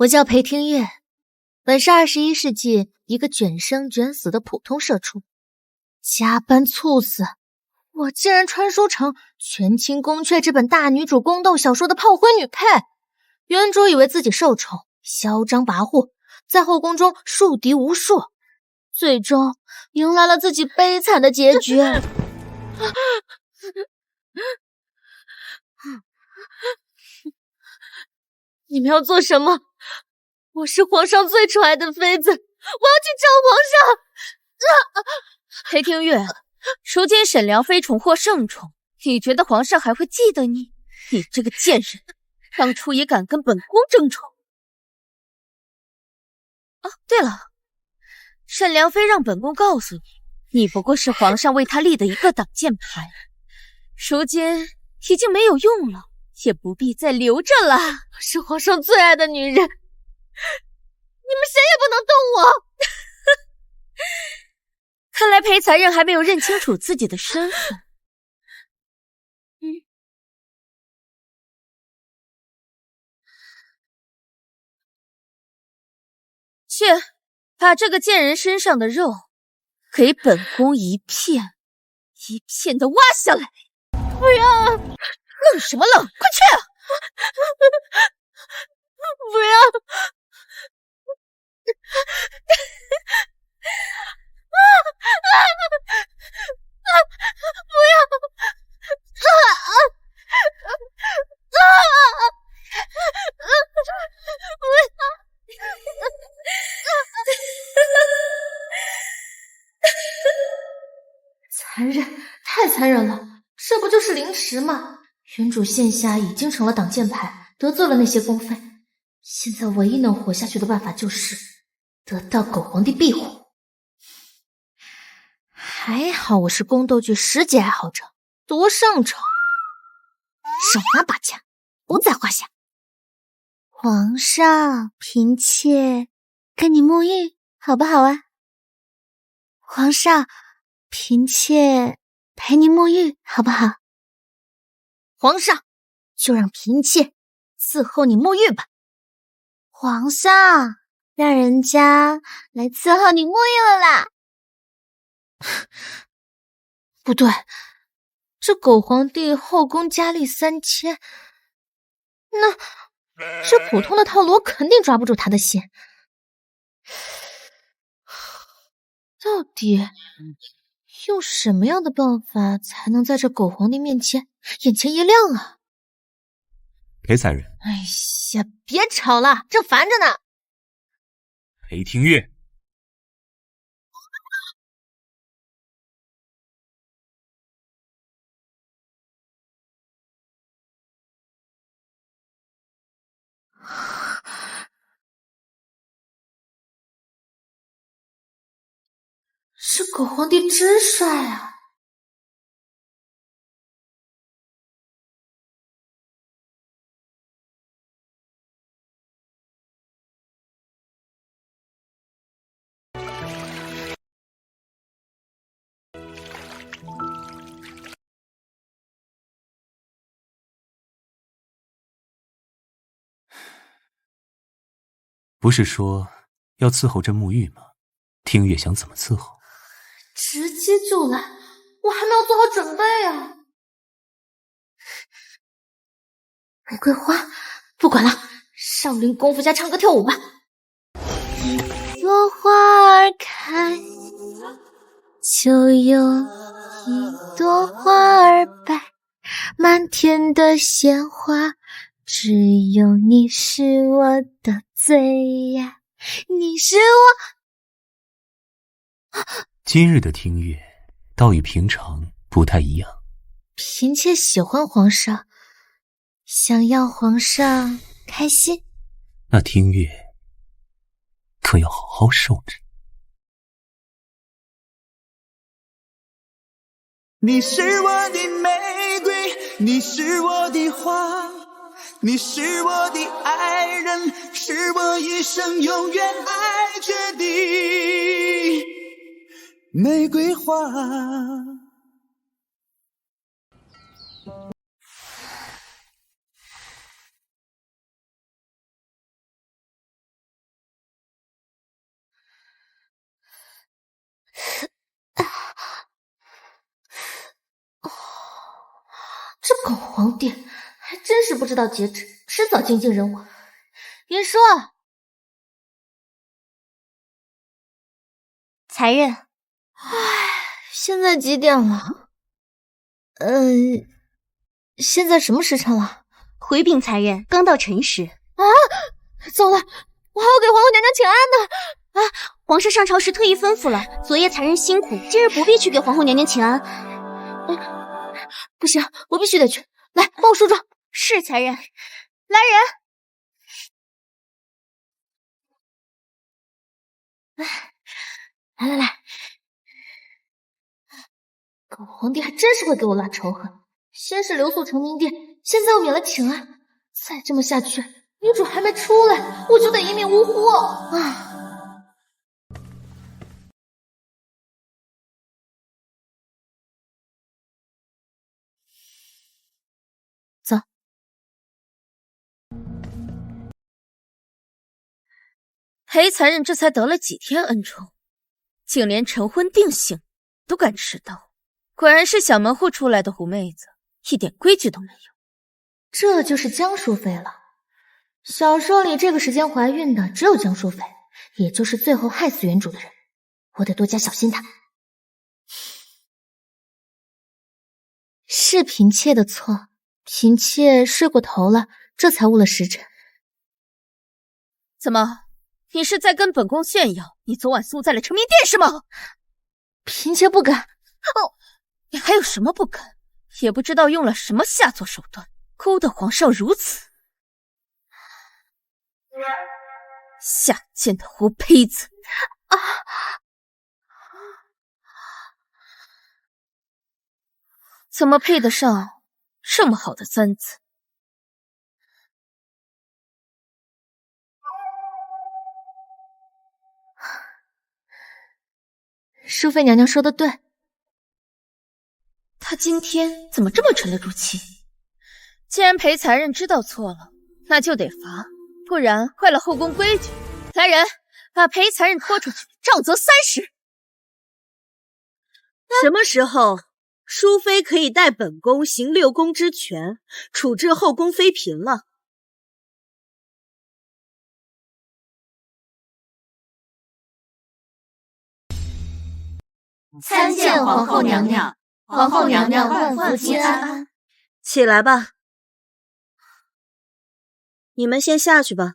我叫裴听月，本是21世纪一个卷生卷死的普通社畜，加班猝死，我竟然传输成《权倾宫阙》这本大女主宫斗小说的炮灰女配。原主以为自己受宠，嚣张跋扈，在后宫中树敌无数，最终迎来了自己悲惨的结局。你们要做什么？我是皇上最宠爱的妃子，我要去找皇上！裴听月，如今沈良妃重获圣宠，你觉得皇上还会记得你？你这个贱人，当初也敢跟本宫争宠！哦，对了，沈良妃让本宫告诉你，你不过是皇上为她立的一个挡箭牌，如今已经没有用了，也不必再留着了。我是皇上最爱的女人，你们谁也不能动我！看来裴才人还没有认清楚自己的身份。去，把这个贱人身上的肉给本宫一片一片的挖下来。不要！愣什么愣？快去！不要！不残忍，太残忍了！这不就是凌迟吗？原主现下已经成了挡箭牌，得罪了那些宫妃，现在唯一能活下去的办法就是得到狗皇帝庇护。还好我是宫斗剧10级爱好者，夺圣宠，手拿把剑，不在话下。皇上，嫔妾跟你沐浴好不好啊？皇上，嫔妾陪你沐浴好不好？皇上，就让嫔妾伺候你沐浴吧。皇上，让人家来伺候你沐浴了啦。不对，这狗皇帝后宫佳丽3000，那这普通的套路我肯定抓不住他的心。到底用什么样的办法才能在这狗皇帝面前眼前一亮啊？裴才人，哎呀，别吵了，正烦着呢。裴听月，是狗皇帝真帅啊！不是说要伺候朕沐浴吗？听月想怎么伺候？直接就来，我还没有做好准备啊！玫瑰花，不管了，上林功夫家唱歌跳舞吧。一朵花儿开，就有一朵花儿败，满天的鲜花，只有你是我的最爱，你是我。今日的听月倒与平常不太一样。嫔妾喜欢皇上，想要皇上开心。那听月可要好好受着。你是我的玫瑰，你是我的花，你是我的爱人，是我一生永远爱着的玫瑰花。这狗皇帝还真是不知道节制，迟早精尽人亡。别说，才人，现在几点了？现在什么时辰了？回禀才人，刚到辰时。啊，糟了，我还要给皇后娘娘请安呢！皇上上朝时特意吩咐了，昨夜才人辛苦，今日不必去给皇后娘娘请安。不行，我必须得去。来，帮我梳妆。是才人，来人。来，狗皇帝还真是会给我拉仇恨。先是留宿成明殿，现在又免了请安，再这么下去，女主还没出来，我就得一命呜呼啊！走。裴才人这才得了几天恩宠，竟连成婚定省都敢迟到，果然是小门户出来的狐妹子，一点规矩都没有。这就是江淑妃了。小说里这个时间怀孕的只有江淑妃，也就是最后害死原主的人。我得多加小心她。是嫔妾的错，嫔妾睡过头了，这才误了时辰。怎么，你是在跟本宫炫耀你昨晚宿在了成明殿是吗？嫔妾不敢。哦，你还有什么不敢？也不知道用了什么下作手段，勾得皇上如此。下贱的狐胚子！怎么配得上这么好的簪子？淑妃娘娘说的对，她今天怎么这么沉得住气？既然裴才人知道错了，那就得罚，不然坏了后宫规矩。来人，把裴才人拖出去，杖责30。什么时候淑妃可以代本宫行六宫之权，处置后宫妃嫔了？参见皇后娘娘，皇后娘娘万福金安。起来吧，你们先下去吧。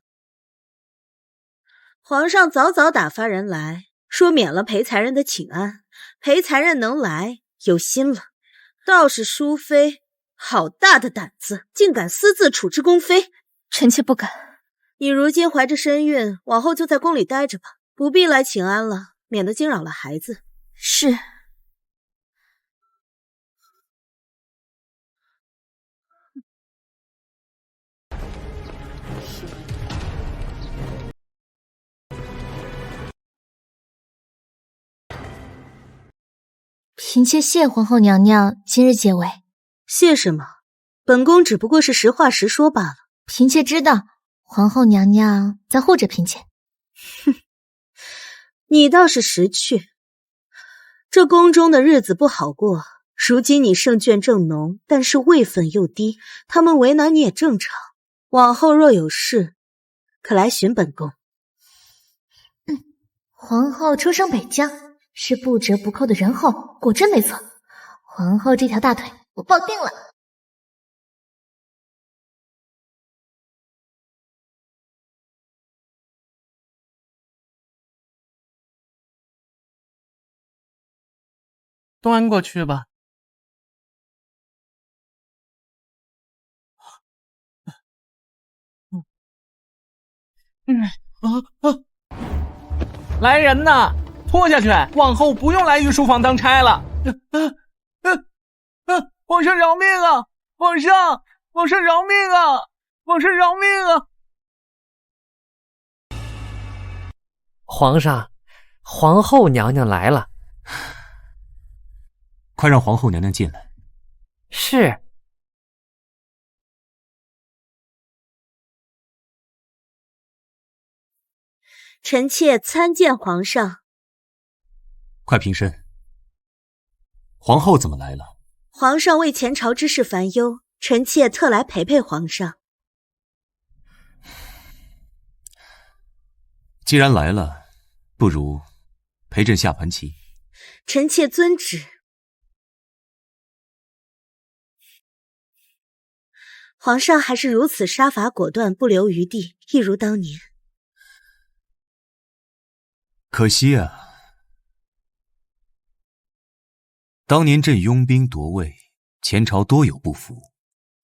皇上早早打发人来，说免了裴才人的请安。裴才人能来，有心了。倒是淑妃，好大的胆子，竟敢私自处置宫妃。臣妾不敢。你如今怀着身孕，往后就在宫里待着吧，不必来请安了，免得惊扰了孩子。是。嫔妾谢皇后娘娘今日解围。谢什么？本宫只不过是实话实说罢了。嫔妾知道，皇后娘娘在护着嫔妾。哼，你倒是识趣。这宫中的日子不好过，如今你圣眷正浓，但是位分又低，他们为难你也正常。往后若有事，可来寻本宫。皇后出生北疆，是不折不扣的人后，果真没错。皇后这条大腿，我抱定了。端过去吧。来人呐，拖下去，往后不用来御书房当差了。皇上饶命啊！皇上饶命啊！皇上饶命啊！皇上，皇后娘娘来了。快让皇后娘娘进来。是。臣妾参见皇上。快平身。皇后怎么来了？皇上为前朝之事烦忧，臣妾特来陪陪皇上。既然来了，不如陪朕下盘棋。臣妾遵旨。皇上还是如此杀伐果断，不留余地，一如当年。可惜啊，当年朕拥兵夺位，前朝多有不服，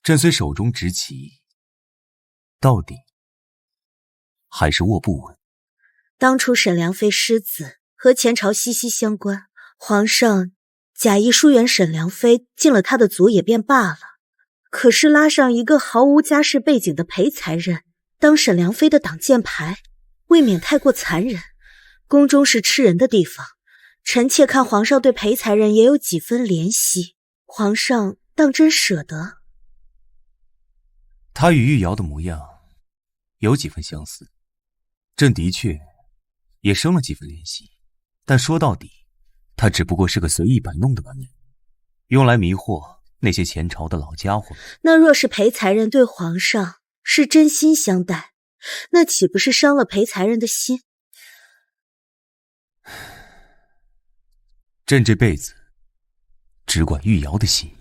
朕虽手中执旗，到底还是握不稳。当初沈良妃失子，和前朝息息相关，皇上假意疏远沈良妃，进了他的族也便罢了，可是拉上一个毫无家世背景的裴才人当沈良妃的挡箭牌，未免太过残忍。宫中是吃人的地方，臣妾看皇上对裴才人也有几分怜惜，皇上当真舍得。他与玉瑶的模样有几分相似，朕的确也生了几分怜惜，但说到底，他只不过是个随意摆弄的玩意，用来迷惑那些前朝的老家伙。那若是裴才人对皇上是真心相待，那岂不是伤了裴才人的心？朕这辈子只管玉瑶的心。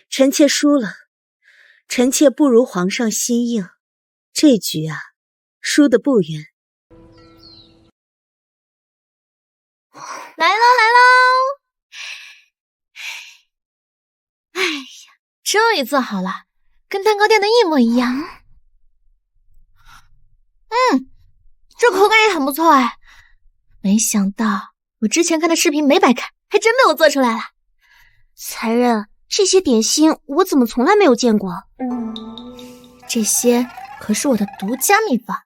臣妾输了，臣妾不如皇上心硬，这局啊，输得不冤。来喽来喽！哎呀，终于做好了，跟蛋糕店的一模一样。这口感也很不错哎，没想到我之前看的视频没白看，还真被我做出来了。才人，这些点心我怎么从来没有见过？这些可是我的独家秘方。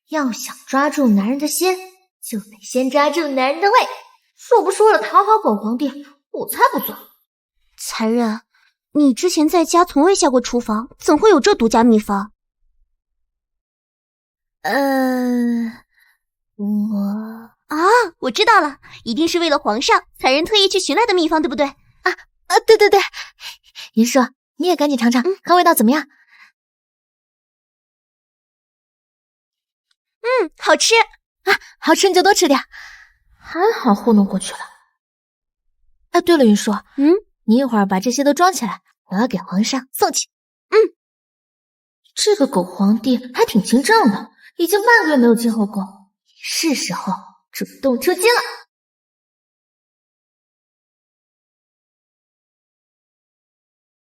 要想抓住男人的心，就得先抓住男人的胃。若不是为了讨好狗皇帝，我才不做。才人，你之前在家从未下过厨房，怎会有这独家秘方？我知道了，一定是为了皇上，才人特意去寻来的秘方，对不对？对，云舒，你也赶紧尝尝，看味道怎么样？好吃啊，好吃你就多吃点，还好糊弄过去了。哎，对了，云舒，你一会儿把这些都装起来，我要给皇上送去。这个狗皇帝还挺勤政的，已经半个月没有进后宫，是时候主动出击了。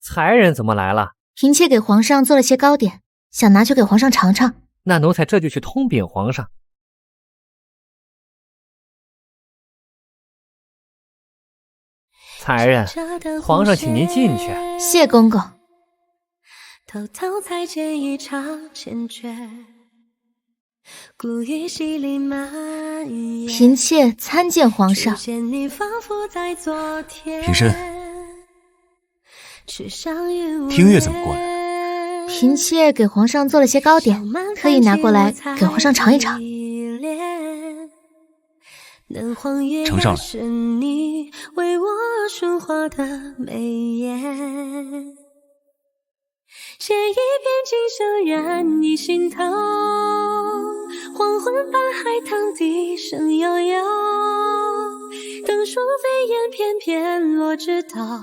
才人怎么来了？嫔妾给皇上做了些糕点，想拿去给皇上尝尝。那奴才这就去通禀皇上。才人，皇上请您进去。谢公公。偷偷再见一场缱绻，故意洗礼满眼。嫔妾参见皇上。平身。听月怎么过来？嫔妾给皇上做了些糕点，特意拿过来给皇上尝一尝。呈上来。写一篇今生染你心头，黄昏半海棠笛声悠悠，灯树飞燕翩翩落枝头，我与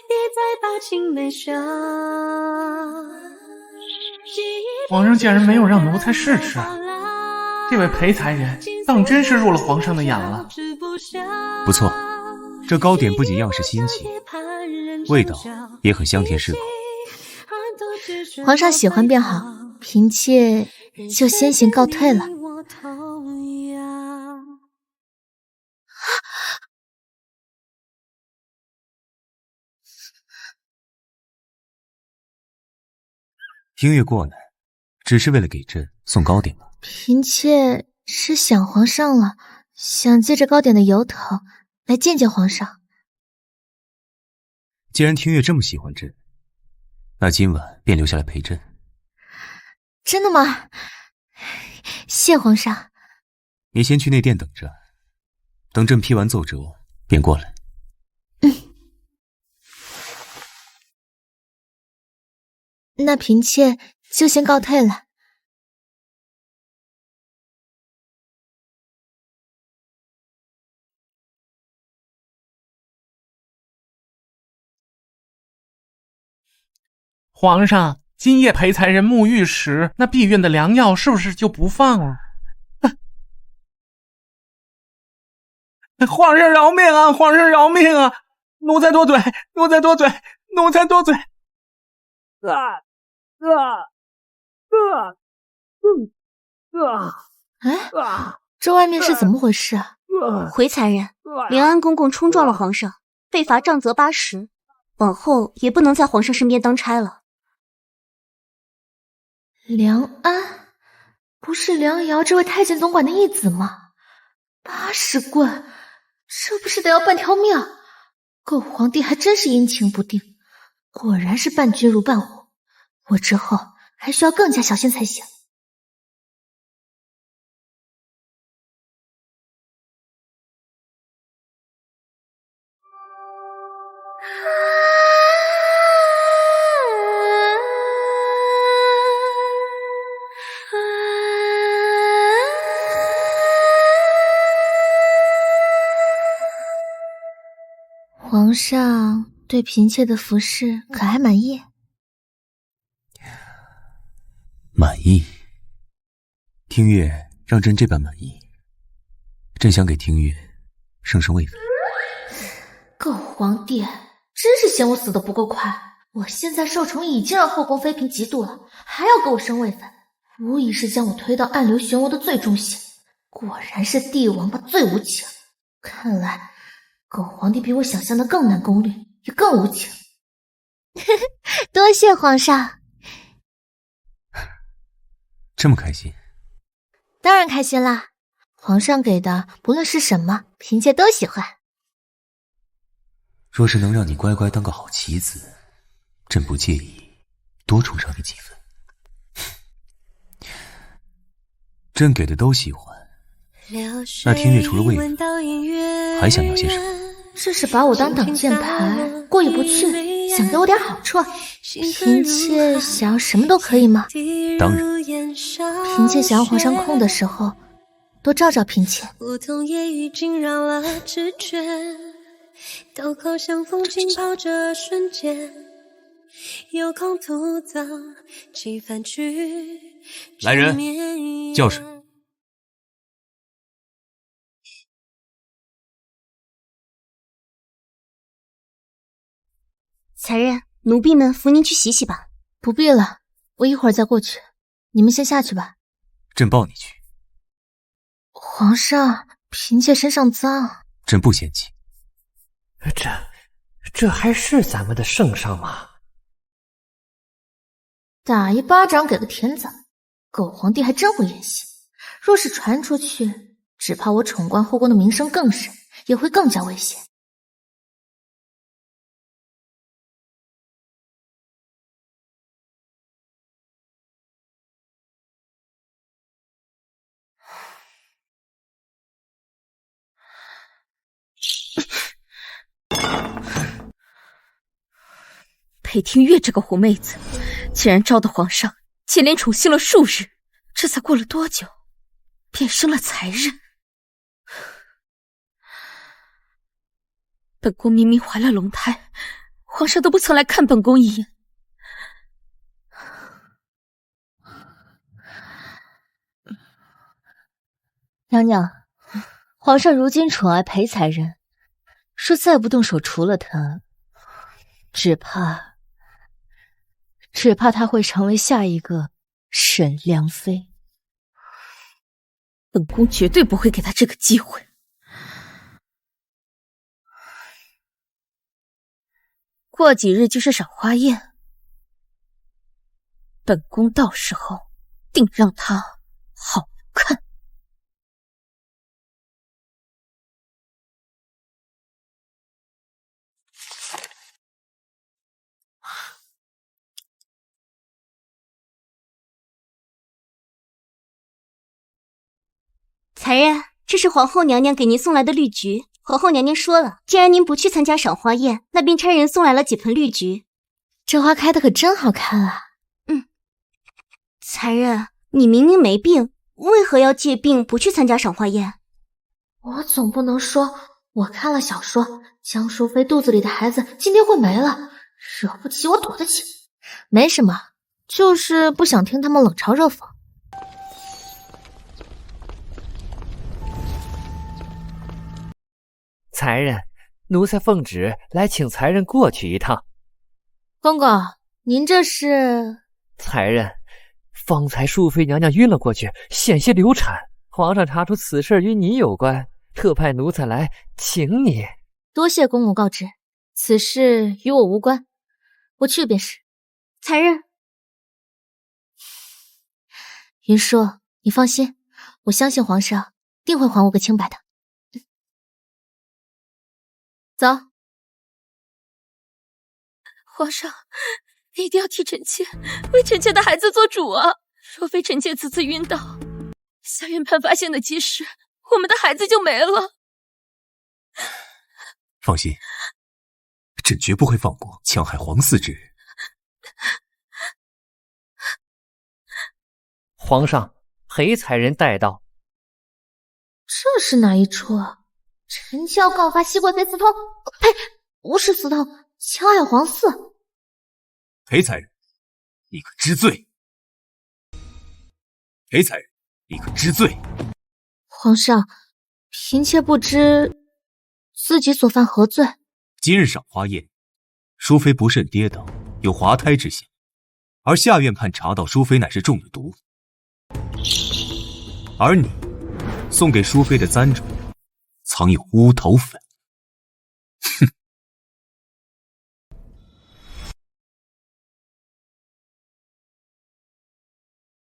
你再把青梅嗅。皇上竟然没有让奴才试吃，这位裴才人当真是入了皇上的眼了。不错，这糕点不仅样式新奇，味道也很香甜适口。皇上喜欢便好，嫔妾就先行告退了。听月过来，只是为了给朕送糕点吗？嫔妾是想皇上了，想借着糕点的由头来见见皇上。既然听月这么喜欢朕，那今晚便留下来陪朕。真的吗？谢皇上。你先去内殿等着，等朕批完奏折，便过来。那嫔妾就先告退了。皇上，今夜陪才人沐浴时，那碧苑的良药是不是就不放了？皇上饶命啊！皇上饶命啊！奴才多嘴，奴才多嘴，奴才多嘴。这外面是怎么回事啊？回才人，梁安公公冲撞了皇上，被罚杖责80，往后也不能在皇上身边当差了。梁安，不是梁瑶这位太监总管的义子吗？80棍，这不是得要半条命？狗皇帝还真是阴晴不定，果然是伴君如伴虎。我之后还需要更加小心才行。皇上对嫔妾的服饰可还满意？满意。听月让朕这般满意，朕想给听月升位分。狗皇帝真是嫌我死得不够快，我现在受宠已经让后宫妃嫔嫉妒了，还要给我升位分，无疑是将我推到暗流漩涡的最中心。果然是帝王八最无情，看来狗皇帝比我想象的更难攻略，也更无情。多谢皇上。这么开心？当然开心啦，皇上给的不论是什么，嫔妾都喜欢。若是能让你乖乖当个好棋子，朕不介意多宠上你几分。朕给的都喜欢，那听月除了位分，还想要些什么？这是把我当挡箭牌，过意不去，想给我点好处。嫔妾想要什么都可以吗？当然。嫔妾想要皇上空的时候，多照照嫔妾。梧桐叶已惊扰了直觉，刀口相逢浸泡这瞬间，有空徒造几番曲。来人，叫声。才人，奴婢们扶您去洗洗吧。不必了，我一会儿再过去。你们先下去吧。朕抱你去。皇上，嫔妾身上脏。朕不嫌弃。这还是咱们的圣上吗？打一巴掌给个甜枣，狗皇帝还真会演戏。若是传出去，只怕我宠冠后宫的名声更甚，也会更加危险。裴听月这个狐妹子，竟然招得皇上接连宠幸了数日，这才过了多久，便生了才人。本宫明明怀了龙胎，皇上都不曾来看本宫一眼。娘娘，皇上如今宠爱裴才人，说再不动手除了他，只怕他会成为下一个沈良妃。本宫绝对不会给他这个机会。过几日就是赏花宴，本宫到时候定让他好看。才人，这是皇后娘娘给您送来的绿菊。皇后娘娘说了，既然您不去参加赏花宴，那便差人送来了几盆绿菊。这花开的可真好看啊！才人，你明明没病，为何要借病不去参加赏花宴？我总不能说我看了小说，江淑妃肚子里的孩子今天会没了，惹不起我躲得起。没什么，就是不想听他们冷嘲热讽。才人，奴才奉旨来请才人过去一趟。公公，您这是？才人，方才淑妃娘娘晕了过去，险些流产。皇上查出此事与你有关，特派奴才来请你。多谢公公告知，此事与我无关，我去便是。才人，云舒，你放心，我相信皇上定会还我个清白的。走。皇上，一定要替臣妾为臣妾的孩子做主啊！若非臣妾此次晕倒，下院判发现的及时，我们的孩子就没了。放心，朕绝不会放过戕害皇嗣之人。皇上，裴才人带到。这是哪一出啊？臣妾要告发熹贵妃私通，呸，不是私通，戕害皇嗣。裴才人，你可知罪？裴才人，你可知罪？皇上，嫔妾不知自己所犯何罪。今日赏花宴，淑妃不慎跌倒，有滑胎之嫌，而下院判查到淑妃乃是中了毒，而你送给淑妃的簪中藏有乌头粉。哼！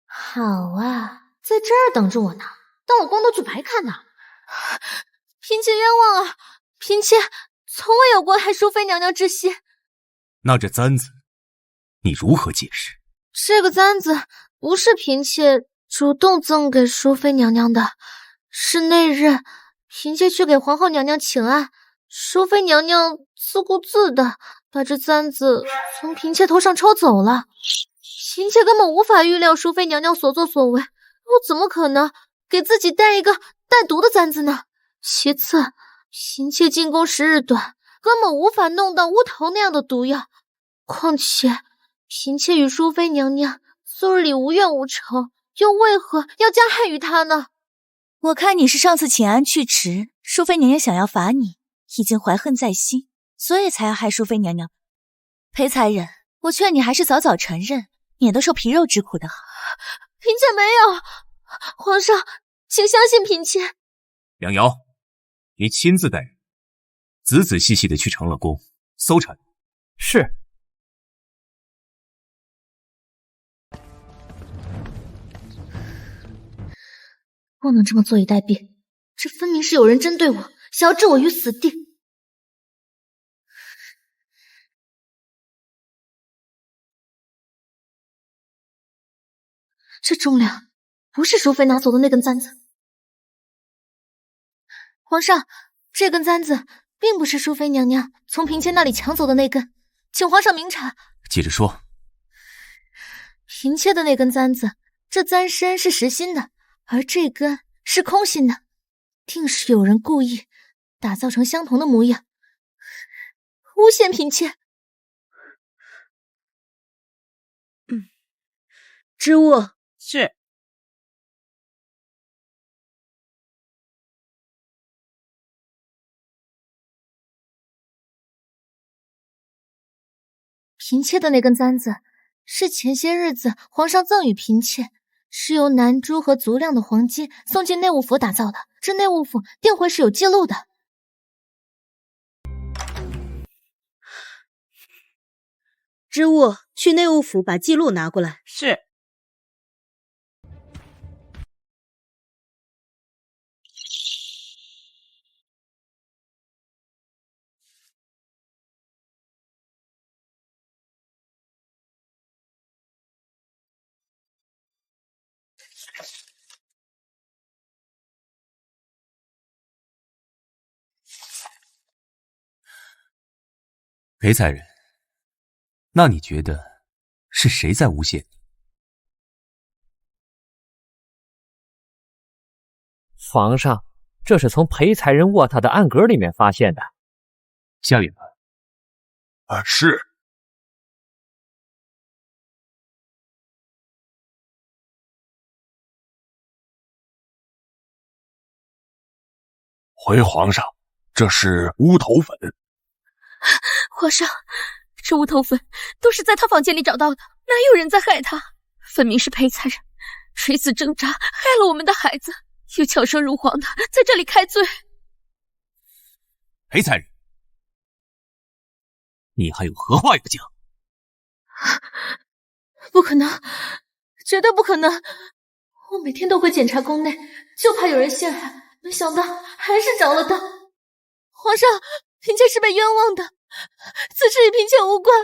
好啊，在这儿等着我呢，当我光头举白看呢。嫔妾冤枉啊！嫔妾从未有过害淑妃娘娘之心。那这簪子，你如何解释？这个簪子不是嫔妾主动赠给淑妃娘娘的，是那日嫔妾去给皇后娘娘请安，淑妃娘娘自顾自的把这簪子从嫔妾头上抽走了。嫔妾根本无法预料淑妃娘娘所作所为，我怎么可能给自己戴一个带毒的簪子呢？其次，嫔妾进宫时日短，根本无法弄到乌头那样的毒药。况且，嫔妾与淑妃娘娘素日里无怨无仇，又为何要加害于她呢？我看你是上次请安去迟，淑妃娘娘想要罚你，已经怀恨在心，所以才要害淑妃娘娘。裴才人，我劝你还是早早承认，免得受皮肉之苦的好。嫔妾没有，皇上，请相信嫔妾。梁瑶，你亲自带人，仔仔细细的去长乐宫搜查。是。不能这么坐以待毙，这分明是有人针对我，想要置我于死地。这重量不是淑妃拿走的那根簪子。皇上，这根簪子并不是淑妃娘娘从嫔妾那里抢走的那根，请皇上明察。接着说。嫔妾的那根簪子，这簪身是实心的，而这根是空心的，定是有人故意打造成相同的模样，诬陷嫔妾。知物是。嫔妾的那根簪子是前些日子皇上赠与嫔妾，是由南珠和足量的黄金送进内务府打造的，这内务府定会是有记录的。知物，去内务府把记录拿过来。是。裴才人，那你觉得是谁在诬陷你？皇上，这是从裴才人卧榻的暗格里面发现的。夏允盘。是。回皇上，这是乌头粉。皇上，这乌头粉都是在他房间里找到的，哪有人在害他？分明是裴才人垂死挣扎，害了我们的孩子，又巧舌如簧的在这里开罪。裴才人，你还有何话要讲？不可能，绝对不可能！我每天都会检查宫内，就怕有人陷害，没想到还是着了当。皇上，嫔妾是被冤枉的，此事与嫔妾无关。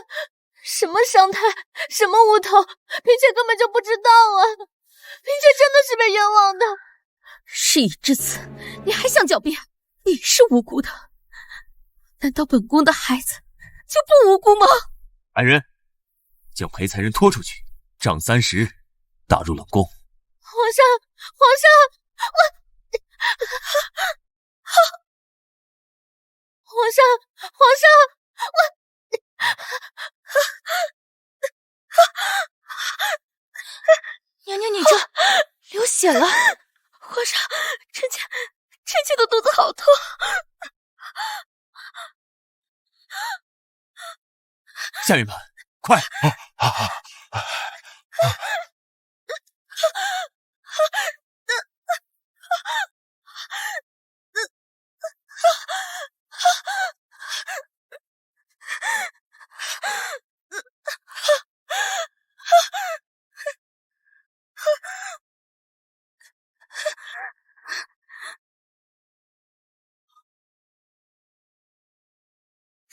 什么商太，什么乌头，嫔妾根本就不知道啊！嫔妾真的是被冤枉的。事已至此，你还想狡辩？你是无辜的，难道本宫的孩子就不无辜吗？来人，将裴才人拖出去，杖30，打入冷宫。皇上，皇上，皇上，皇上，娘娘，你这流血了！皇上，臣妾的肚子好痛。夏允盘，快！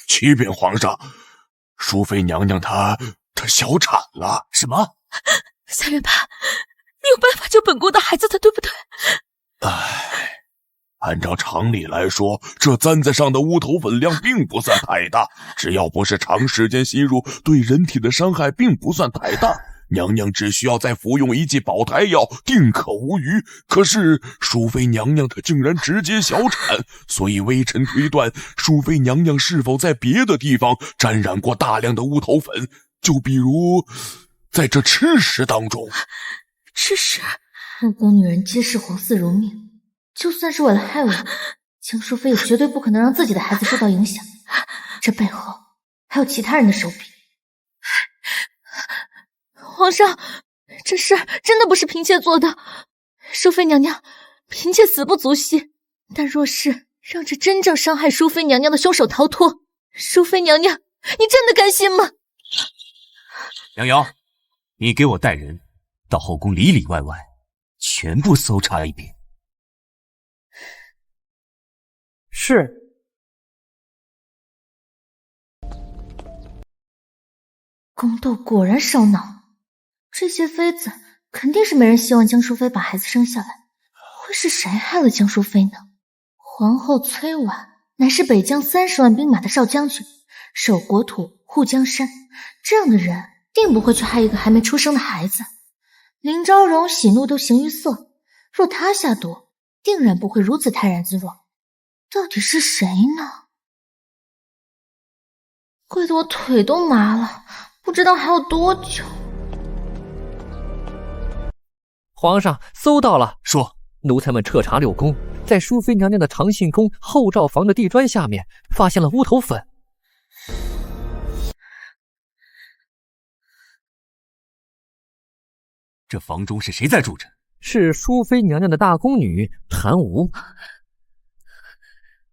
启禀皇上，淑妃娘娘她小产了。什么？夏允盘，你有办法救本宫的孩子的，对不对？按照常理来说，这簪子上的乌头粉量并不算太大，只要不是长时间吸入，对人体的伤害并不算太大。娘娘只需要再服用一剂保胎药，定可无虞。可是淑妃娘娘她竟然直接小产，所以微臣推断，淑妃娘娘是否在别的地方沾染过大量的乌头粉，就比如在这吃食当中。吃食？后宫女人皆是皇嗣如命，就算是为了害我，江淑妃也绝对不可能让自己的孩子受到影响。这背后还有其他人的手笔。皇上，这事真的不是嫔妾做的。淑妃娘娘，嫔妾死不足惜，但若是让这真正伤害淑妃娘娘的凶手逃脱，淑妃娘娘，你真的甘心吗？杨瑶，你给我带人到后宫里里外外全部搜查一遍。是。宫斗果然烧脑。这些妃子肯定是没人希望江淑妃把孩子生下来，会是谁害了江淑妃呢？皇后崔婉乃是北疆30万兵马的少将军，守国土护江山，这样的人定不会去害一个还没出生的孩子。林昭容喜怒都形于色，若他下毒，定然不会如此泰然自若。到底是谁呢？跪得我腿都麻了，不知道还要多久。皇上，搜到了。说，奴才们彻查六宫，在淑妃娘娘的长信宫后罩房的地砖下面发现了乌头粉。这房中是谁在住着？是淑妃娘娘的大宫女谭无。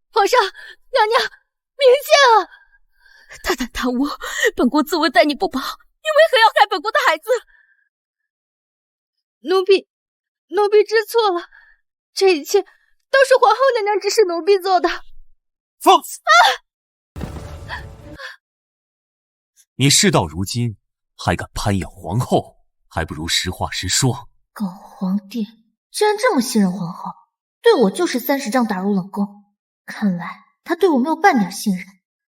皇上，娘娘，明鉴啊！大胆贪污，本宫自问待你不薄，你为何要害本宫的孩子？奴婢知错了，这一切都是皇后娘娘指使奴婢做的。放肆！你事到如今还敢攀咬皇后，还不如实话实说。狗皇帝居然这么信任皇后，对我就是30杖打入冷宫。看来他对我没有半点信任，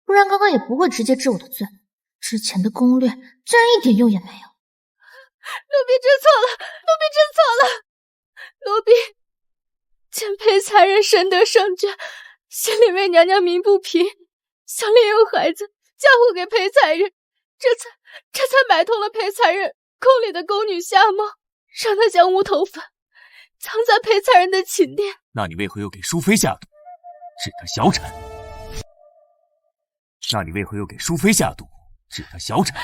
不然刚刚也不会直接治我的罪。之前的攻略竟然一点用也没有。奴婢知错了，奴婢知错了。奴婢见裴才人深得圣眷，心里为娘娘鸣不平，想利用孩子嫁祸给裴才人，这才买通了裴才人宫里的宫女夏梦，让她将乌头粉藏在裴才人的寝殿。那你为何又给淑妃下毒，致她小产？那你为何又给淑妃下毒，致她小产？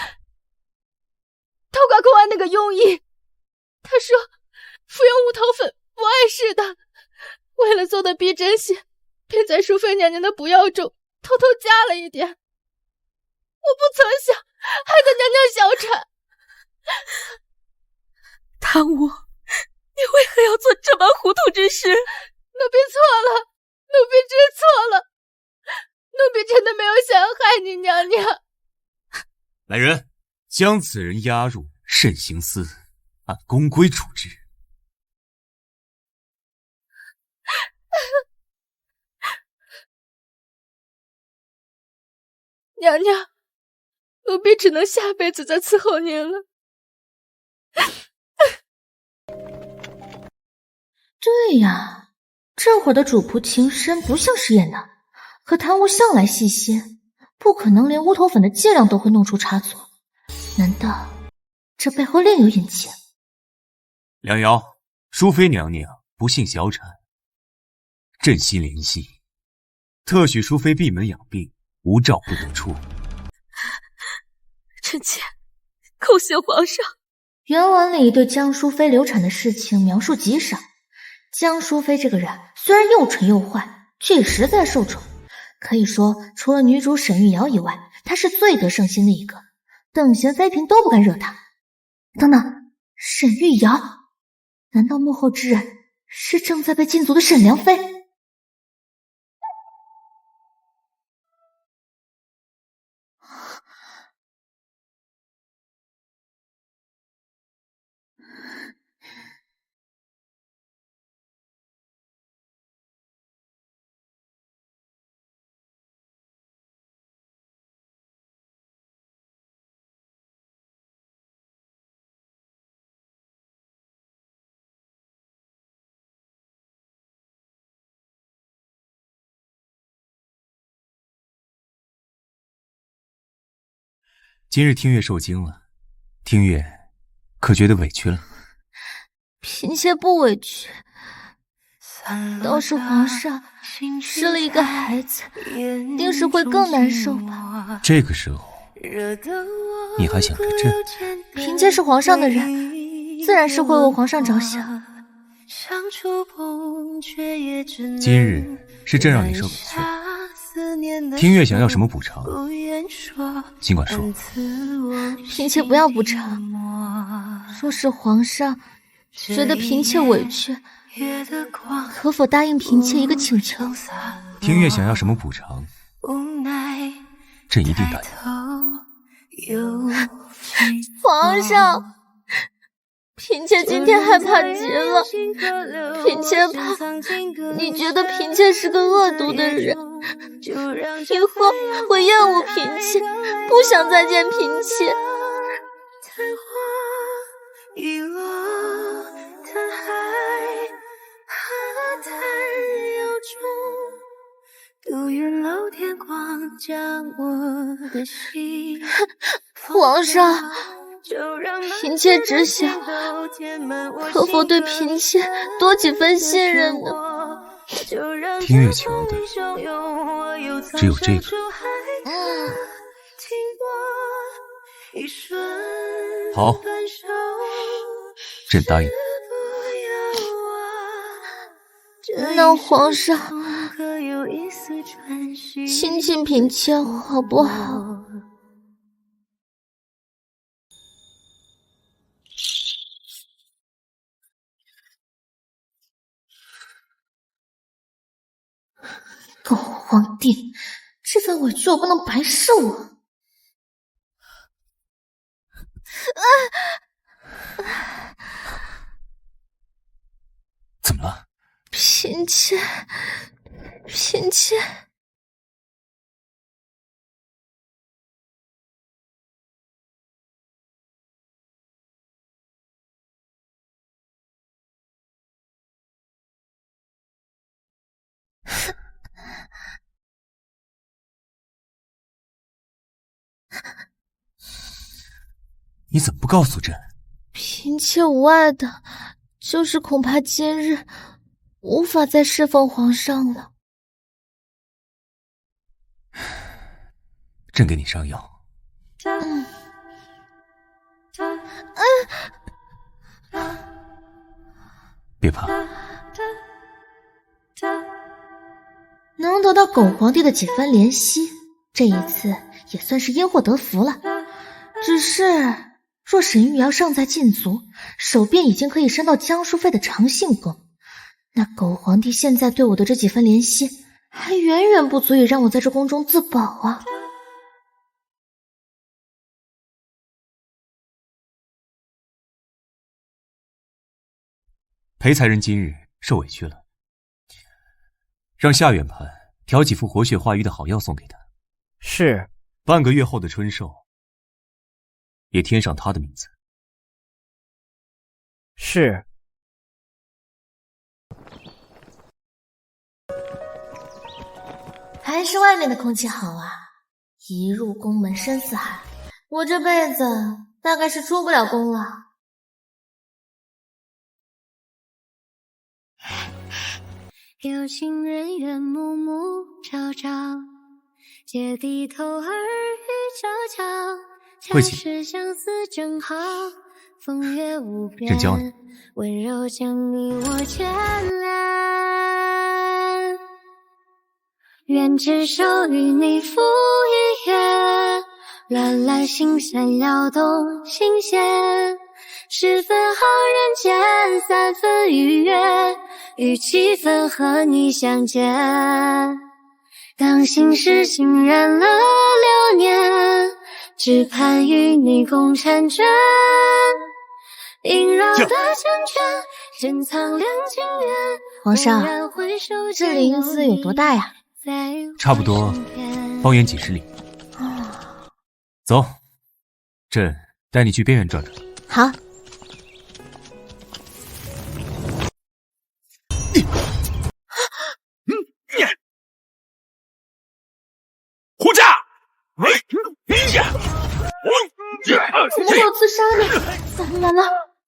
偷刮公安那个庸医，他说服用乌头粉不碍事的，为了做的逼真些，便在淑妃娘娘的补药中偷偷加了一点。我不曾想害得娘娘小产。唐舞，你为何要做这般糊涂之事？奴婢错了，奴婢知错了，奴婢真的没有想要害你娘娘。来人，将此人押入慎刑司，按宫规处置。娘娘，奴婢只能下辈子再伺候您了。对呀，这会儿的主仆情深不像是演的，可谭无向来细心，不可能连乌头粉的剂量都会弄出差错。难道这背后另有隐情？良瑶，淑妃娘娘不幸小产，朕心怜惜，特许淑妃闭门养病，无诏不得出。臣妾叩谢皇上。原文里对江淑妃流产的事情描述极少。江淑妃这个人虽然又蠢又坏，却也实在受宠，可以说除了女主沈玉瑶以外，她是最得圣心的一个，等闲妃嫔都不敢惹她。等等，沈玉瑶，难道幕后之人是正在被禁足的沈良妃？今日听月受惊了，听月可觉得委屈了？嫔妾不委屈，倒是皇上失了一个孩子，定是会更难受吧。这个时候你还想着朕？嫔妾是皇上的人，自然是会为皇上着想。今日是朕让你受委屈，听月想要什么补偿，尽管说。嫔妾不要补偿，若是皇上觉得嫔妾委屈，可否答应嫔妾一个请求？听月想要什么补偿，朕一定答应。皇上，嫔妾今天害怕极了，嫔妾怕你觉得嫔妾是个恶毒的人，以后会厌恶嫔妾，不想再见嫔妾。皇上，嫔妾只想，可否对嫔妾多几分信任呢？听月求的只有这个。好，朕答应。那皇上，亲近嫔妾好不好？狗皇帝，这番委屈我不能白受啊！怎么了？嫔妾。你怎么不告诉朕？嫔妾无碍的，就是恐怕今日无法再侍奉皇上了。朕给你上药。别怕，能得到狗皇帝的几分怜惜，这一次也算是因祸得福了。只是若沈玉瑶尚在禁足，手便已经可以升到江淑妃的长信宫，那狗皇帝现在对我的这几分怜惜，还远远不足以让我在这宫中自保啊。裴才人今日受委屈了，让夏远盘调几副活血化瘀的好药送给他。是。半个月后的春寿，也添上他的名字。是。还是外面的空气好啊！一入宫门深似海，我这辈子大概是出不了宫了。有情人愿暮暮朝朝，皆低头耳语悄悄。慧琪，是相思正好，风月无边。朕教你。温柔将你我眷恋，愿只手与你抚一夜，乱来心弦撩动心弦。10分好人间，3分愉悦，与7分和你相见。当心事浸染了流年，只盼与你共婵娟。萦绕的缱绻，珍藏两情缘。皇上，这林子有多大呀？差不多方圆几十里。走，朕带你去边缘转转。好。护驾！怎么会有刺杀呢？完了，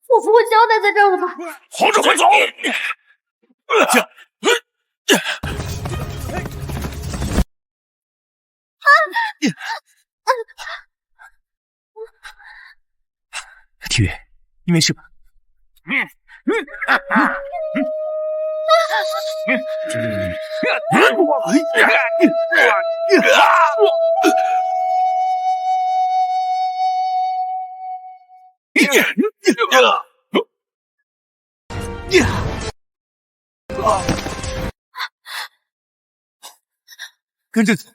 我不会交代在这儿了吧？皇上快走！体月，你没事吧？跟着走。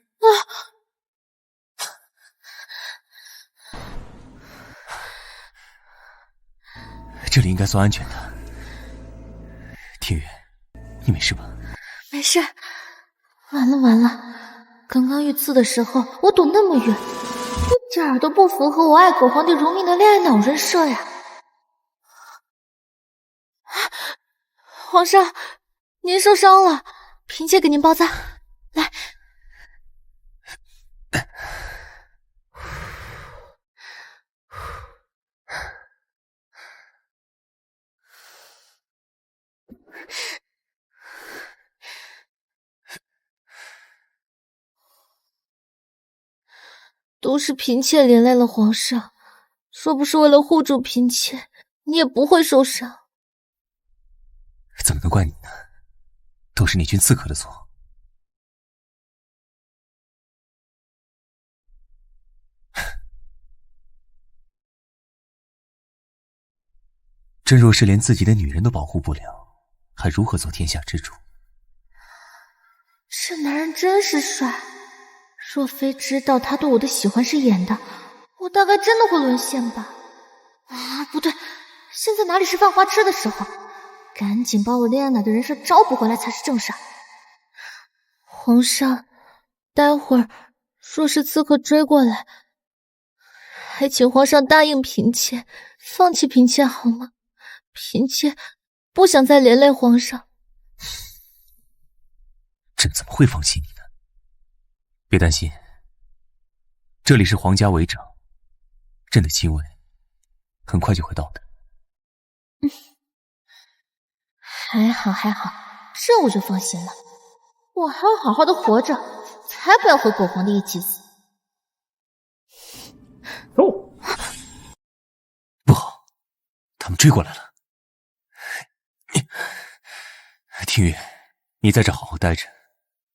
这里应该算安全的。天月，你没事吧？没事。完了！刚刚遇刺的时候，我躲那么远，一点儿都不符合我爱狗皇帝如命的恋爱脑人设呀！皇上，您受伤了，嫔妾给您包扎。来。都是嫔妾连累了皇上，若不是为了护住嫔妾，你也不会受伤。怎么能怪你呢？都是那群刺客的错。朕若是连自己的女人都保护不了，还如何做天下之主？这男人真是帅。若非知道他对我的喜欢是演的，我大概真的会沦陷吧。不对，现在哪里是犯花痴的时候，赶紧把我恋爱脑的人设招补回来才是正事。皇上，待会儿若是刺客追过来，还请皇上答应嫔妾，放弃嫔妾好吗？嫔妾不想再连累皇上。朕怎么会放弃你呢？别担心，这里是皇家违长，朕的亲卫很快就会到的。还好，这我就放心了。我还要好好的活着，才不要和狗皇帝一起死。走！不好，他们追过来了。听雨，你在这好好待着，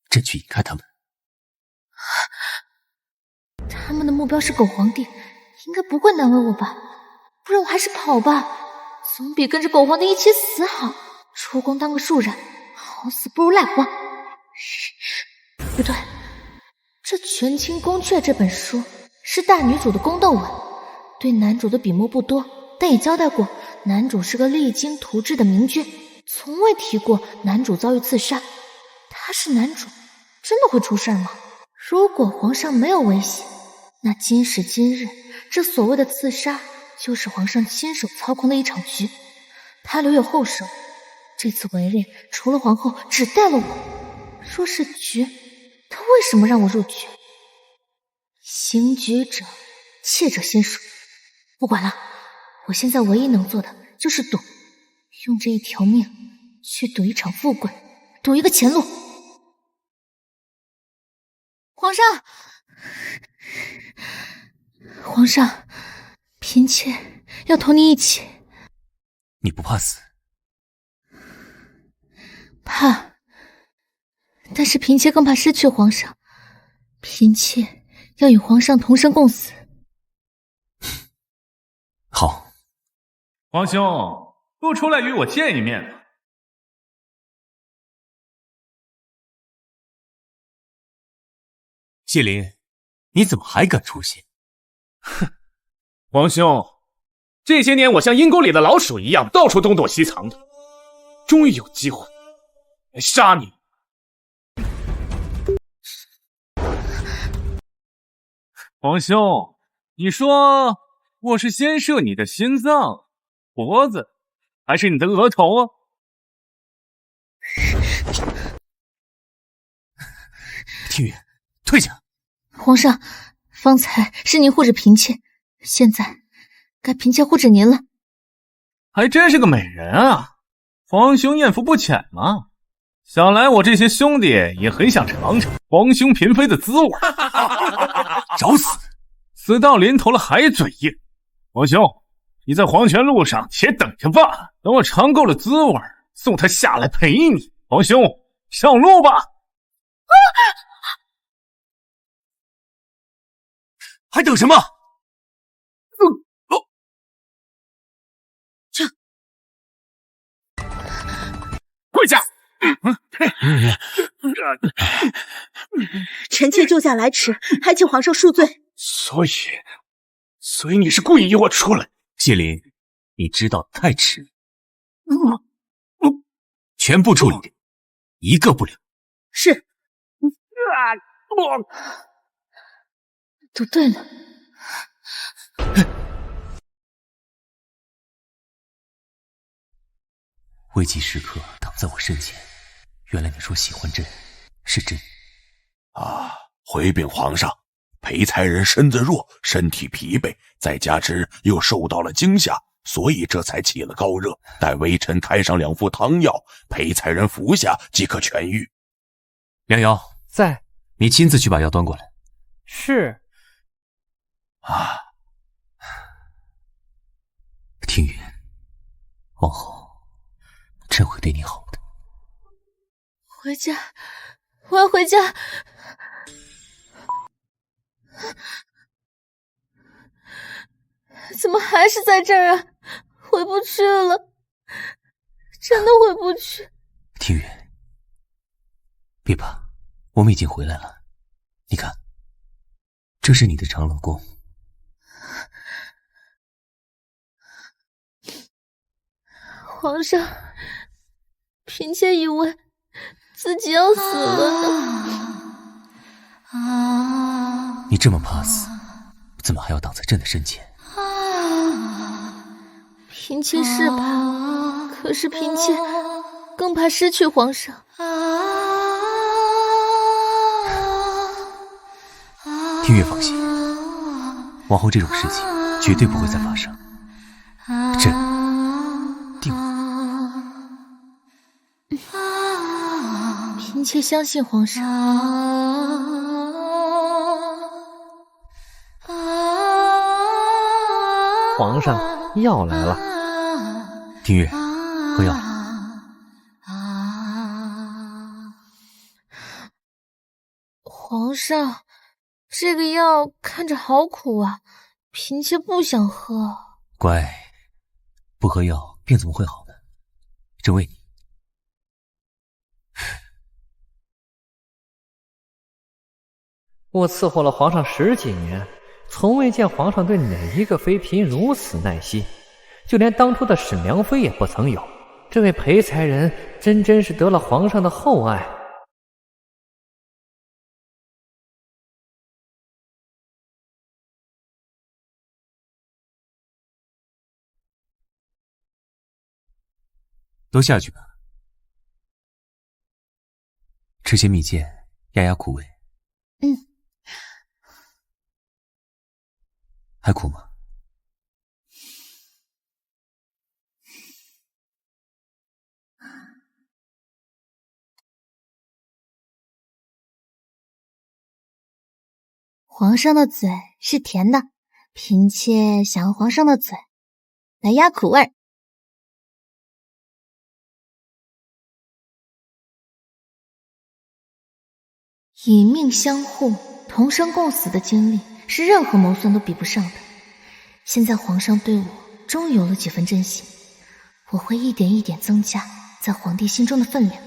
朕去引开他们。他们的目标是狗皇帝，应该不会难为我吧？不然我还是跑吧，总比跟着狗皇帝一起死好。出宫当个庶人，好死不如赖活。不对，这《权倾宫阙》这本书是大女主的宫斗文，对男主的笔墨不多，但也交代过男主是个励精图治的明君，从未提过男主遭遇刺杀。他是男主，真的会出事吗？如果皇上没有威胁，那今时今日这所谓的刺杀就是皇上亲手操控的一场局。他留有后手，这次围猎除了皇后只带了我。若是局，他为什么让我入局？行局者切者先属。不管了，我现在唯一能做的就是赌，用这一条命去赌一场富贵，赌一个前路。皇上，嫔妾要同你一起。你不怕死？怕，但是嫔妾更怕失去皇上。嫔妾要与皇上同生共死。好，皇兄，不出来与我见一面吗？谢林，你怎么还敢出现？哼，皇兄，这些年我像阴沟里的老鼠一样，到处东躲西藏的，终于有机会来杀你。皇兄，你说我是先射你的心脏、脖子，还是你的额头啊？听雨，退下！皇上，方才是您护着嫔妾，现在该嫔妾护着您了。还真是个美人啊！皇兄艳福不浅嘛。想来我这些兄弟也很想尝尝皇兄嫔妃的滋味。找死！死到临头了还嘴硬。皇兄，你在黄泉路上且等着吧，等我尝够了滋味，送他下来陪你。皇兄，上路吧！还等什么？跪下！臣妾救驾来迟，还请皇上恕罪。所以你是故意约我出来？谢林，你知道太迟，全部处理，一个不留。是。赌对了。危急时刻挡在我身前，原来你说喜欢朕是真啊！回禀皇上，裴才人身子弱，身体疲惫，再加之又受到了惊吓，所以这才起了高热。待微臣开上2副汤药，裴才人服下即可痊愈。梁瑶在，你亲自去把药端过来。是。啊，听雨，往后朕会对你好的。回家，我要回家。怎么还是在这儿啊？回不去了，真的回不去。听雨，别怕，我们已经回来了。你看，这是你的长乐宫。皇上，嫔妾以为自己要死了呢。你这么怕死，怎么还要挡在朕的身前？嫔妾是怕，可是嫔妾更怕失去皇上。听月放心，往后这种事情绝对不会再发生。朕定。嫔妾相信皇上。皇上，药来了。丁月，喝药。皇上，这个药看着好苦啊，嫔妾不想喝。乖，不喝药病怎么会好呢？朕喂你。我伺候了皇上10几年，从未见皇上对哪一个妃嫔如此耐心，就连当初的沈良妃也不曾有。这位裴才人真是得了皇上的厚爱。都下去吧，吃些蜜饯压压苦味。还苦吗？皇上的嘴是甜的，嫔妾想要皇上的嘴来压苦味儿。以命相护、同生共死的经历是任何谋算都比不上的。现在皇上对我终于有了几分真心，我会一点一点增加在皇帝心中的分量。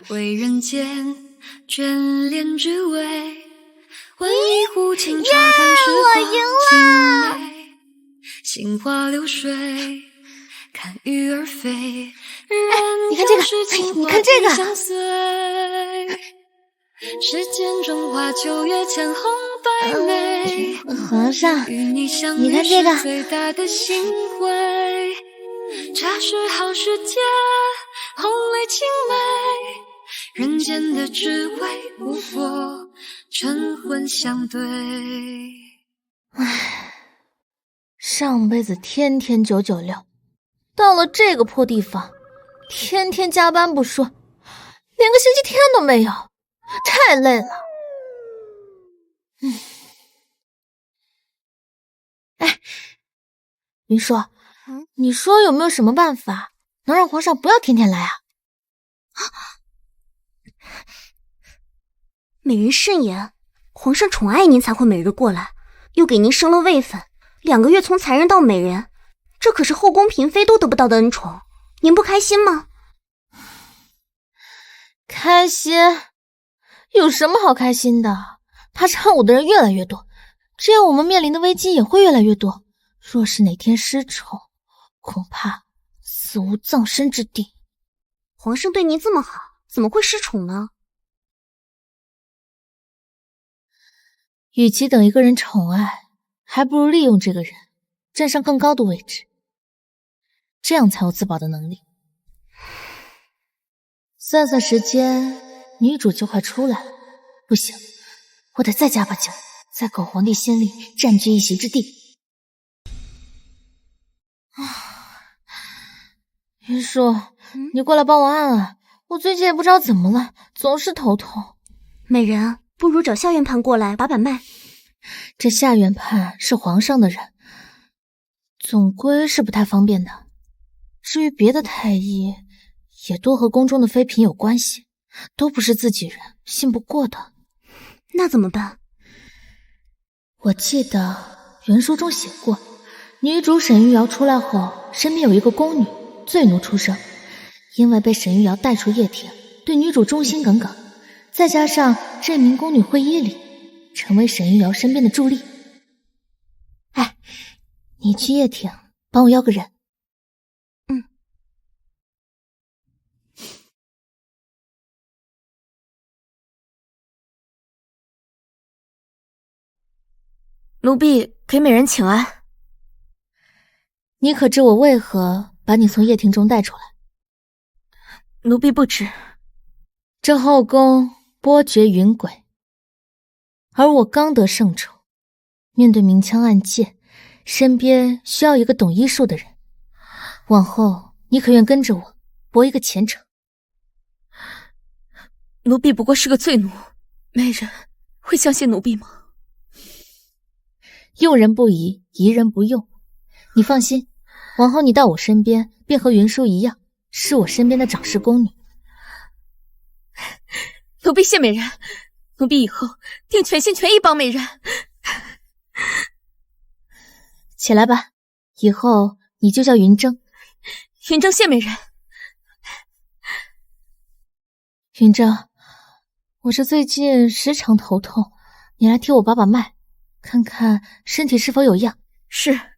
为人间眷恋之味，温一壶清茶看时光静美，心花流水，看鱼儿飞，你看这个，你看这个，世间中华秋月千红百媚，皇上，与你相你看遇这个，是最大的欣慰。茶是好时节，红泪情美，人间的滋味不过晨昏相对。唉，上辈子天天996，到了这个破地方，天天加班不说，连个星期天都没有，太累了。哎，云说，你说有没有什么办法能让皇上不要天天来啊？美人慎言，皇上宠爱您才会每日过来，又给您升了位分，2个月从才人到美人，这可是后宫嫔妃都得不到的恩宠，您不开心吗？开心？有什么好开心的？怕唱舞的人越来越多，这样我们面临的危机也会越来越多。若是哪天失宠，恐怕死无葬身之地。皇上对您这么好，怎么会失宠呢？与其等一个人宠爱，还不如利用这个人，站上更高的位置，这样才有自保的能力。算算时间，女主就快出来了。不行，我得再加把劲，在狗皇帝心里占据一席之地。云舒，你过来帮我按按，我最近也不知道怎么了，总是头痛。美人，不如找下院判过来把把脉。这下院判是皇上的人，总归是不太方便的。至于别的太医，也多和宫中的妃嫔有关系，都不是自己人，信不过的。那怎么办？我记得原书中写过，女主沈玉瑶出来后，身边有一个宫女醉怒出声，因为被沈玉瑶带出掖庭，对女主忠心耿耿，再加上这名宫女会医理，成为沈玉瑶身边的助力。哎，你去掖庭帮我要个人。奴婢给美人请安。你可知我为何把你从掖庭中带出来？奴婢不知。这后宫波谲云诡，而我刚得圣宠，面对明枪暗箭，身边需要一个懂医术的人。往后你可愿跟着我，博一个前程？奴婢不过是个罪奴，美人会相信奴婢吗？用人不疑，疑人不用。你放心，往后你到我身边，便和云舒一样，是我身边的掌事宫女。奴婢谢美人，奴婢以后定全心全意帮美人。起来吧，以后你就叫云峥。云峥谢美人。云峥，我这最近时常头痛，你来替我把把脉，看看身体是否有恙。是。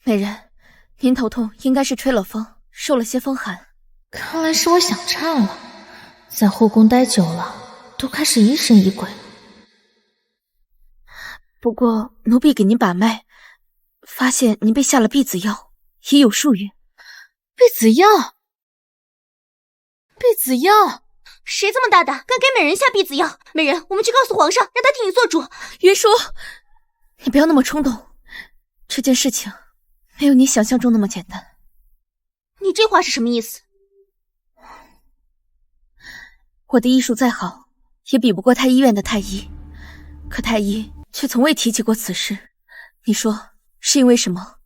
美人，您头痛应该是吹了风，受了些风寒。看来是我想差了，在后宫待久了，都开始疑神疑鬼。不过奴婢给您把脉，发现您被下了避子药，已有数月。避子药？避子药？谁这么大胆，敢给美人下避子药？美人，我们去告诉皇上，让他替你做主。云舒，你不要那么冲动，这件事情没有你想象中那么简单。你这话是什么意思？我的医术再好，也比不过太医院的太医，可太医却从未提起过此事。你说是因为什么？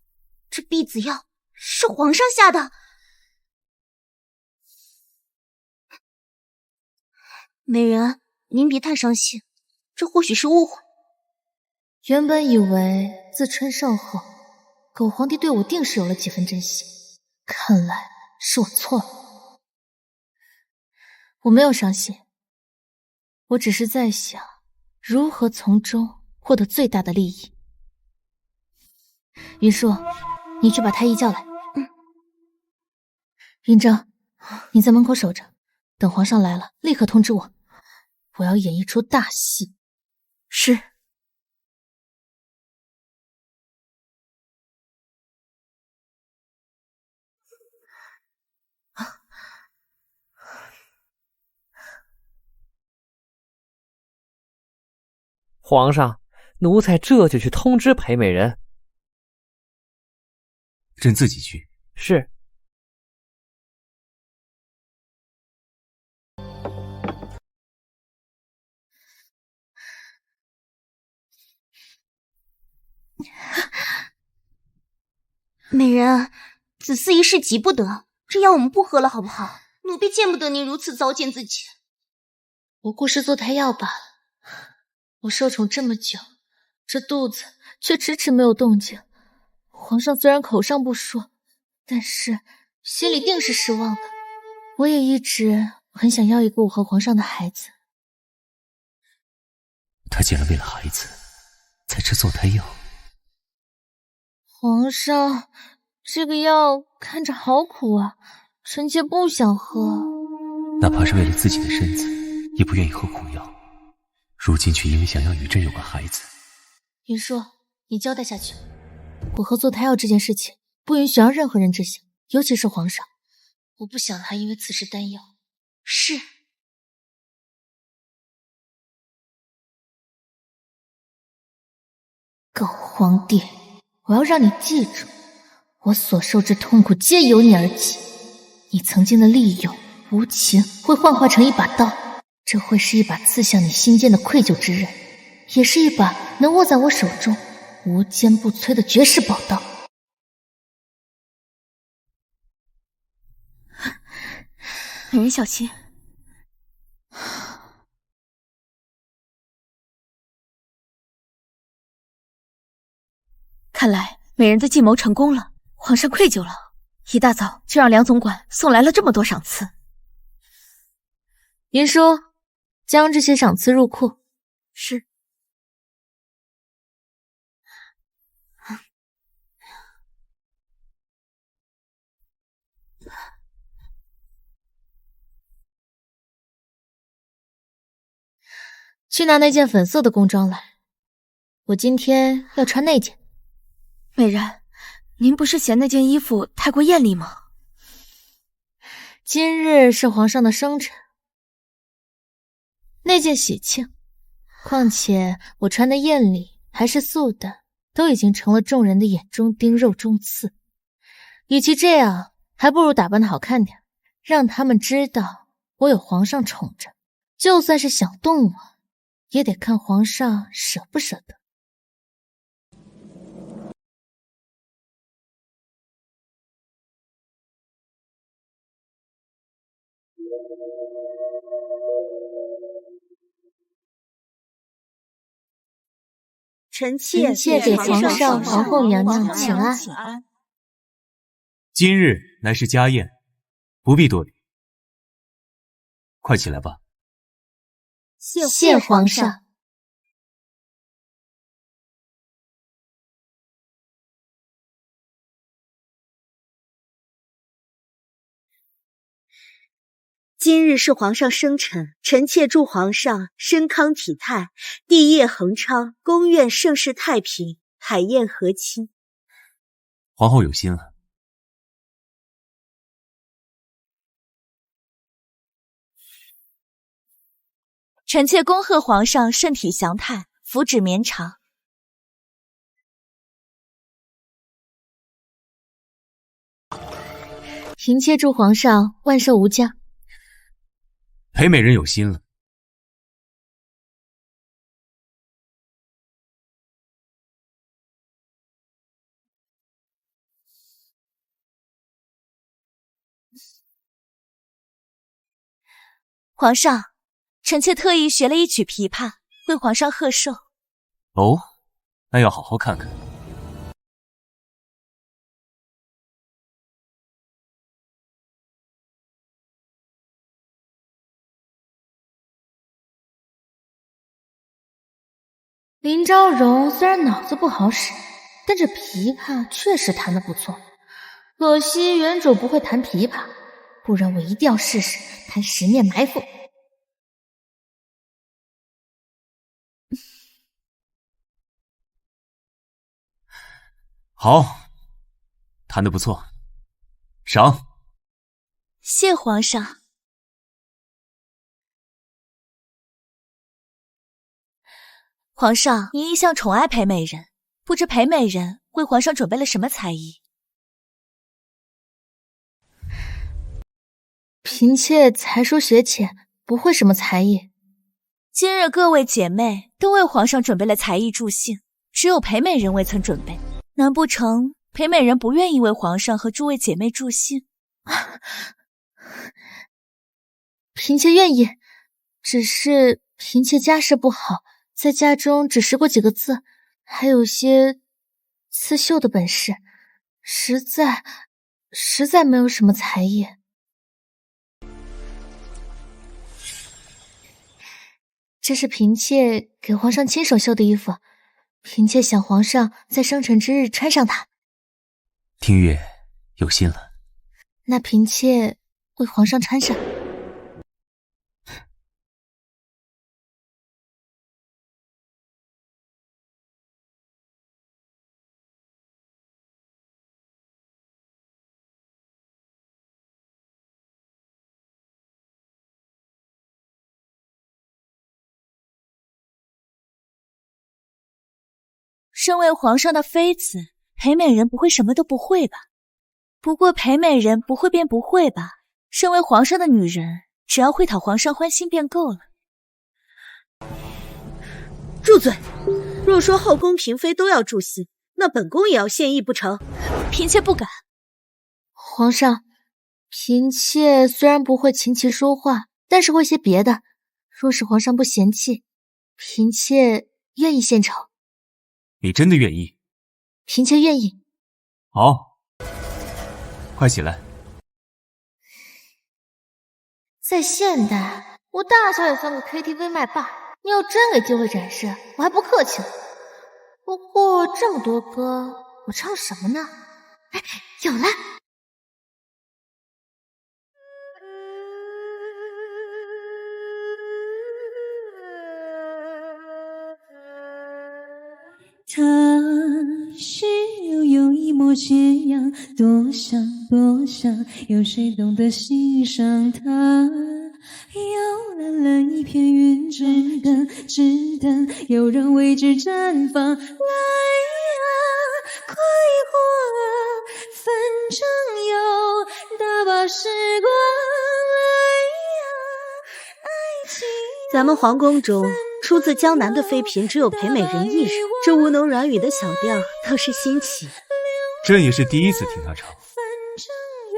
这避子药是皇上下的。美人，您别太伤心，这或许是误会。原本以为自春盛后，狗皇帝对我定是有了几分珍惜，看来是我错了。我没有伤心，我只是在想如何从中获得最大的利益。云舒，你去把太医叫来。云峥，你在门口守着，等皇上来了立刻通知我，我要演一出大戏。是。皇上，奴才这就去通知裴美人。朕自己去。是。美人，子嗣一事急不得，这药我们不喝了好不好？奴婢见不得您如此糟践自己。不过是做胎药罢了。我受宠这么久，这肚子却迟迟没有动静。皇上虽然口上不说，但是心里定是失望的。我也一直很想要一个我和皇上的孩子。他竟然为了孩子才吃做胎药。皇上，这个药看着好苦啊，臣妾不想喝。哪怕是为了自己的身子，也不愿意喝苦药。如今却因为想要与朕有个孩子。云舒，你交代下去，我和做胎药这件事情不允许让任何人知晓，尤其是皇上。我不想他因为此事担忧。是。狗皇帝，我要让你记住，我所受之痛苦皆由你而起。你曾经的利用、无情会幻化成一把刀，这会是一把刺向你心间的愧疚之刃，也是一把能握在我手中无坚不摧的绝世宝刀。美人小心。看来美人的计谋成功了，皇上愧疚了，一大早就让梁总管送来了这么多赏赐。云舒，将这些赏赐入库。是。去拿那件粉色的宫装来。我今天要穿那件。美人，您不是嫌那件衣服太过艳丽吗？今日是皇上的生辰，那件喜庆。况且我穿的艳丽还是素的，都已经成了众人的眼中钉肉中刺。与其这样，还不如打扮的好看点，让他们知道我有皇上宠着。就算是想动我，也得看皇上舍不舍得。臣妾给皇上、皇后娘娘请安。今日乃是家宴，不必多礼。快起来吧。谢皇上。今日是皇上生辰，臣妾祝皇上身康体泰，帝业恒昌，宫苑盛世太平，海晏和亲。皇后有心了。臣妾恭贺皇上身体祥泰，福祉绵长。嫔妾祝皇上万寿无疆。裴美人有心了。皇上，臣妾特意学了一曲琵琶，为皇上贺寿。哦，那要好好看看。林昭荣虽然脑子不好使，但这琵琶确实弹得不错。可惜原主不会弹琵琶，不然我一定要试试弹十面埋伏。好，弹得不错，赏。谢皇上。皇上，您一向宠爱裴美人，不知裴美人为皇上准备了什么才艺？嫔妾才疏学浅，不会什么才艺。今日各位姐妹都为皇上准备了才艺助兴，只有裴美人未曾准备。难不成裴美人不愿意为皇上和诸位姐妹助兴？嫔妾愿意，只是嫔妾家世不好，在家中只识过几个字，还有些刺绣的本事，实在没有什么才艺。这是嫔妾给皇上亲手绣的衣服，嫔妾想皇上在生辰之日穿上它。听月有心了，那嫔妾为皇上穿上。身为皇上的妃子，裴美人不会什么都不会吧？不过裴美人不会便不会吧，身为皇上的女人，只要会讨皇上欢心便够了。住嘴！若说后宫嫔妃都要助兴，那本宫也要献艺不成？嫔妾不敢。皇上，嫔妾虽然不会琴棋书画，但是会些别的。若是皇上不嫌弃，嫔妾愿意献丑。你真的愿意？嫔妾愿意。好，快起来。在现代，我大小也算个 KTV 麦霸，你要真给机会展示，我还不客气了。不过这么多歌，我唱什么呢？哎，有了！他是悠悠一抹斜阳，多想多想，有谁懂得欣赏它？有蓝蓝一片云，只等有人为之绽放。来啊，快活啊，反正有大把时光。来啊，爱情咱们皇宫中出自江南的妃嫔只有裴美人一人，这吴侬软语的小调倒是新奇。朕也是第一次听她唱，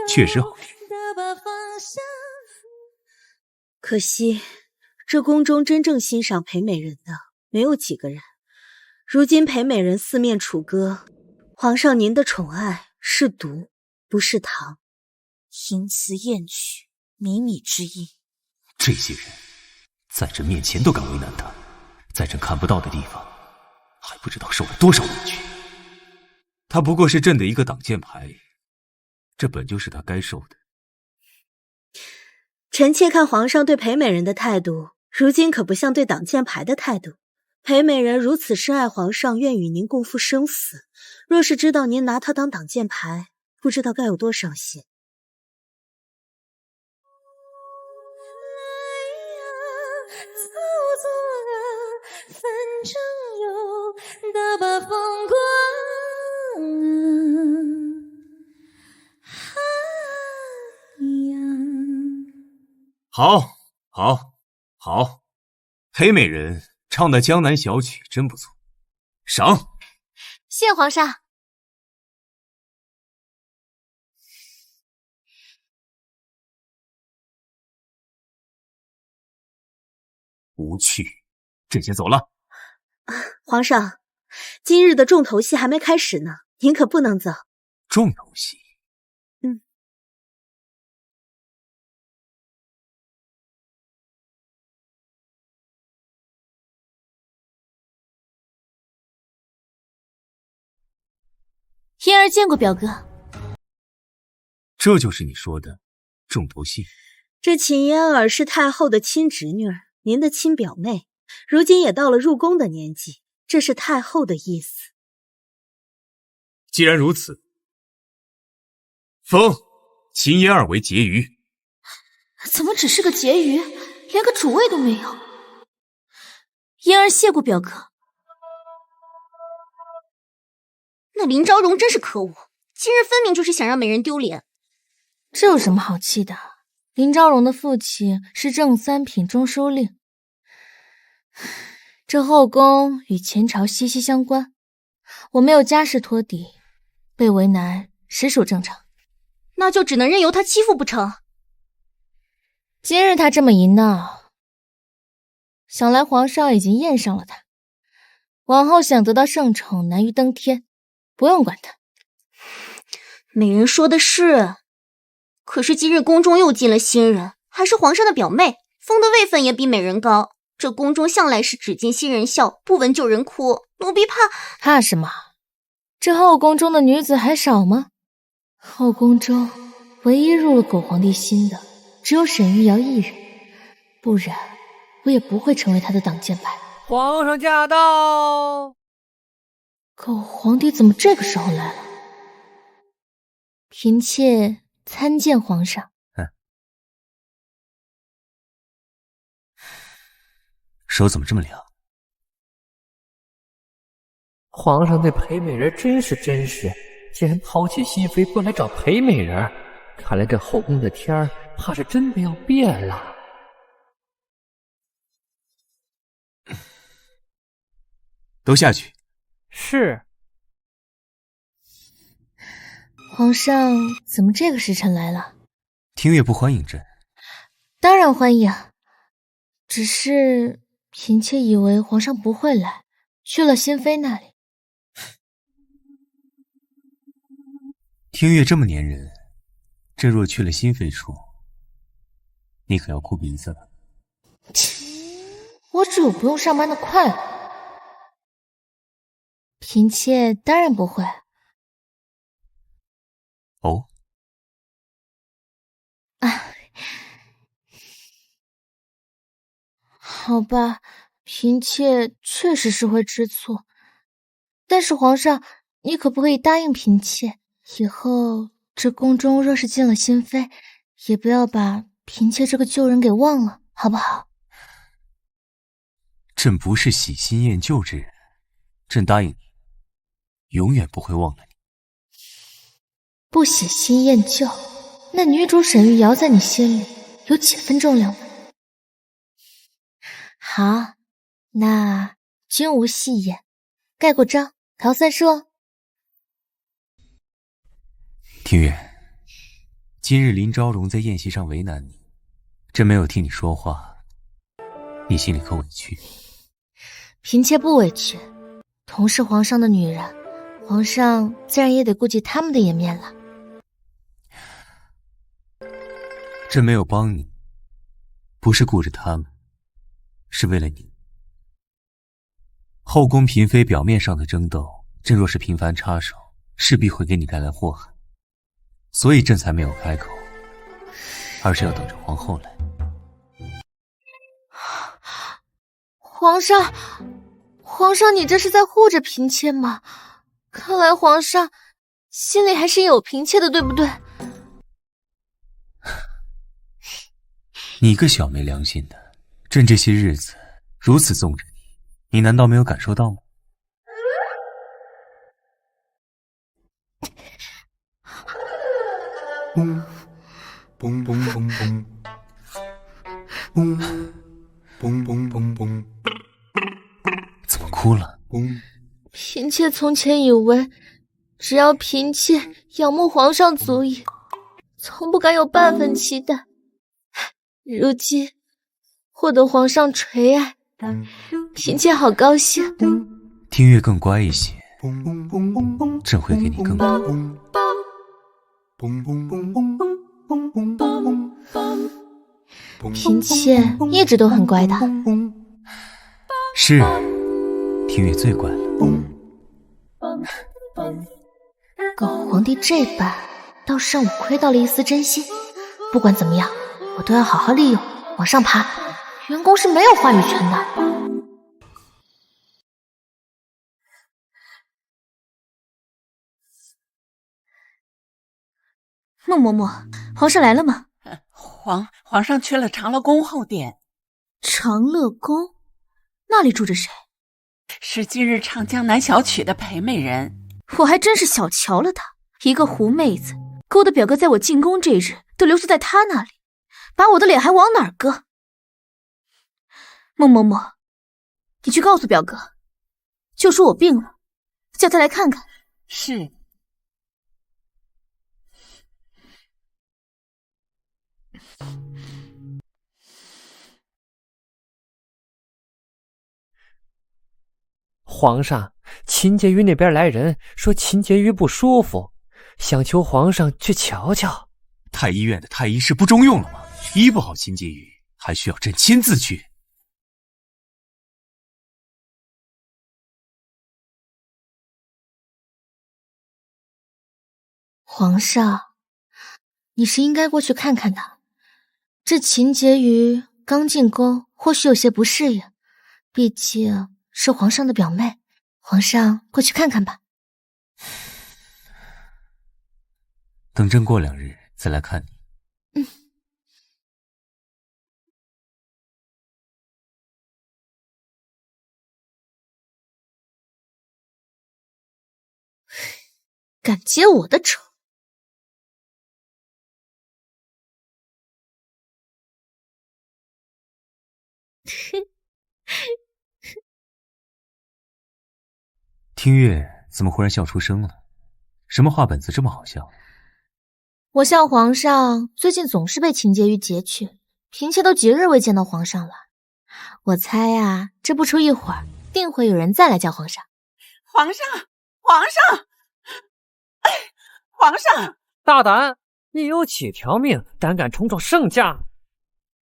确实好听。可惜，这宫中真正欣赏裴美人的没有几个人。如今裴美人四面楚歌，皇上您的宠爱是毒，不是糖。淫词艳曲，靡靡之音。这些人在朕面前都敢为难她，在朕看不到的地方，还不知道受了多少委屈。她不过是朕的一个挡箭牌，这本就是她该受的。臣妾看皇上对裴美人的态度，如今可不像对挡箭牌的态度。裴美人如此深爱皇上，愿与您共赴生死，若是知道您拿她当挡箭牌，不知道该有多伤心。操作啊，反正有大把风光好，好，好，裴美人唱的江南小曲真不错，赏。谢皇上。无趣，朕先走了。皇上，今日的重头戏还没开始呢，您可不能走。重头戏？嫣儿见过表哥。这就是你说的重头戏？这秦嫣儿是太后的亲侄女儿，您的亲表妹，如今也到了入宫的年纪，这是太后的意思。既然如此，封秦嫣儿为婕妤。怎么只是个婕妤，连个主位都没有？嫣儿谢过表哥。那林昭荣真是可恶，今日分明就是想让美人丢脸。这有什么好气的？林昭荣的父亲是正三品中书令，这后宫与前朝息息相关，我没有家世托底，被为难实属正常。那就只能任由他欺负不成？今日他这么一闹，想来皇上已经验上了他，往后想得到圣宠难于登天，不用管他。美人说的是，可是今日宫中又进了新人，还是皇上的表妹，封的位分也比美人高。这宫中向来是只见新人笑，不闻旧人哭，奴婢怕什么？这后宫中的女子还少吗？后宫中唯一入了狗皇帝心的，只有沈玉瑶一人，不然我也不会成为他的挡箭牌。皇上驾到！狗皇帝怎么这个时候来了？嫔妾参见皇上。手怎么这么凉？皇上对裴美人真是真实，竟然抛弃新妃过来找裴美人，看来这后宫的天儿怕是真的要变了。都下去。是。皇上怎么这个时辰来了？听月不欢迎朕？当然欢迎，只是嫔妾以为皇上不会来，去了新妃那里。听月这么粘人，朕若去了新妃处，你可要哭鼻子了。我只有不用上班的快乐。嫔妾当然不会。哦。好吧，嫔妾确实是会吃醋，但是皇上，你可不可以答应嫔妾，以后这宫中若是进了新妃，也不要把嫔妾这个旧人给忘了，好不好？朕不是喜新厌旧之人，朕答应你，永远不会忘了你。不喜新厌旧，那女主沈玉瑶在你心里有几分重量呢？好，那君无戏言，盖过章，桃算数哦。庭月，今日林昭荣在宴席上为难你，朕没有替你说话，你心里可委屈？嫔妾不委屈，同是皇上的女人，皇上自然也得顾及他们的颜面了。朕没有帮你，不是顾着他们，是为了你。后宫嫔妃表面上的争斗，朕若是频繁插手，势必会给你带来祸害，所以朕才没有开口，而是要等着皇后来。皇上，你这是在护着嫔妾吗？看来皇上心里还是有嫔妾的，对不对？你个小没良心的，朕这些日子如此纵着你，你难道没有感受到吗？嘣嘣嘣嘣嘣，嘣嘣嘣嘣嘣，怎么哭了？嫔妾从前以为，只要嫔妾仰慕皇上足矣，从不敢有半分期待。如今获得皇上垂爱，嫔妾好高兴。听月更乖一些，朕会给你更多。嫔妾一直都很乖的。是，听月最乖了。皇帝这般倒是让我窥到了一丝真心。不管怎么样，我都要好好利用，往上爬。员工是没有话语权的。孟嬷嬷，皇上来了吗？皇上去了长乐宫后殿。长乐宫？那里住着谁？是今日唱江南小曲的裴美人。我还真是小瞧了她，一个狐妹子，勾得表哥在我进宫这日都留宿在她那里，把我的脸还往哪儿搁？孟嬷嬷，你去告诉表哥，就说我病了，叫他来看看。是。皇上，秦婕妤那边来人说秦婕妤不舒服，想求皇上去瞧瞧。太医院的太医是不中用了吗？医不好秦婕妤，还需要朕亲自去。皇上，你是应该过去看看的。这秦婕妤刚进宫，或许有些不适应，毕竟是皇上的表妹，皇上过去看看吧。等朕过2日再来看你。敢结我的仇！听月怎么忽然笑出声了？什么话本子这么好笑？我向皇上最近总是被秦婕妤劫去，嫔妾都几日未见到皇上了。我猜啊，这不出一会儿，定会有人再来叫皇上。皇上，皇上，皇上！大胆！你有几条命，胆敢冲撞圣驾？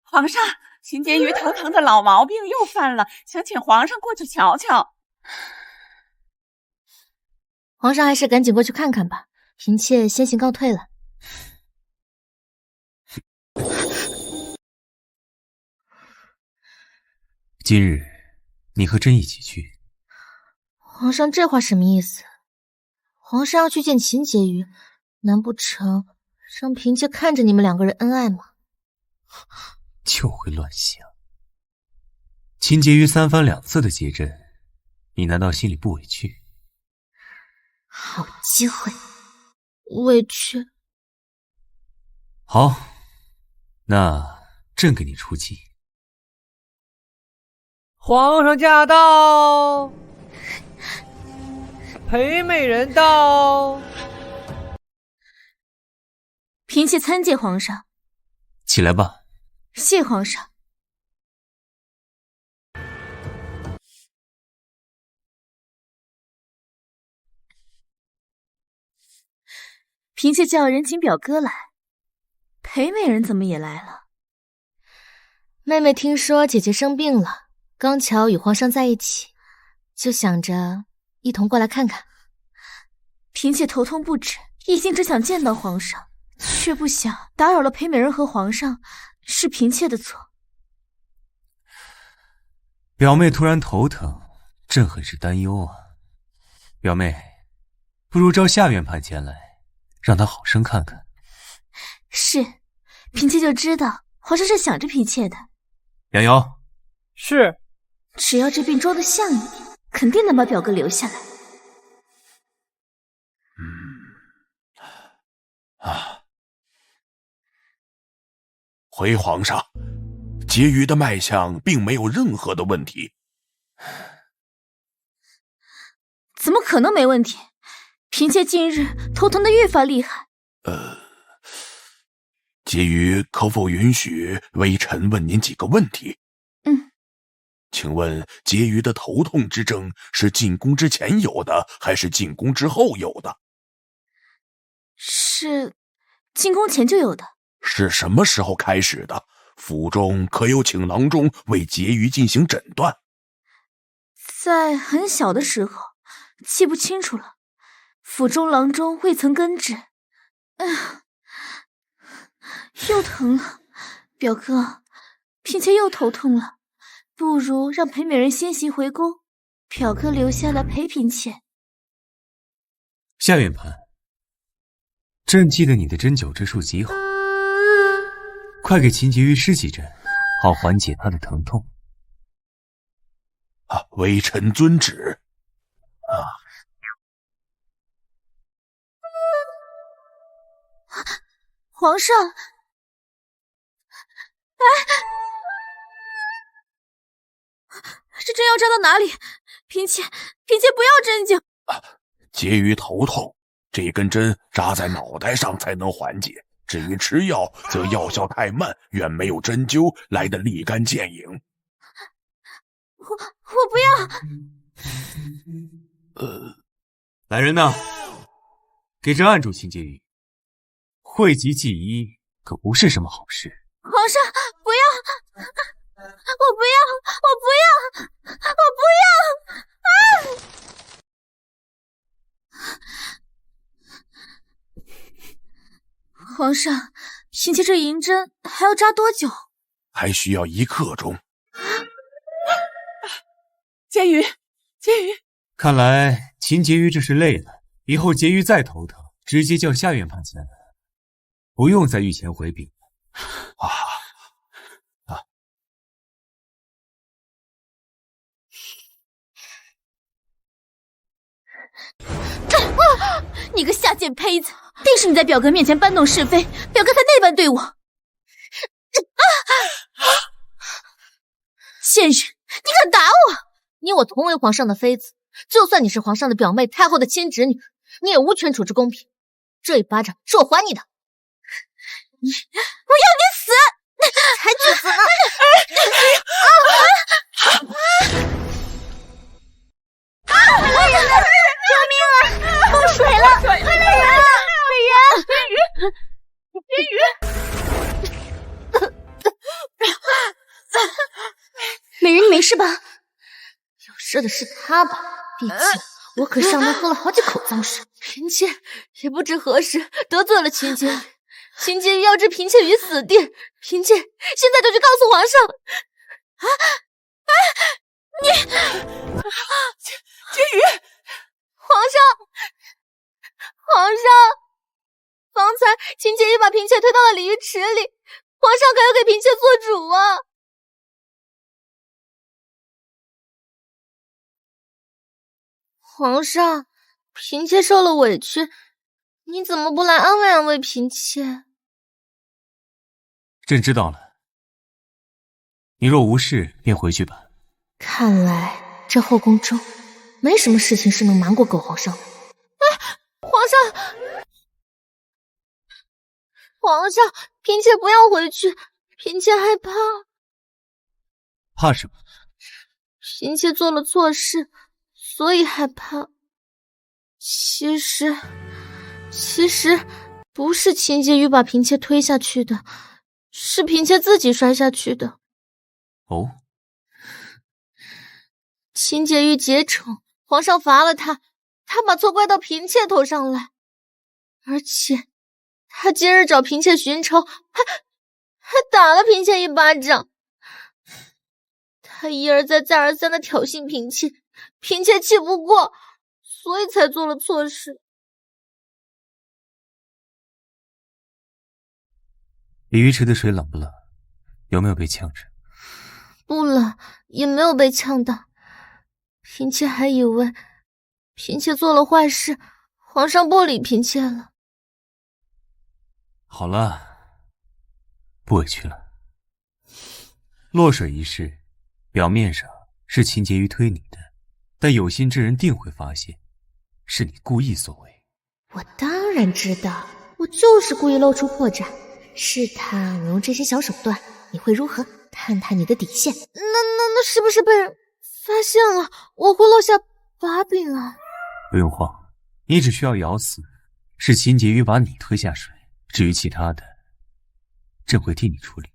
皇上，秦婕妤头疼的老毛病又犯了，想请皇上过去瞧瞧。皇上还是赶紧过去看看吧，嫔妾先行告退了。今日你和朕一起去。皇上这话什么意思？皇上要去见秦婕妤，难不成让嫔妾看着你们两个人恩爱吗？就会乱想。秦婕妤3番2次的结阵，你难道心里不委屈？好机会，委屈。好，那朕给你出计。皇上驾到，裴美人到。嫔妾参见皇上。起来吧。谢皇上。嫔妾叫人请表哥来。裴美人怎么也来了？妹妹听说姐姐生病了，刚巧与皇上在一起，就想着一同过来看看。嫔妾头痛不止，一心只想见到皇上，却不想打扰了裴美人和皇上，是嫔妾的错。表妹突然头疼，朕很是担忧啊。表妹，不如召夏院判前来，让他好生看看。是，嫔妾就知道皇上是想着嫔妾的。杨瑶，是。只要这病装得像一点，肯定能把表哥留下来。回皇上，婕妤的脉象并没有任何的问题。怎么可能没问题？嫔妾近日头疼的愈发厉害。婕妤可否允许微臣问您几个问题？请问婕妤的头痛之症是进宫之前有的，还是进宫之后有的？是进宫前就有的。是什么时候开始的？府中可有请郎中为婕妤进行诊断？在很小的时候，记不清楚了。府中郎中未曾根治。又疼了，表哥，嫔妾又头痛了，不如让裴美人先行回宫，表哥留下来陪嫔妾。夏院判，朕记得你的针灸之术极好，快给秦婕妤施几针，好缓解她的疼痛。微臣遵旨。皇上，这针要扎到哪里？嫔妾不要针灸。婕妤头痛，这根针扎在脑袋上才能缓解。至于吃药，则药效太慢，远没有针灸来得立竿见影。我不要。来人呐，给朕按住秦婕妤。讳疾忌医可不是什么好事。皇上，不要！我不要！我不要！我不要！皇上，嫔妾这银针还要扎多久？还需要1刻钟。婕妤，看来秦婕妤这是累了，以后婕妤再头疼，直接叫夏院判前来，不用在御前回禀。你个下贱胚子，定是你在表哥面前搬弄是非，表哥才那般对我。贱人，你敢打我！你我同为皇上的妃子，就算你是皇上的表妹，太后的亲侄女，你也无权处置宫嫔。这一巴掌是我还你的。我要你死！才去死呢！快来人！救命啊！漏水了！快来人！婕妤！美人，你没事吧？有事的是他吧？毕竟我可上门喝了好几口脏水。嫔妾也不知何时得罪了秦婕妤，秦婕妤要置嫔妾于死地，嫔妾现在就去告诉皇上。婕妤，皇上，方才秦婕妤把嫔妾推到了鲤鱼池里，皇上可要给嫔妾做主啊！皇上，嫔妾受了委屈，你怎么不来安慰安慰嫔妾？朕知道了，你若无事便回去吧。看来这后宫中没什么事情是能瞒过狗皇上的。皇上，嫔妾不要回去，嫔妾害怕。怕什么？嫔妾做了错事，所以害怕。其实不是秦婕妤把嫔妾推下去的，是嫔妾自己摔下去的。哦，秦婕妤结宠，皇上罚了她，她把错怪到嫔妾头上来，而且她今日找嫔妾寻仇，还打了嫔妾一巴掌。她一而再再而三的挑衅嫔妾，嫔妾气不过，所以才做了错事。鲤鱼池的水冷不冷？有没有被呛着？不冷，也没有被呛到。嫔妾还以为嫔妾做了坏事，皇上不理嫔妾了。好了，不委屈了。落水一事，表面上是秦婕妤推你的，但有心之人定会发现，是你故意所为。我当然知道，我就是故意露出破绽，试探我用这些小手段，你会如何？探探你的底线。那是不是被人发现了？我会落下把柄啊！不用慌，你只需要咬死，是秦婕妤把你推下水。至于其他的，朕会替你处理。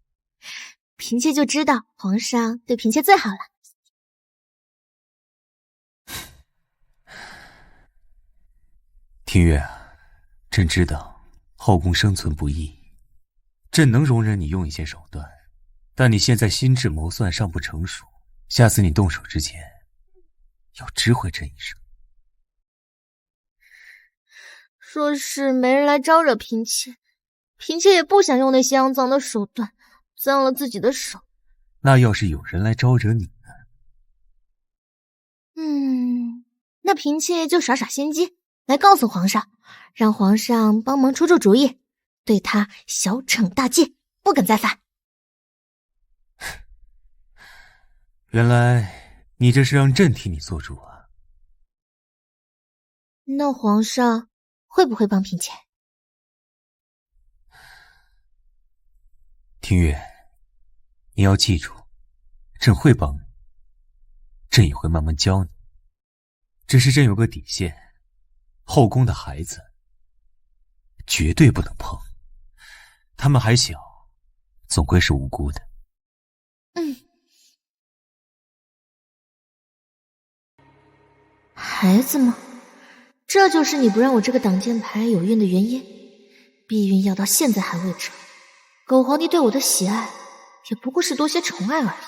嫔妾就知道皇上对嫔妾最好了。听月啊，朕知道后宫生存不易，朕能容忍你用一些手段，但你现在心智谋算尚不成熟，下次你动手之前，要知会朕一声。若是没人来招惹嫔妾，嫔妾也不想用那些肮脏的手段，脏了自己的手。那要是有人来招惹你呢？那嫔妾就耍耍心机，来告诉皇上，让皇上帮忙出出主意，对他小惩大戒，不敢再犯。原来你这是让朕替你做主啊。那皇上会不会帮嫔妾？听月，你要记住，朕会帮你，朕也会慢慢教你。只是朕有个底线，后宫的孩子绝对不能碰，他们还小，总归是无辜的。孩子吗？这就是你不让我这个挡箭牌有孕的原因。避孕药到现在还未成，狗皇帝对我的喜爱也不过是多些宠爱而已。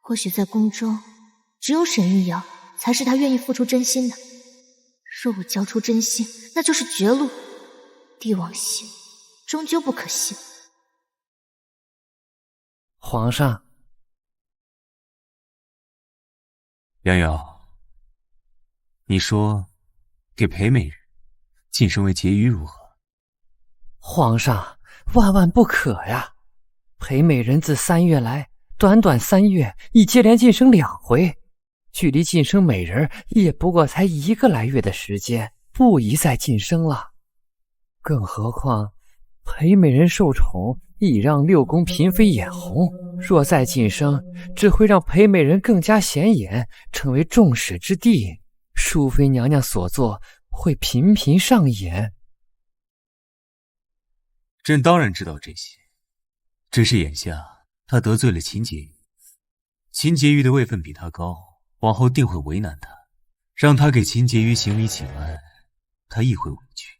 或许在宫中，只有沈玉瑶才是他愿意付出真心的。若我交出真心，那就是绝路。帝王心终究不可信。皇上，杨瑶，你说给裴美人晋升为婕妤如何？皇上，万万不可呀！裴美人自3月来，短短3月已接连晋升2回，距离晋升美人也不过才1个来月的时间，不宜再晋升了。更何况裴美人受宠，已让6宫嫔妃眼红，若再晋升，只会让裴美人更加显眼，成为众矢之的。淑妃娘娘所做会频频上演。朕当然知道这些，只是眼下他得罪了秦婕妤，秦婕妤的位分比他高，往后定会为难他，让他给秦婕妤行礼请安，他亦会委屈。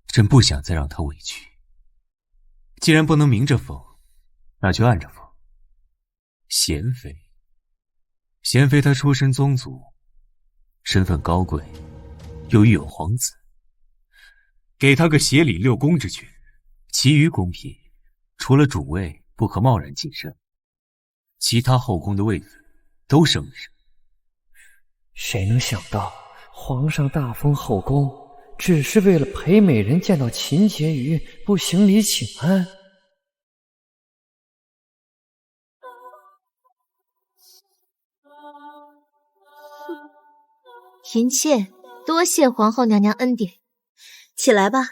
朕不想再让他委屈。既然不能明着封，那就暗着封。贤妃贤妃她出身宗族，身份高贵，又育有皇子，给她个协理六宫之权，其余宫嫔除了主位不可贸然晋升，其他后宫的位子都升一升。谁能想到皇上大封后宫，只是为了裴美人见到秦婕妤不行礼请安？嫔妾多谢皇后娘娘恩典，起来吧。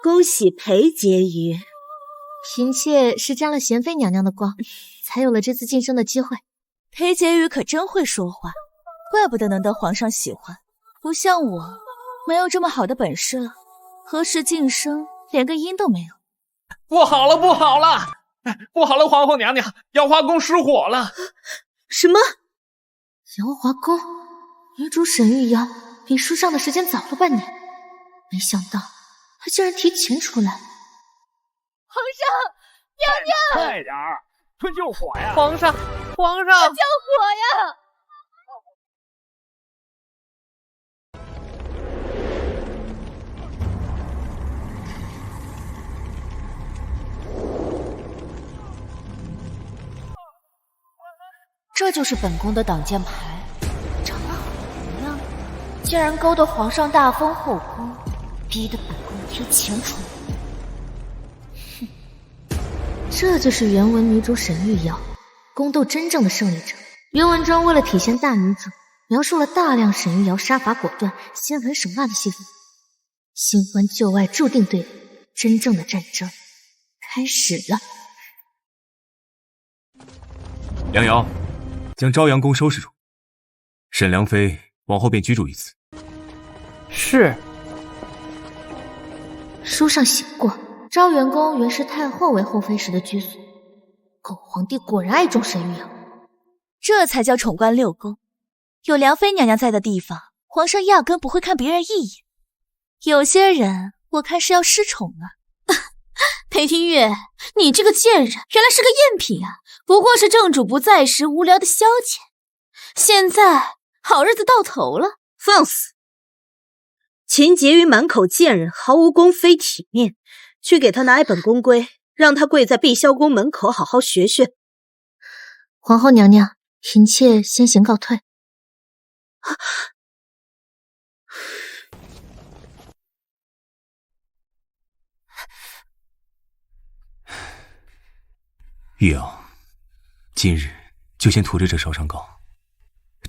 恭喜裴婕妤，嫔妾是沾了贤妃娘娘的光，才有了这次晋升的机会。裴婕妤可真会说话，怪不得能得皇上喜欢。不像我，没有这么好的本事了，何时晋升连个音都没有。不好了，不好了，不好了！皇后娘娘，瑶华宫失火了！什么？瑶华宫女主沈玉瑶比书上的时间早了半年，没想到她竟然提前出来。皇上，娘娘，快点儿，快救火呀！皇上，皇上，救火呀！这就是本宫的挡箭牌，长得好模样，竟然勾得皇上大封后宫，逼得本宫提前出来。哼，这就是原文女主沈玉瑶宫斗真正的胜利者。原文中为了体现大女主，描述了大量沈玉瑶杀伐果断、心狠手辣的戏份。新欢旧爱注定对立，真正的战争开始了。梁瑶，将朝阳宫收拾住，沈良妃往后便居住于此。是。书上写过，昭元宫原是太后为后妃时的居所。狗皇帝果然爱重沈玉瑶，这才叫宠冠六宫。有良妃娘娘在的地方，皇上压根不会看别人一眼。有些人，我看是要失宠啊。裴听月，你这个贱人，原来是个赝品啊！不过是正主不在时无聊的消遣。现在好日子到头了，放肆！秦婕妤满口贱人，毫无宫妃体面，去给她拿一本宫规，让她跪在碧霄宫门口好好学学。皇后娘娘，嫔妾先行告退。玉瑶，今日就先涂着这烧伤膏，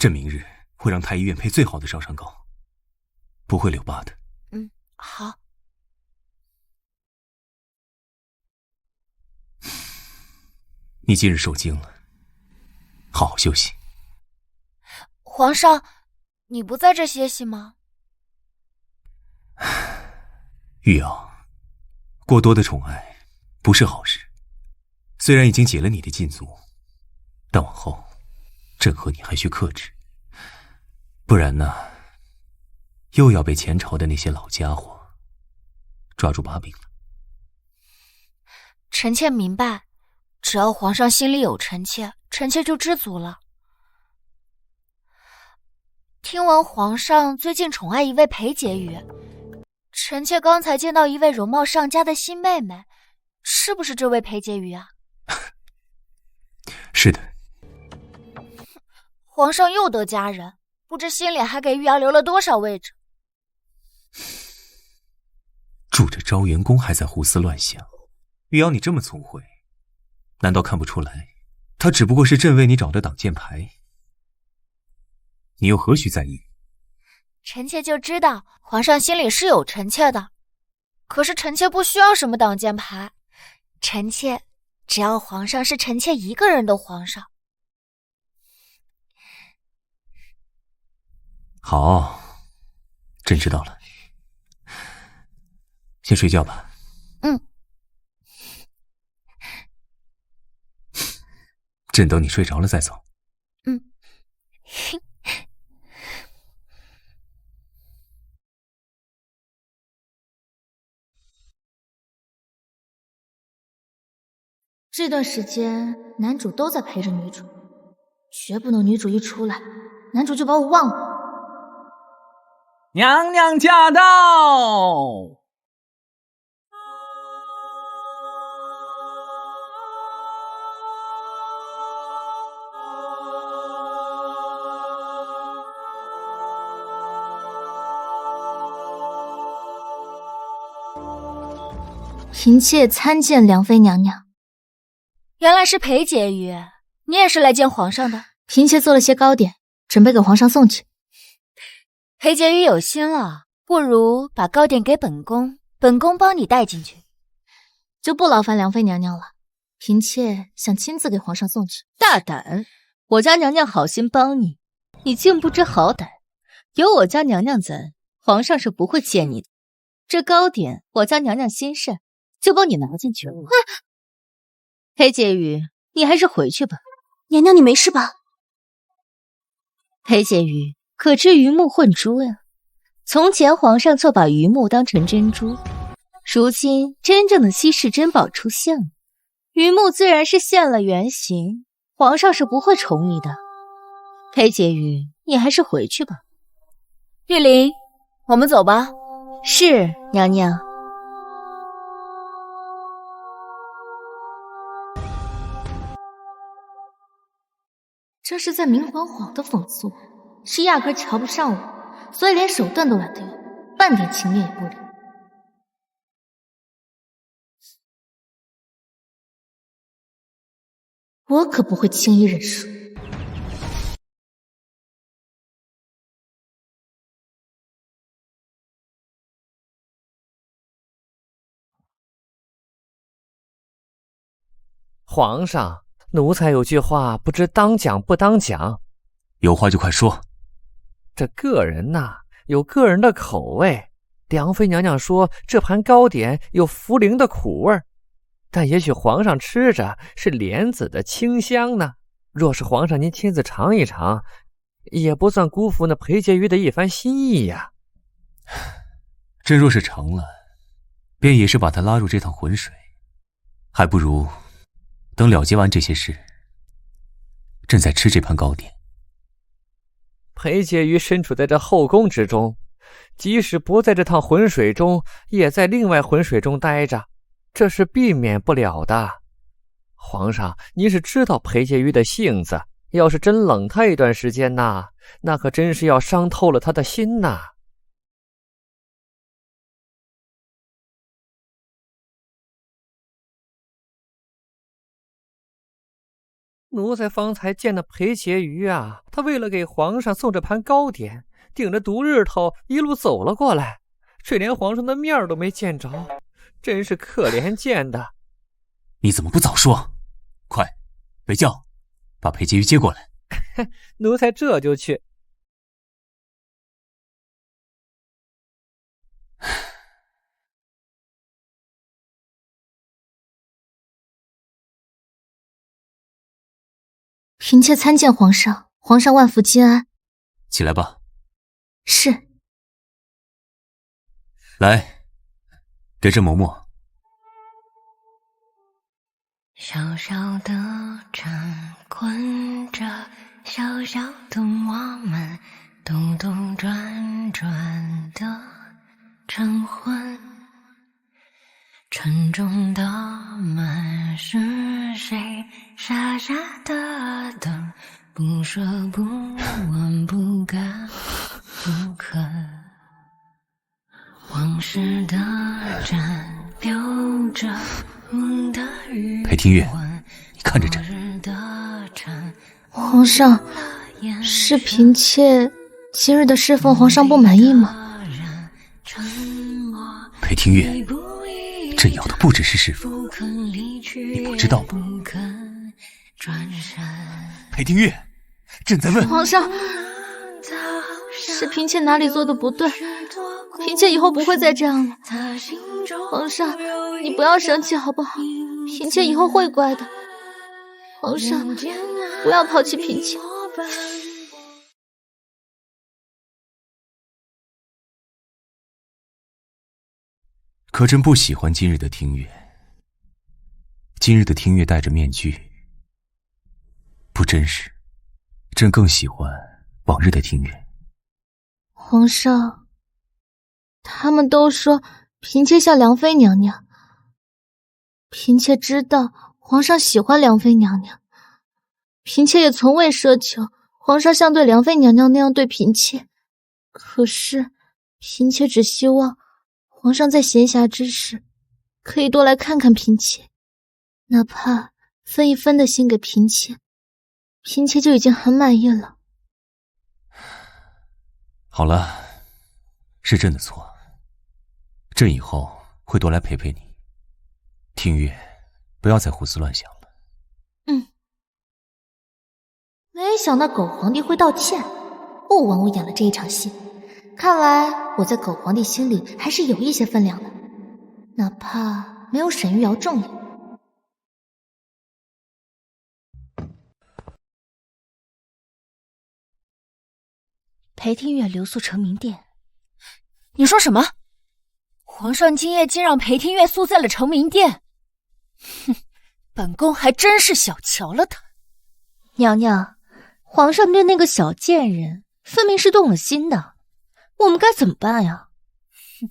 朕明日会让太医院配最好的烧伤膏，不会留疤的。好。你今日受惊了，好好休息。皇上，你不在这歇息吗？玉瑶，过多的宠爱不是好事。虽然已经解了你的禁足，但往后朕和你还需克制，不然呢，又要被前朝的那些老家伙抓住把柄了。臣妾明白，只要皇上心里有臣妾，臣妾就知足了。听闻皇上最近宠爱一位裴婕妤，臣妾刚才见到一位容貌上佳的新妹妹，是不是这位裴婕妤啊？是的。皇上又得佳人，不知心里还给玉瑶留了多少位置。住着昭元宫还在胡思乱想，玉瑶你这么聪慧，难道看不出来他只不过是朕为你找的挡箭牌？你又何须在意？臣妾就知道皇上心里是有臣妾的，可是臣妾不需要什么挡箭牌，臣妾只要皇上是臣妾一个人的皇上。好，朕知道了，先睡觉吧。朕等你睡着了再走。这段时间，男主都在陪着女主，绝不能女主一出来，男主就把我忘了。娘娘驾到！嫔妾参见良妃娘娘。原来是裴婕妤，你也是来见皇上的。嫔妾做了些糕点，准备给皇上送去。裴婕妤有心了，不如把糕点给本宫，本宫帮你带进去。就不劳烦良妃娘娘了，嫔妾想亲自给皇上送去。大胆！我家娘娘好心帮你，你竟不知好歹。有我家娘娘在，皇上是不会见你的。这糕点我家娘娘心善，就帮你拿进去了。裴婕妤，你还是回去吧。娘娘，你没事吧？裴婕妤，可知鱼目混珠呀？从前皇上就把鱼目当成珍珠，如今真正的稀世珍宝出现了，鱼目自然是现了原形，皇上是不会宠你的。裴婕妤，你还是回去吧。玉玲，我们走吧。是，娘娘。这是在明晃晃的讽刺我，是压根瞧不上我，所以连手段都懒得用，半点情面也不留。我可不会轻易认输。皇上，奴才有句话不知当讲不当讲。有话就快说。这个人呐，有个人的口味。良妃娘娘说这盘糕点有茯苓的苦味，但也许皇上吃着是莲子的清香呢。若是皇上您亲自尝一尝，也不算辜负那裴婕妤的一番心意呀。朕若是成了，便也是把他拉入这趟浑水，还不如等了结完这些事，朕再吃这盘糕点。裴婕妤身处在这后宫之中，即使不在这趟浑水中，也在另外浑水中待着，这是避免不了的。皇上，您是知道裴婕妤的性子，要是真冷她一段时间呐，那可真是要伤透了她的心呐。奴才方才见了裴婕妤啊，她为了给皇上送这盘糕点，顶着毒日头一路走了过来，却连皇上的面都没见着，真是可怜见的。你怎么不早说？快，北教，把裴婕妤接过来。奴才这就去。嫔妾参见皇上，皇上万福金安。起来吧。是。来，给朕磨磨。小小的trận困着小小的我们，兜兜转转的晨昏，沉重的门是谁傻傻的等，不说不问不敢不肯，往事的枕留着梦的余裴听月，你看着朕。皇上，是嫔妾今日的侍奉皇上不满意吗？裴听月，朕要的不只是侍奉，你不知道吗？裴听月，朕在问皇上，是嫔妾哪里做的不对？嫔妾以后不会再这样了。皇上，你不要生气好不好？嫔妾以后会乖的。皇上，不要抛弃嫔妾。可朕不喜欢今日的听月。今日的听月戴着面具，不真实，朕更喜欢往日的听月。皇上，他们都说嫔妾像良妃娘娘，嫔妾知道皇上喜欢良妃娘娘，嫔妾也从未奢求皇上像对良妃娘娘那样对嫔妾。可是嫔妾只希望皇上在闲暇之时可以多来看看嫔妾，哪怕分一分的心给嫔妾，嫔妾就已经很满意了。好了，是朕的错，朕以后会多来陪陪你。听月，不要再胡思乱想了。没想到狗皇帝会道歉，误枉我演了这一场戏。看来我在狗皇帝心里还是有一些分量的，哪怕没有沈玉瑶重要。裴听月留宿成明殿。你说什么？皇上今夜竟让裴听月宿在了成明殿？哼，本宫还真是小瞧了他。娘娘，皇上对那个小贱人分明是动了心的，我们该怎么办呀？哼，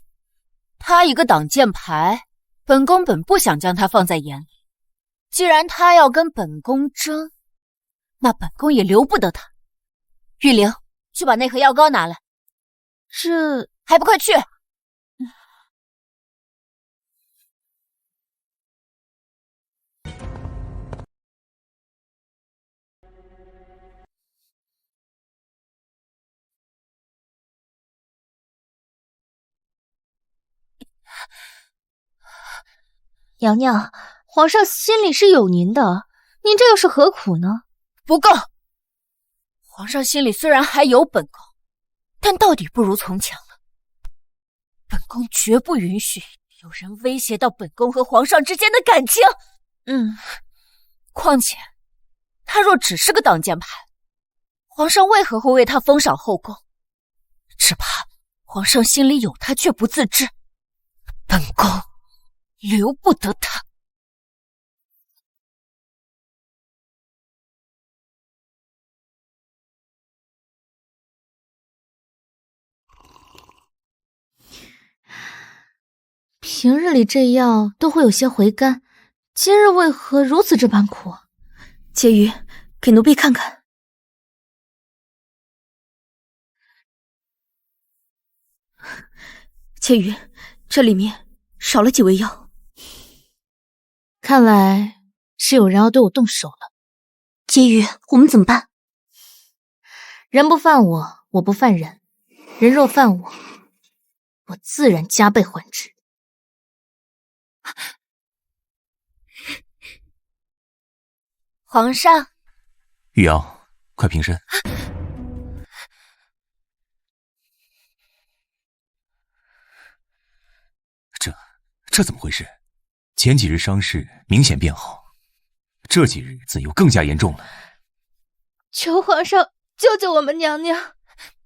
他一个挡箭牌，本宫本不想将他放在眼里。既然他要跟本宫争，那本宫也留不得他。玉玲，去把那盒药膏拿来。这还不快去！娘娘，皇上心里是有您的，您这又是何苦呢？不够！皇上心里虽然还有本宫，但到底不如从前了。本宫绝不允许有人威胁到本宫和皇上之间的感情。况且他若只是个挡箭牌，皇上为何会为他封赏后宫？只怕皇上心里有他却不自知，本宫留不得他。平日里这药都会有些回甘，今日为何如此这般苦？婕妤，给奴婢看看。婕妤，这里面少了几味药。看来是有人要对我动手了。婕妤，我们怎么办？人不犯我，我不犯人；人若犯我，我自然加倍还之。皇上，玉瑶，快平身。这怎么回事？前几日伤势明显变好，这几日怎又更加严重了？求皇上救救我们娘娘！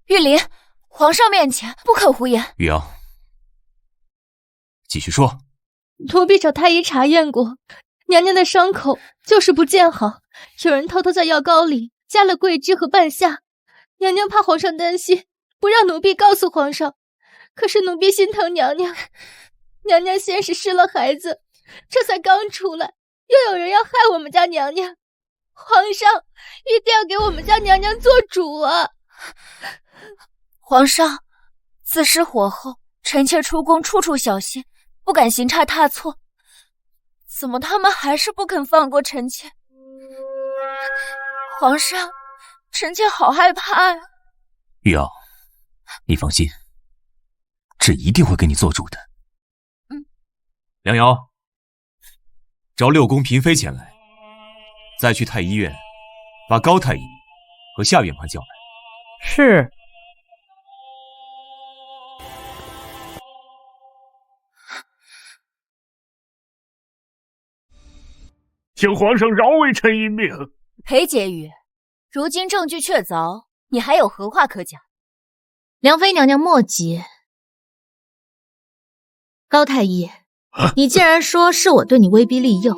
玉林，皇上面前不可胡言。玉瑶，继续说。奴婢找太医查验过，娘娘的伤口就是不见好，有人偷偷在药膏里加了桂枝和半夏。娘娘怕皇上担心，不让奴婢告诉皇上。可是奴婢心疼娘娘，娘娘先是失了孩子，这才刚出来，又有人要害我们家娘娘。皇上一定要给我们家娘娘做主啊！皇上，自失火后，臣妾出宫处处小心，不敢行差踏错。怎么他们还是不肯放过臣妾？皇上，臣妾好害怕呀！玉瑶，你放心，朕一定会给你做主的。梁瑶，召六宫嫔妃前来，再去太医院把高太医和夏院官叫来。是。请皇上饶为臣一命。裴婕妤，如今证据确凿，你还有何话可讲？良妃娘娘莫急。高太医，你既然说是我对你威逼利诱，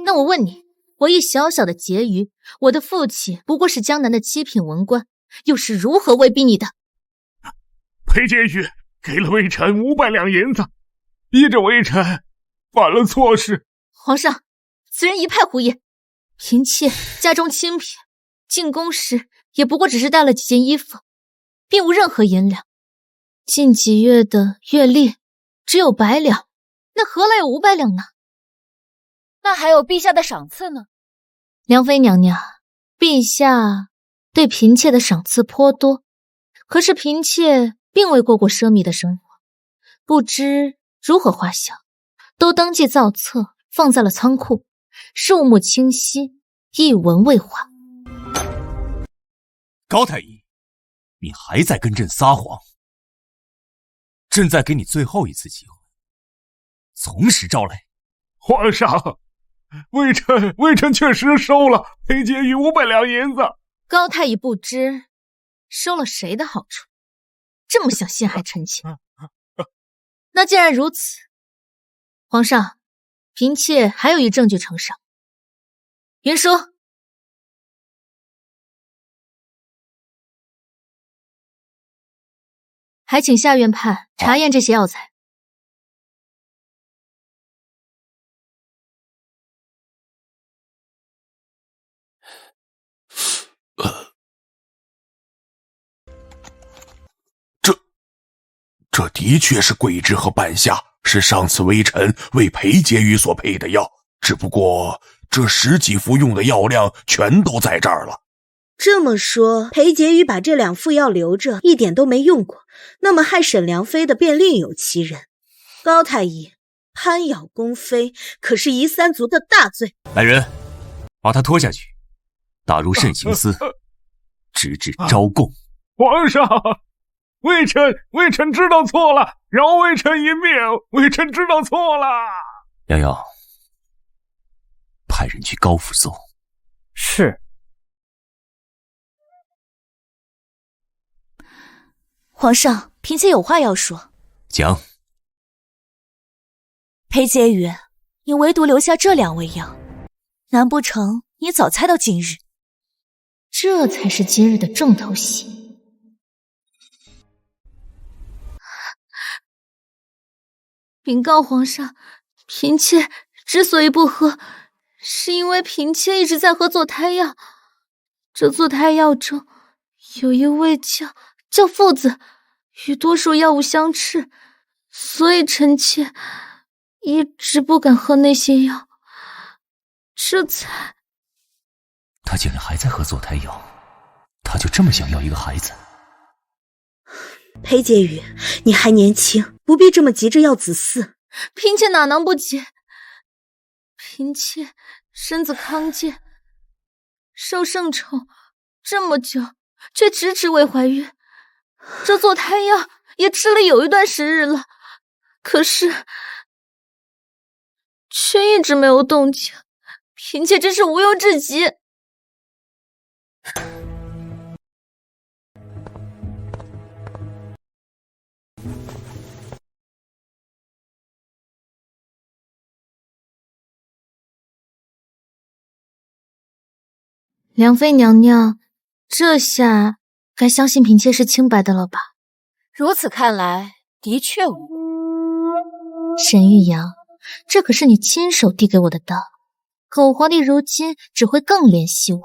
那我问你，我一小小的婕妤，我的父亲不过是江南的7品文官，又是如何威逼你的？裴婕妤给了微臣500两银子，逼着微臣犯了错事。皇上，此人一派胡言。嫔妾家中清贫，进宫时也不过只是带了几件衣服，并无任何银两。近几月的月例只有100两，那何来有500两呢？那还有陛下的赏赐呢？梁妃娘娘，陛下对嫔妾的赏赐颇多，可是嫔妾并未过奢靡的生活，不知如何花销，都登记造册，放在了仓库，数目清晰，一文未还。高太医，你还在跟朕撒谎！朕再给你最后一次机会，从实招来。皇上，微臣确实收了裴婕妤500两银子。高太医不知收了谁的好处，这么想陷害臣妾。那既然如此，皇上，嫔妾还有一证据呈上。云舒，还请下院判查验这些药材。这的确是桂枝和半夏，是上次微臣为裴婕妤所配的药，只不过这10几服用的药量全都在这儿了。这么说，裴婕妤把这2副药留着，一点都没用过，那么害沈良妃的便另有其人。高太医，攀咬宫妃可是夷三族的大罪。来人，把他拖下去，打入慎刑司，直至招供。皇上，微臣知道错了，饶微臣一命，微臣知道错了。瑶瑶，派人去高府搜。是。皇上，嫔妾有话要说。讲。裴婕妤，你唯独留下这2味药，难不成你早猜到今日？这才是今日的重头戏。禀告皇上，嫔妾之所以不喝，是因为嫔妾一直在喝坐胎药。这坐胎药中有一味叫附子，与多数药物相斥，所以臣妾一直不敢喝那些药，这才……他竟然还在喝坐胎药，他就这么想要一个孩子？裴婕妤，你还年轻，不必这么急着要子嗣。嫔妾哪能不急？嫔妾身子康健，受圣宠这么久，却迟迟未怀孕。这坐胎药也吃了有一段时日了，可是却一直没有动静，嫔妾真是无忧至极。梁妃娘娘，这下该相信嫔妾是清白的了吧？如此看来，的确无。沈玉阳，这可是你亲手递给我的刀，狗皇帝如今只会更怜惜我。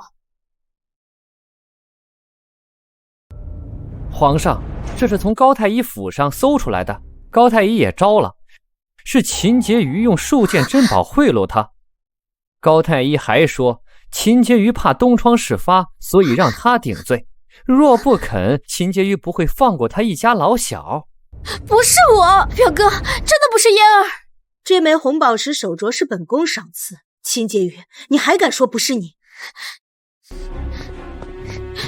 皇上，这是从高太医府上搜出来的，高太医也招了，是秦婕妤用数件珍宝贿赂他。高太医还说，秦婕妤怕东窗事发，所以让他顶罪。若不肯，秦婕妤不会放过他一家老小。不是我，表哥，真的不是嫣儿。这枚红宝石手镯是本宫赏赐。秦婕妤，你还敢说不是你？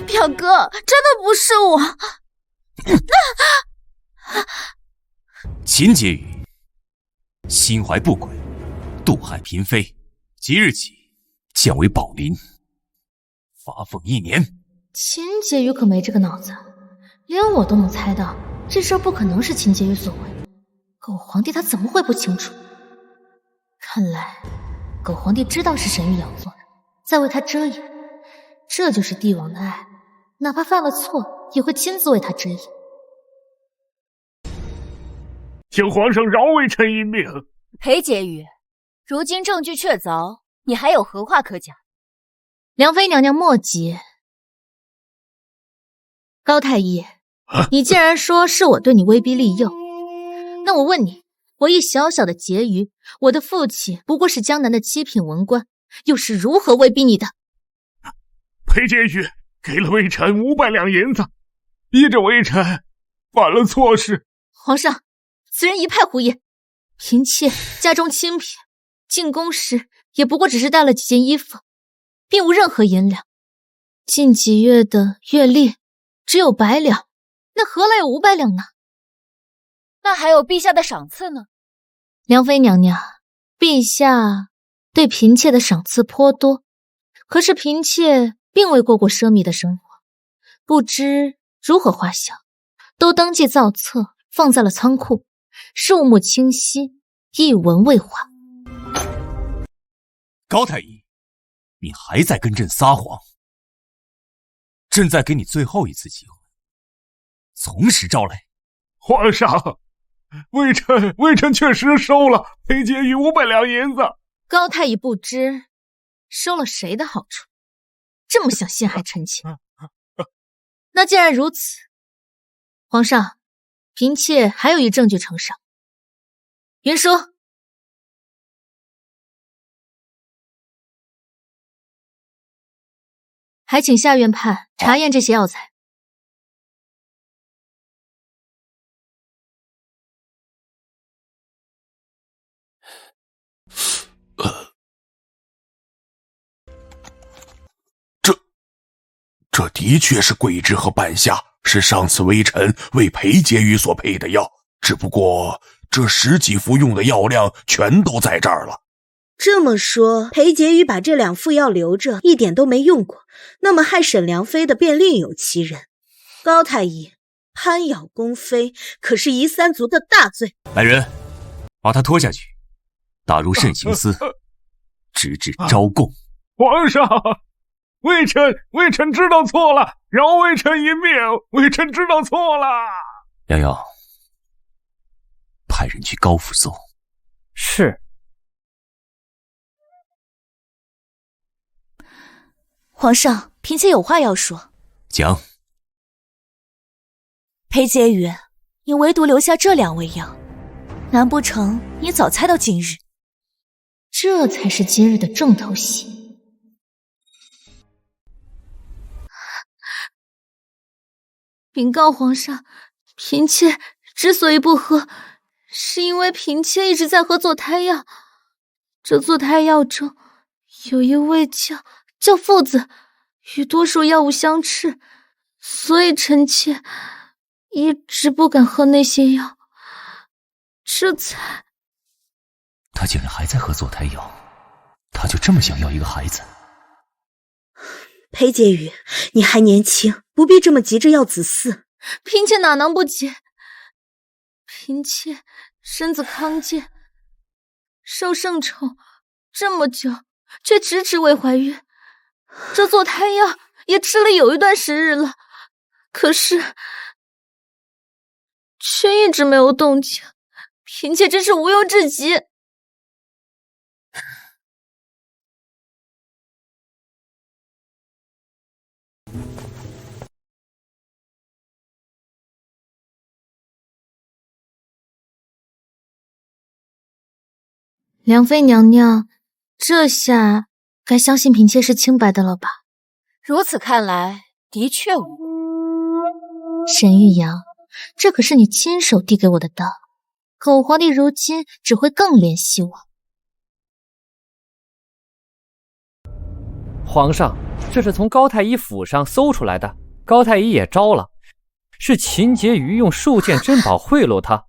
表哥，真的不是我。秦婕妤心怀不轨，妒害嫔妃，即日起降为宝林，罚俸1年。秦婕妤可没这个脑子，连我都能猜到这事儿不可能是秦婕妤所为。狗皇帝他怎么会不清楚？看来狗皇帝知道是沈玉阳做的。再为他遮掩。这就是帝王的爱，哪怕犯了错，也会亲自为他遮掩。请皇上饶微臣一命。裴婕妤，如今证据确凿，你还有何话可讲？梁妃娘娘莫急。高太医，你既然说是我对你威逼利诱，那我问你，我一小小的婕妤，我的父亲不过是江南的7品文官，又是如何威逼你的？裴婕妤给了微臣500两银子，逼着微臣犯了错事。皇上，此人一派胡言。嫔妾家中清贫，进宫时也不过只是带了几件衣服，并无任何银两。近几月的月例只有100两，那何来有500两呢？那还有陛下的赏赐呢？梁妃娘娘，陛下对嫔妾的赏赐颇多，可是嫔妾并未过奢靡的生活，不知如何花销，都登记造册，放在了仓库，数目清晰，一文未还。高太医，你还在跟朕撒谎！朕再给你最后一次机会，从实招来。皇上，微臣确实收了裴婕妤500两银子。高太医不知收了谁的好处，这么想陷害臣妾。那既然如此，皇上，嫔妾还有一证据呈上。云书，还请下院判查验这些药材。这的确是桂枝和半夏，是上次微臣为裴婕妤所配的药，只不过这10几服用的药量全都在这儿了。这么说，裴婕妤把这2副药留着，一点都没用过，那么害沈良妃的便另有其人。高太医，攀咬宫妃可是夷3族的大罪。来人，把他拖下去，打入慎刑司，直至招供。皇上，微臣知道错了，饶微臣一命，微臣知道错了。瑶瑶，派人去高府搜。是。皇上，嫔妾有话要说。讲。裴婕妤，你唯独留下这2味药，难不成你早猜到今日？这才是今日的重头戏。禀告皇上，嫔妾之所以不喝，是因为嫔妾一直在喝坐胎药。这坐胎药中有一味叫附子，与多数药物相斥，所以臣妾一直不敢喝那些药，这才……他竟然还在喝坐胎药，他就这么想要一个孩子？裴婕妤，你还年轻，不必这么急着要子嗣。嫔妾哪能不急？嫔妾身子康健，受圣宠这么久，却迟迟未怀孕。这坐胎药也吃了有一段时日了，可是却一直没有动静，嫔妾真是无忧至极。梁妃娘娘，这下该相信嫔妾是清白的了吧？如此看来，的确无。沈玉阳，这可是你亲手递给我的刀，可我皇帝如今只会更怜惜我。皇上，这是从高太医府上搜出来的，高太医也招了，是秦婕妤用数件珍宝贿赂他。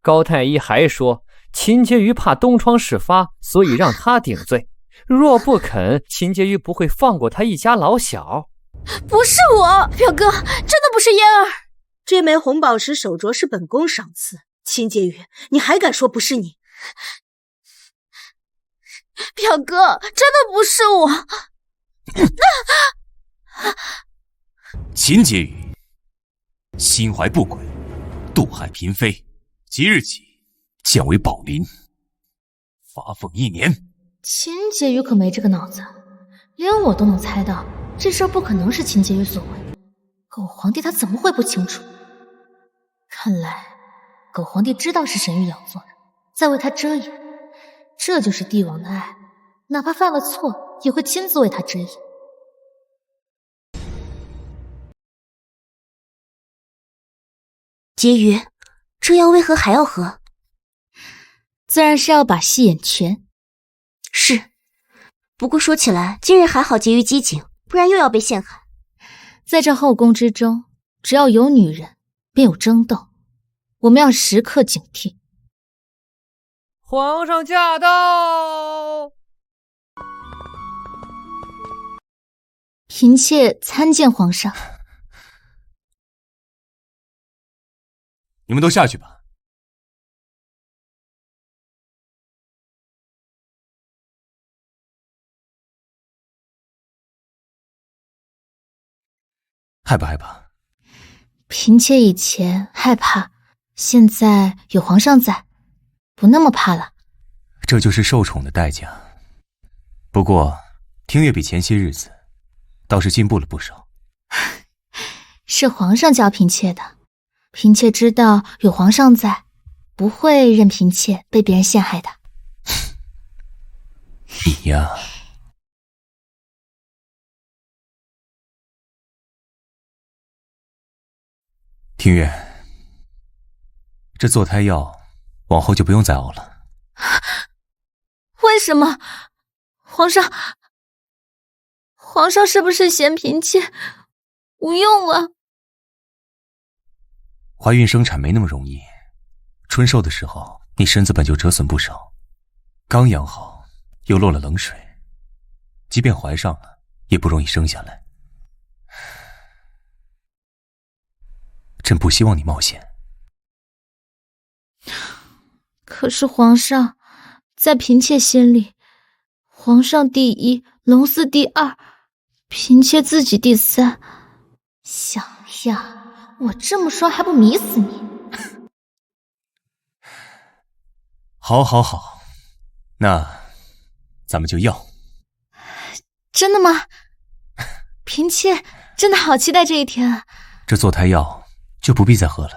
高太医还说，秦婕妤怕东窗事发，所以让他顶罪。若不肯，秦婕妤不会放过他一家老小。不是我，表哥，真的不是嫣儿。这枚红宝石手镯是本宫赏赐，秦婕妤，你还敢说不是你？表哥，真的不是我。秦婕妤心怀不轨，妒害嫔妃，即日起降为宝林，罚俸1年。秦婕妤可没这个脑子，连我都能猜到这事儿不可能是秦婕妤所为。狗皇帝他怎么会不清楚？看来狗皇帝知道是沈玉瑶做的，在为他遮掩。这就是帝王的爱，哪怕犯了错，也会亲自为他遮掩。婕妤，这药为何还要喝？自然是要把戏演全。是，不过说起来，今日还好婕妤机警，不然又要被陷害。在这后宫之中，只要有女人，便有争斗，我们要时刻警惕。皇上驾到！嫔妾参见皇上。你们都下去吧。害不害怕？嫔妾以前害怕，现在有皇上在，不那么怕了。这就是受宠的代价。不过，听月比前些日子倒是进步了不少。是皇上教嫔妾的，嫔妾知道有皇上在，不会任嫔妾被别人陷害的。你呀，听月，这坐胎药往后就不用再熬了。为什么？皇上是不是嫌嫔妾无用啊？怀孕生产没那么容易，春寿的时候你身子本就折损不少，刚养好又落了冷水，即便怀上了也不容易生下来。朕不希望你冒险。可是皇上，在嫔妾心里，皇上第一，龙嗣第二，嫔妾自己第三。想呀，我这么说还不迷死你？好，好，好，那咱们就要。真的吗？嫔妾真的好期待这一天啊！这坐胎药就不必再喝了，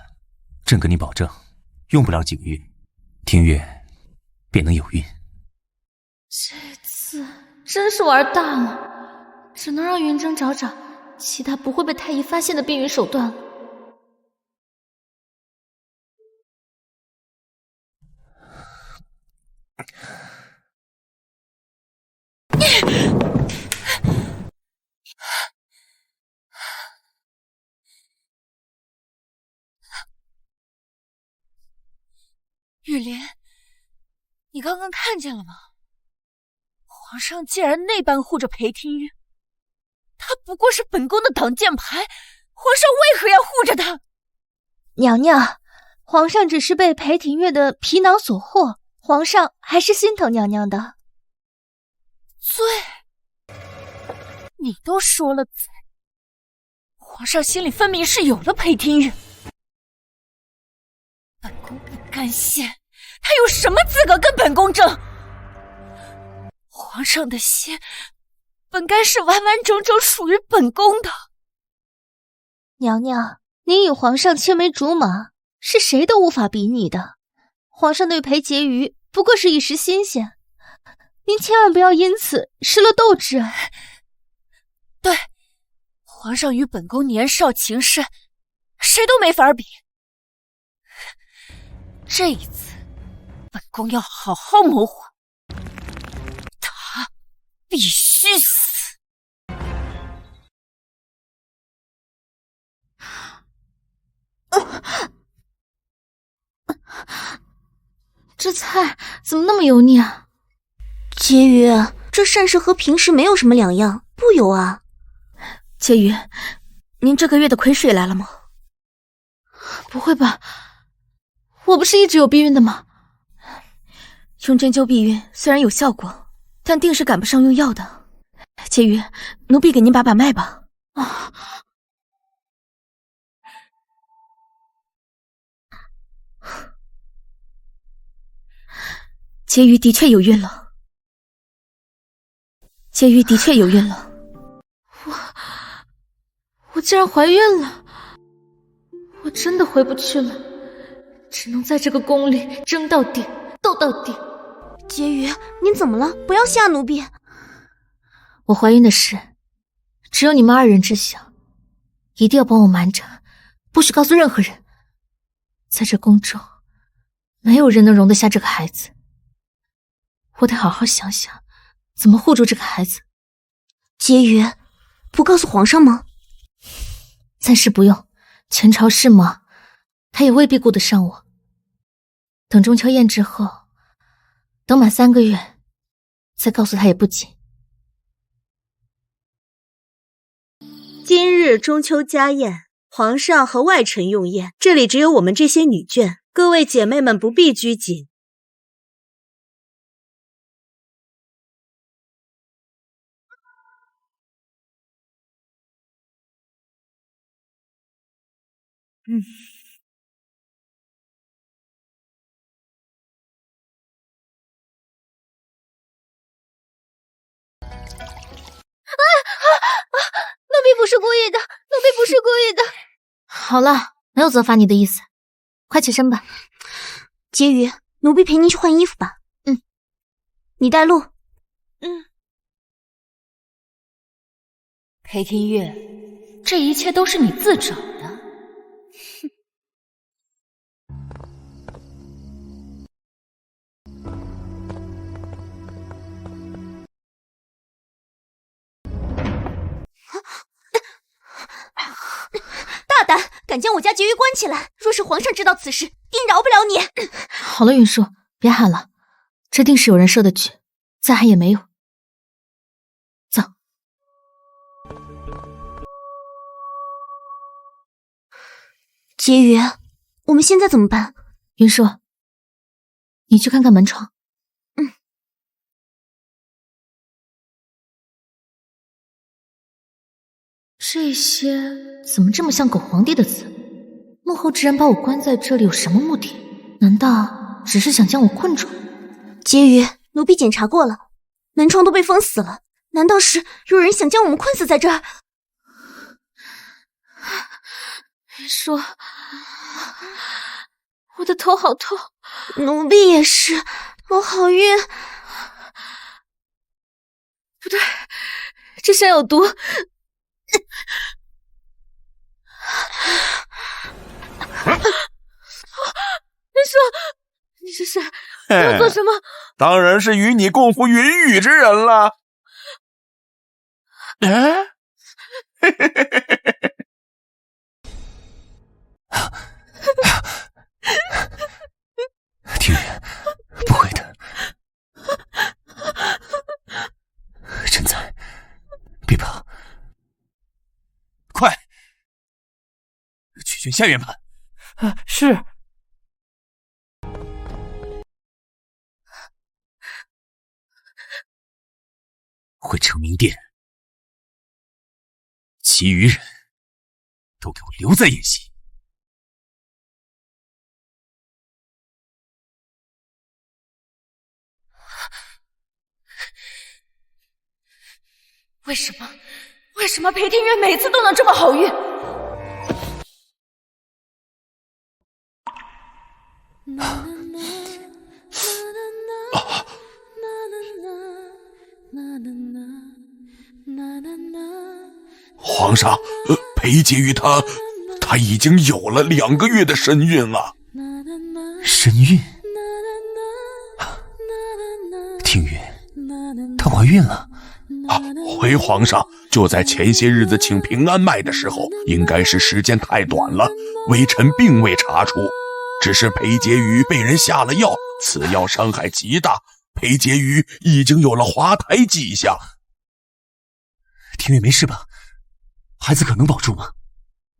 朕跟你保证，用不了几个月，听月便能有孕。这次真是玩大了，只能让云峥找找其他不会被太医发现的避孕手段了。玉莲，你刚刚看见了吗？皇上竟然那般护着裴廷玉，他不过是本宫的挡箭牌，皇上为何要护着他？娘娘，皇上只是被裴廷月的皮囊所惑，皇上还是心疼娘娘的。罪？你都说了罪，皇上心里分明是有了裴廷玉。本宫不甘心，他有什么资格跟本宫争？皇上的心本该是完完整整属于本宫的。娘娘，您与皇上青梅竹马，是谁都无法比拟的。皇上对裴婕妤不过是一时新鲜，您千万不要因此失了斗志。对，皇上与本宫年少情深，谁都没法比。这一次，本宫要好好谋划，他必须死。这菜怎么那么油腻啊？婕妤，这膳食和平时没有什么两样，不油啊。婕妤，您这个月的亏税来了吗？不会吧，我不是一直有避孕的吗？用针灸避孕虽然有效果，但定是赶不上用药的。婕妤，奴婢给您把脉吧。啊，婕妤的确有孕了。婕妤的确有孕了。我竟然怀孕了！我真的回不去了，只能在这个宫里争到底，斗到底。婕妤，您怎么了？不要吓奴婢。我怀孕的事，只有你们2人知晓，一定要帮我瞒着，不许告诉任何人。在这宫中，没有人能容得下这个孩子。我得好好想想，怎么护住这个孩子。婕妤，不告诉皇上吗？暂时不用，前朝事忙，他也未必顾得上我。等中秋宴之后，等满3个月，再告诉他也不急。今日中秋家宴，皇上和外臣用宴，这里只有我们这些女眷，各位姐妹们不必拘谨。奴婢不是故意的，奴婢不是故意的。好了，没有责罚你的意思，快起身吧。婕妤，奴婢陪您去换衣服吧。你带路。裴天月，这一切都是你自找的。大胆，敢将我家婕妤关起来！若是皇上知道此事，定饶不了你。好了，云舒，别喊了，这定是有人设的局，再喊也没用。走。婕妤，我们现在怎么办？云舒，你去看看门窗。这些怎么这么像狗皇帝的字？幕后之人把我关在这里有什么目的？难道只是想将我困住？婕妤，奴婢检查过了，门窗都被封死了，难道是有人想将我们困死在这儿？云舒，我的头好痛。奴婢也是，我好晕。不对，这山有毒。云舒，你是谁？你要做什么？当然是与你共赴云雨之人了。庭月，不会的，朕在，别怕，快去下院盘。是。回承明殿，其余人都给我留在宴席。为什么裴天月每次都能这么好运？皇上，裴婕妤她已经有了2个月的身孕了。身孕？庭月，她怀孕了？回皇上，就在前些日子请平安脉的时候，应该是时间太短了，微臣并未查出，只是裴婕妤被人下了药，此药伤害极大，裴婕妤已经有了滑胎迹象。庭月没事吧？孩子可能保住吗？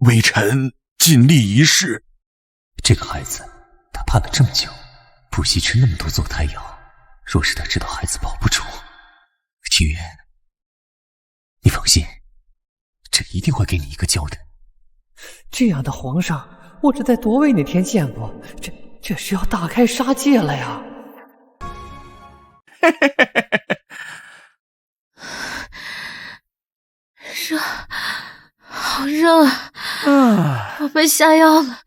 微臣尽力一试。这个孩子他盼了这么久，不惜吃那么多坐胎药，若是他知道孩子保不住，庭院，你放心，这一定会给你一个交代。这样的皇上，我只在夺位那天见过，这是要大开杀戒了呀！热，好热啊！我被下药了，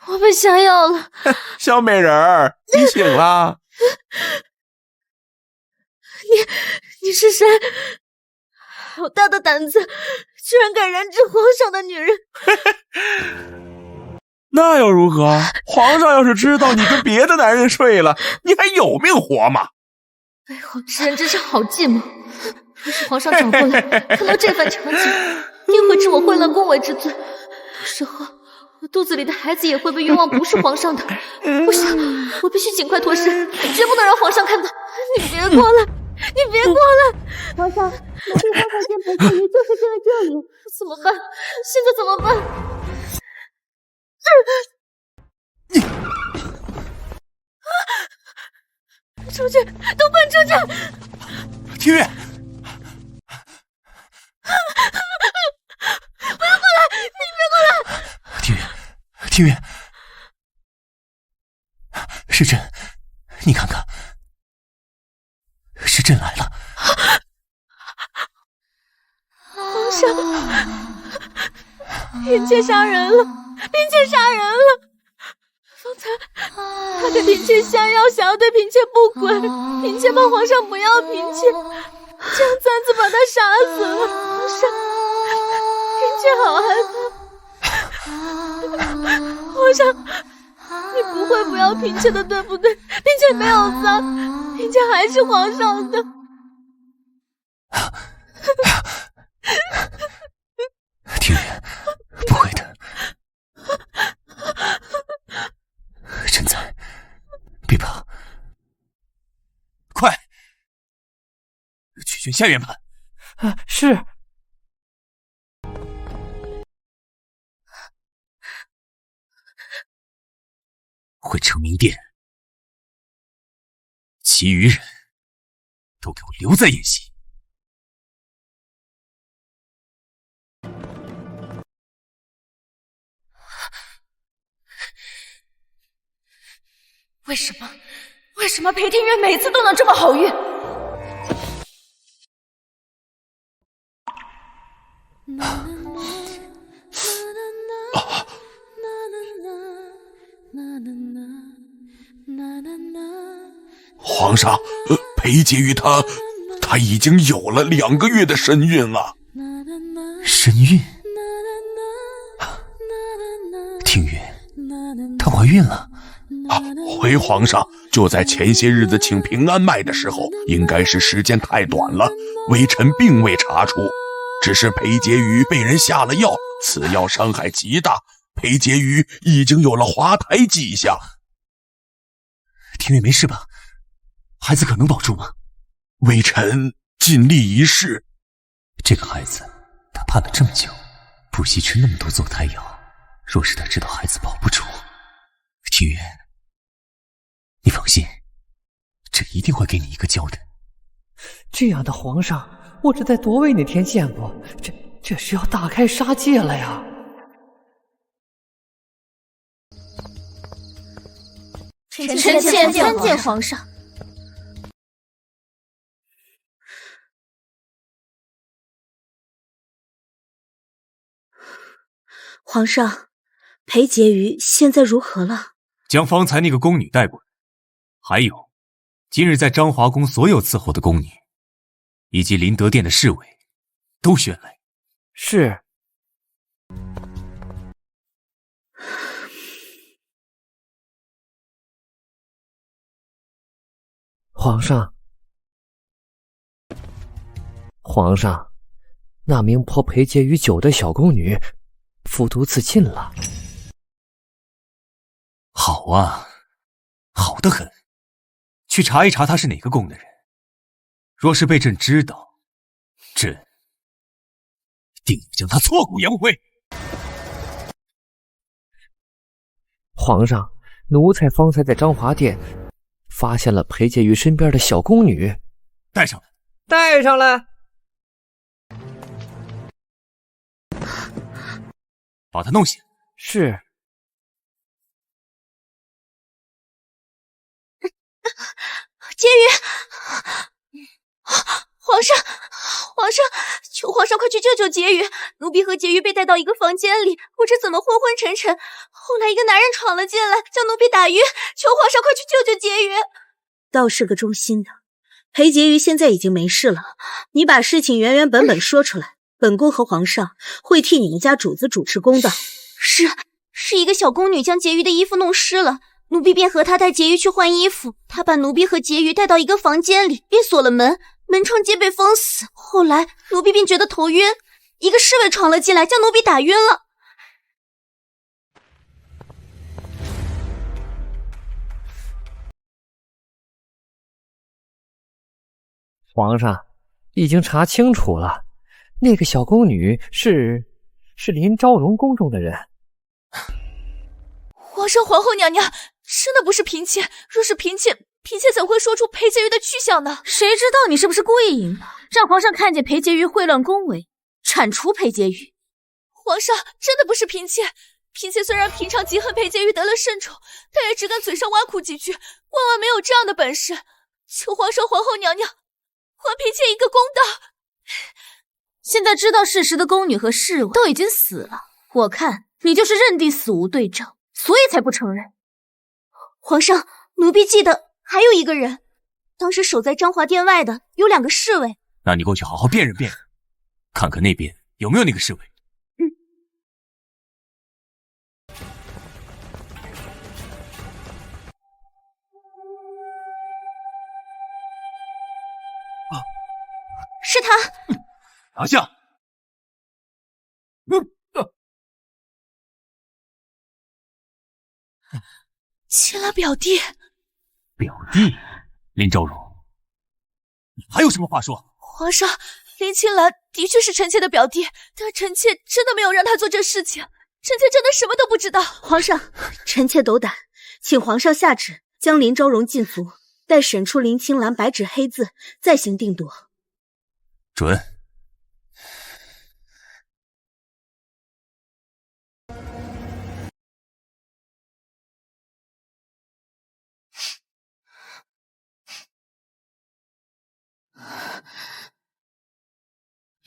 我被下药了。小美人儿，你醒了？你是谁？好大的胆子，居然敢染指皇上的女人！那又如何？皇上要是知道你跟别的男人睡了，你还有命活吗？背后之人真是好计谋。若是皇上找过来，看到这番场景，定会治我混乱宫闱之罪。到时候，我肚子里的孩子也会被冤枉不是皇上的。不行，我必须尽快脱身，绝不能让皇上看到。你别过来！你别过来！皇上，奴婢刚才见裴介瑜就是睡在这里，怎么办？现在怎么办？出去！都滚出去！庭院，不要过来！你别过来！庭院，时珍，你看看，时珍来了。皇上，嫔妾杀人了！嫔妾杀人了！方才他给嫔妾下药，想要对嫔妾不轨，嫔妾怕皇上不要嫔妾，这样暂时把他杀死了。皇上，嫔妾好害怕。皇上，你不会不要嫔妾的，对不对？嫔妾没有脏，嫔妾还是皇上的。庭院，不会的。朕在，别怕，快去劝下院判。是。回承明殿，其余人都给我留在宴席。为什么裴庭院每次都能这么好运？皇上，裴介瑜他已经有了2个月的身孕了。身孕？庭院，她怀孕了？回皇上，就在前些日子请平安脉的时候，应该是时间太短了，微臣并未查出，只是裴介瑜被人下了药，此药伤害极大，裴介瑜已经有了滑胎迹象。庭院没事吧？孩子可能保住吗？微臣尽力一试。这个孩子他盼了这么久，不惜吃那么多坐胎药，若是他知道孩子保不住，庭院，你放心，这一定会给你一个交代。这样的皇上，我只在夺位那天见过，这是要大开杀戒了呀！臣妾参见皇上。皇上，裴婕妤现在如何了？将方才那个宫女带过来，还有今日在章华宫所有伺候的宫女，以及麟德殿的侍卫，都选来。是。皇上，那名泼裴婕妤酒的小宫女服毒自尽了。好啊，好得很。去查一查她是哪个宫的人，若是被朕知道，朕定要将她挫骨扬灰。皇上，奴才方才在章华殿发现了裴婕妤身边的小宫女，带上来。带上来。把他弄醒。是。婕妤，皇上，求皇上快去救救婕妤！奴婢和婕妤被带到一个房间里，不知怎么昏昏沉沉，后来一个男人闯了进来，将奴婢打晕。求皇上快去救救婕妤！倒是个忠心的。裴婕妤现在已经没事了，你把事情原原本本说出来，本宫和皇上会替你们家主子主持公道。是一个小宫女将婕妤的衣服弄湿了。奴婢便和他带婕妤去换衣服，他把奴婢和婕妤带到一个房间里，便锁了门，门窗皆被封死。后来奴婢便觉得头晕，一个侍卫闯了进来，将奴婢打晕了。皇上已经查清楚了，那个小宫女是林昭荣宫中的人。皇上、皇后娘娘，真的不是嫔妾。若是嫔妾怎会说出裴婕妤的去向呢？谁知道你是不是故意隐瞒，让皇上看见裴婕妤秽乱宫闱，铲除裴婕妤。皇上，真的不是嫔妾。嫔妾虽然平常极恨裴婕妤得了圣宠，但也只敢嘴上挖苦几句，万万没有这样的本事。求皇上、皇后娘娘还嫔妾一个公道。现在知道事实的宫女和侍卫都已经死了，我看你就是认定死无对证，所以才不承认。皇上，奴婢记得还有一个人，当时守在彰华殿外的有2个侍卫。那你过去好好辨认辨认，看看那边有没有那个侍卫。是他。拿下！青兰表弟，表弟，林昭荣，你还有什么话说？皇上，林青兰的确是臣妾的表弟，但臣妾真的没有让他做这事情，臣妾真的什么都不知道。皇上，臣妾斗胆，请皇上下旨将林昭荣禁足，待审出林青兰白纸黑字，再行定夺。准。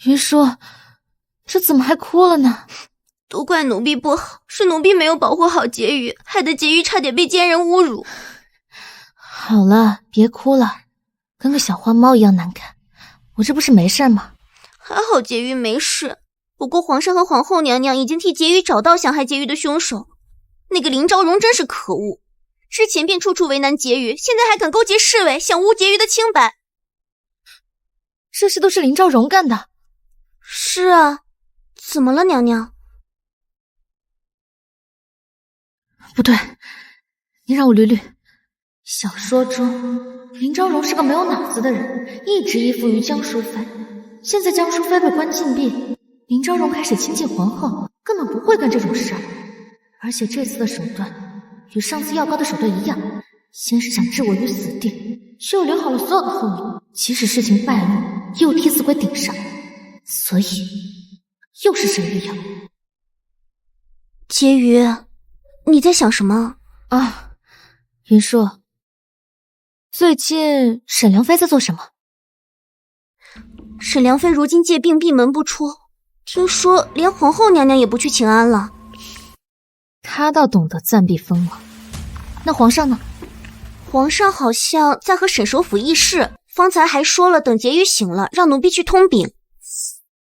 云舒，这怎么还哭了呢？都怪奴婢不好，是奴婢没有保护好婕妤，害得婕妤差点被奸人侮辱。好了，别哭了，跟个小花猫一样难看。我这不是没事吗？还好婕妤没事，不过皇上和皇后娘娘已经替婕妤找到想害婕妤的凶手。那个林昭荣真是可恶，之前便处处为难婕妤，现在还敢勾结侍卫，想污婕妤的清白。这事都是林昭荣干的。是啊，怎么了，娘娘？不对，你让我捋捋。小说中，林昭荣是个没有脑子的人，一直依附于江淑妃。现在江淑妃被关禁闭，林昭荣开始亲近皇后，根本不会干这种事儿。而且这次的手段与上次药膏的手段一样，先是想置我于死地，却又留好了所有的后路，即使事情败露，又替死鬼顶上。所以，又是沈玉瑶。婕妤，你在想什么啊？云舒，最近沈良妃在做什么？沈良妃如今借病闭门不出，听说连皇后娘娘也不去请安了。她倒懂得暂避锋芒。那皇上呢？皇上好像在和沈首府议事，方才还说了等婕妤醒了，让奴婢去通禀。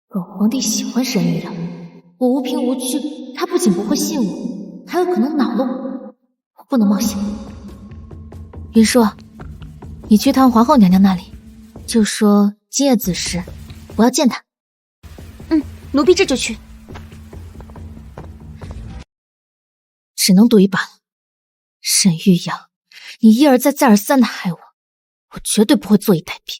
本皇帝喜欢沈玉瑶，我无凭无据，他不仅不会信我，还有可能恼了我，我不能冒险。云舒，你去趟皇后娘娘那里，就说今夜子时我要见她。奴婢这就去。只能赌一把了。沈玉瑶，你一而再再而三的害我，我绝对不会坐以待毙。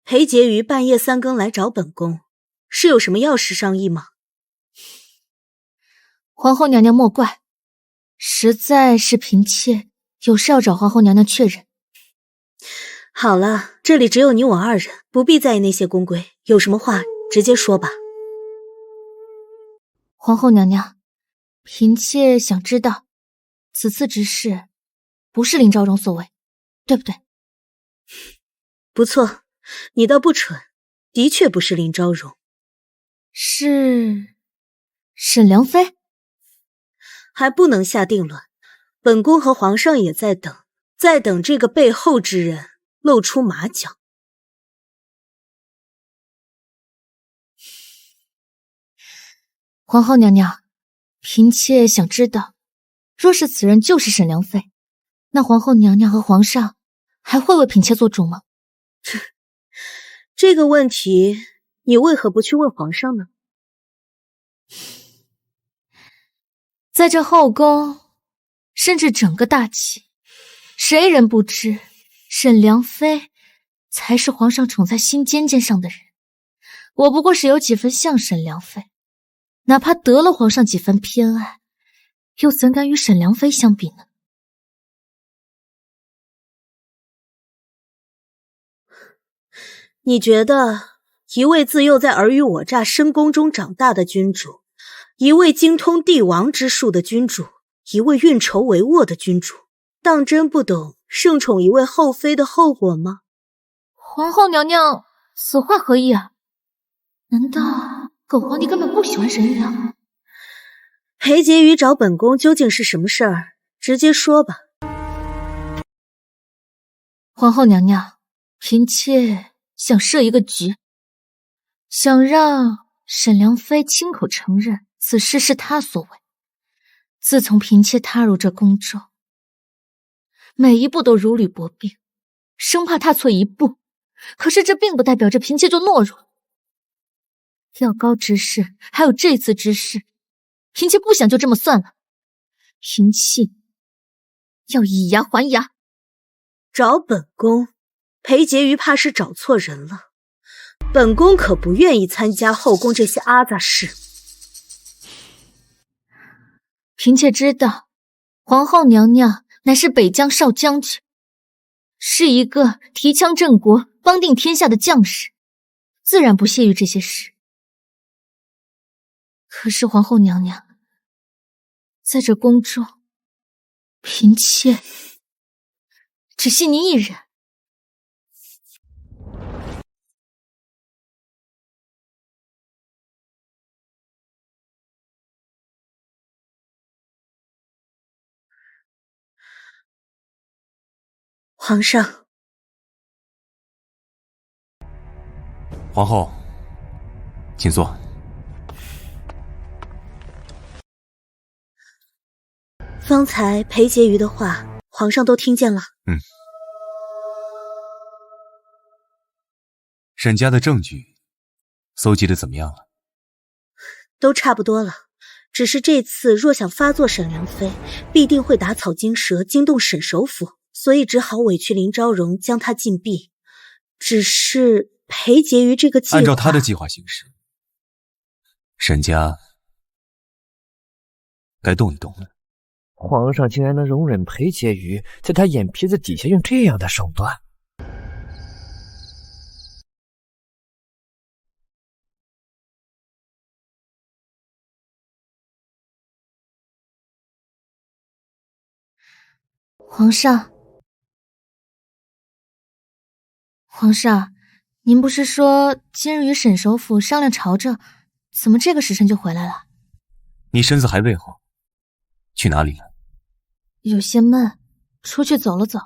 裴裴婕妤半夜3更来找本宫，是有什么要事商议吗？皇后娘娘莫怪，实在是嫔妾有事要找皇后娘娘确认。好了，这里只有你我2人，不必在意那些宫规，有什么话直接说吧。皇后娘娘，嫔妾想知道，此次之事不是林昭荣所为，对不对？不错，你倒不蠢，的确不是林昭荣，是沈良妃。还不能下定论，本宫和皇上也在等这个背后之人露出马脚。皇后娘娘，嫔妾想知道，若是此人就是沈良妃，那皇后娘娘和皇上还会为嫔妾做主吗？这个问题，你为何不去问皇上呢？在这后宫，甚至整个大齐，谁人不知沈良妃才是皇上宠在心尖尖上的人？我不过是有几分像沈良妃，哪怕得了皇上几分偏爱，又怎敢与沈良妃相比呢？你觉得一位自幼在尔虞我诈深宫中长大的君主，一位精通帝王之术的君主，一位运筹帷幄的君主，当真不懂盛宠一位后妃的后果吗？皇后娘娘此话何意啊？难道狗皇帝根本不喜欢沈玉娘？裴婕妤找本宫究竟是什么事儿？直接说吧。皇后娘娘，嫔妾想设一个局，想让沈良妃亲口承认此事是她所为。自从嫔妾踏入这宫中，每一步都如履薄冰，生怕踏错一步。可是这并不代表着嫔妾就懦弱。要高之事，还有这次之事，嫔妾不想就这么算了。嫔妾要以牙还牙。找本宫，裴婕妤怕是找错人了。本宫可不愿意参加后宫这些阿杂事。嫔妾知道，皇后娘娘乃是北疆少将军，是一个提枪镇国、邦定天下的将士，自然不屑于这些事。可是皇后娘娘，在这宫中，嫔妾只信您一人。皇上，皇后，请坐。方才裴婕妤的话，皇上都听见了。沈家的证据搜集的怎么样了？都差不多了，只是这次若想发作沈良妃，必定会打草惊蛇，惊动沈首府，所以只好委屈林昭荣将他禁闭。只是裴婕妤这个计划，按照他的计划行事，沈家该动一动了。皇上竟然能容忍裴婕妤在他眼皮子底下用这样的手段。皇上，您不是说今日与沈首府商量朝政，怎么这个时辰就回来了？你身子还未好，去哪里了？有些闷，出去走了走。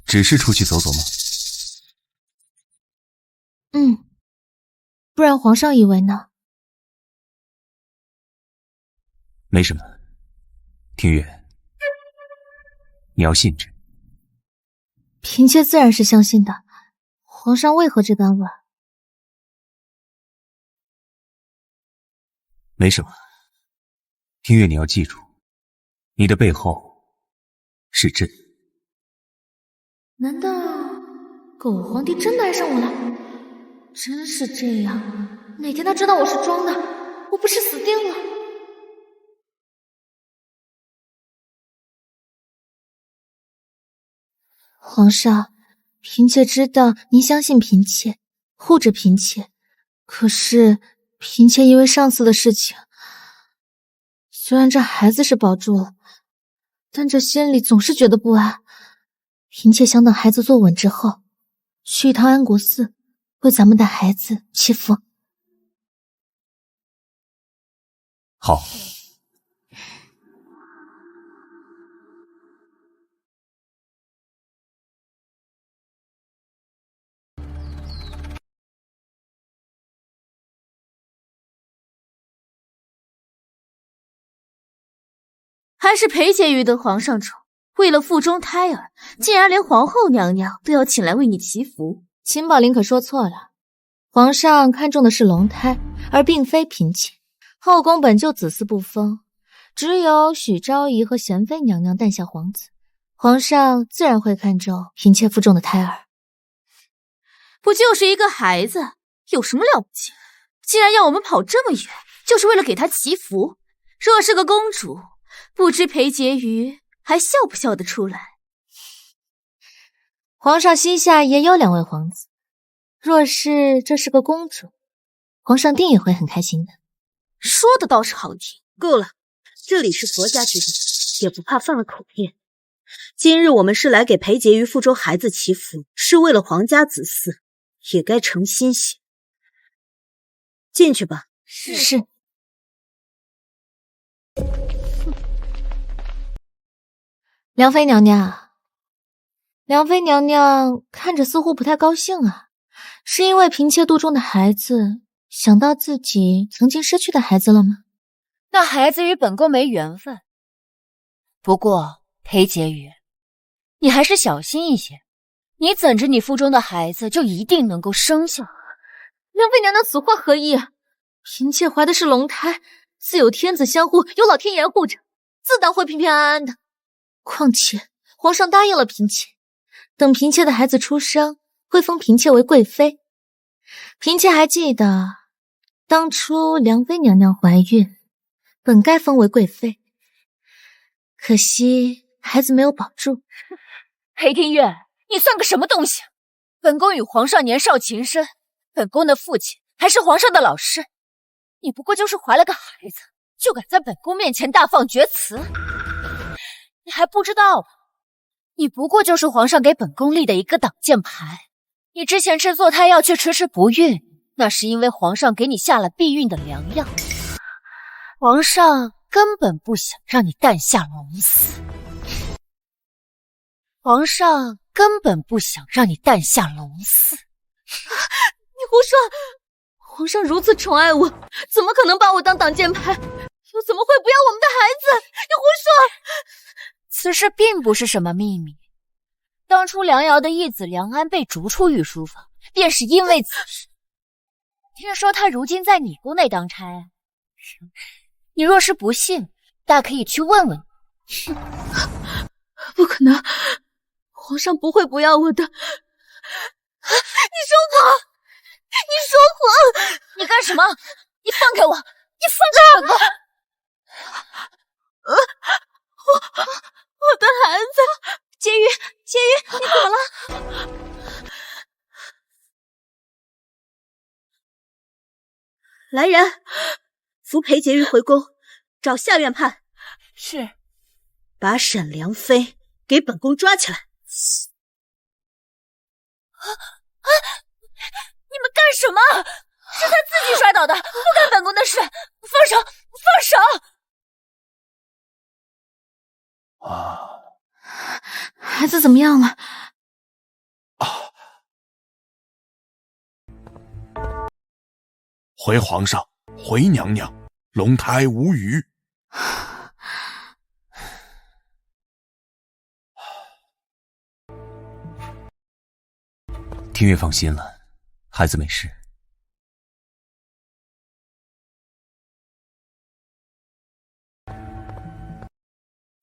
只是出去走走吗？不然皇上以为呢？没什么，听月，你要信朕。嫔妾自然是相信的，皇上为何这般问？没什么，听月，你要记住，你的背后是朕。难道狗皇帝真的爱上我了？真是这样，哪天他知道我是装的，我不是死定了？皇上，嫔妾知道您相信嫔妾，护着嫔妾，可是嫔妾因为上次的事情，虽然这孩子是保住了，但这心里总是觉得不安。嫔妾想等孩子坐稳之后，去一趟安国寺，为咱们的孩子祈福。好。还是裴婕妤的皇上宠，为了腹中胎儿，竟然连皇后娘娘都要请来为你祈福。秦宝林可说错了，皇上看中的是龙胎，而并非嫔妾。后宫本就子嗣不丰，只有许昭仪和娴妃娘娘诞下皇子，皇上自然会看重嫔妾腹中的胎儿。不就是一个孩子，有什么了不起？既然要我们跑这么远，就是为了给他祈福。若是个公主，不知裴婕妤还笑不笑得出来？皇上膝下也有2位皇子，若是这是个公主，皇上定也会很开心的。说的倒是好听。够了，这里是佛家之地，也不怕犯了口业。今日我们是来给裴婕妤腹中孩子祈福，是为了皇家子嗣，也该诚心些。进去吧。是。梁妃娘娘，梁妃娘娘看着似乎不太高兴啊，是因为嫔妾肚中的孩子想到自己曾经失去的孩子了吗？那孩子与本宫没缘分。不过裴婕妤，你还是小心一些，你怎着你腹中的孩子就一定能够生下？梁妃娘娘此话何意？嫔妾怀的是龙胎，自有天子相护，有老天爷护着，自当会平平安安的。况且皇上答应了嫔妾，等嫔妾的孩子出生，会封嫔妾为贵妃。嫔妾还记得，当初梁妃娘娘怀孕，本该封为贵妃，可惜孩子没有保住。裴天月，你算个什么东西？本宫与皇上年少情深，本宫的父亲还是皇上的老师，你不过就是怀了个孩子，就敢在本宫面前大放厥词？你还不知道吗？你不过就是皇上给本宫立的一个挡箭牌。你之前吃坐胎药却迟迟不孕，那是因为皇上给你下了避孕的良药。皇上根本不想让你诞下龙嗣。皇上根本不想让你诞下龙嗣。你胡说！皇上如此宠爱我，怎么可能把我当挡箭牌？又怎么会不要我们的孩子？你胡说！此事并不是什么秘密。当初梁瑶的义子梁安被逐出御书房，便是因为此事。听说他如今在你宫内当差，你若是不信，大可以去问问。不可能，皇上不会不要我的。你说谎！你说谎！你干什么？你放开我！你放开本宫！我的孩子，婕妤，婕妤，你怎么了？来人，扶裴婕妤回宫，找下院判。是。把沈良妃给本宫抓起来。你们干什么？是他自己摔倒的，不干本宫的事！放手！放手！孩子怎么样了？回皇上，回娘娘，龙胎无虞。天月放心了，孩子没事。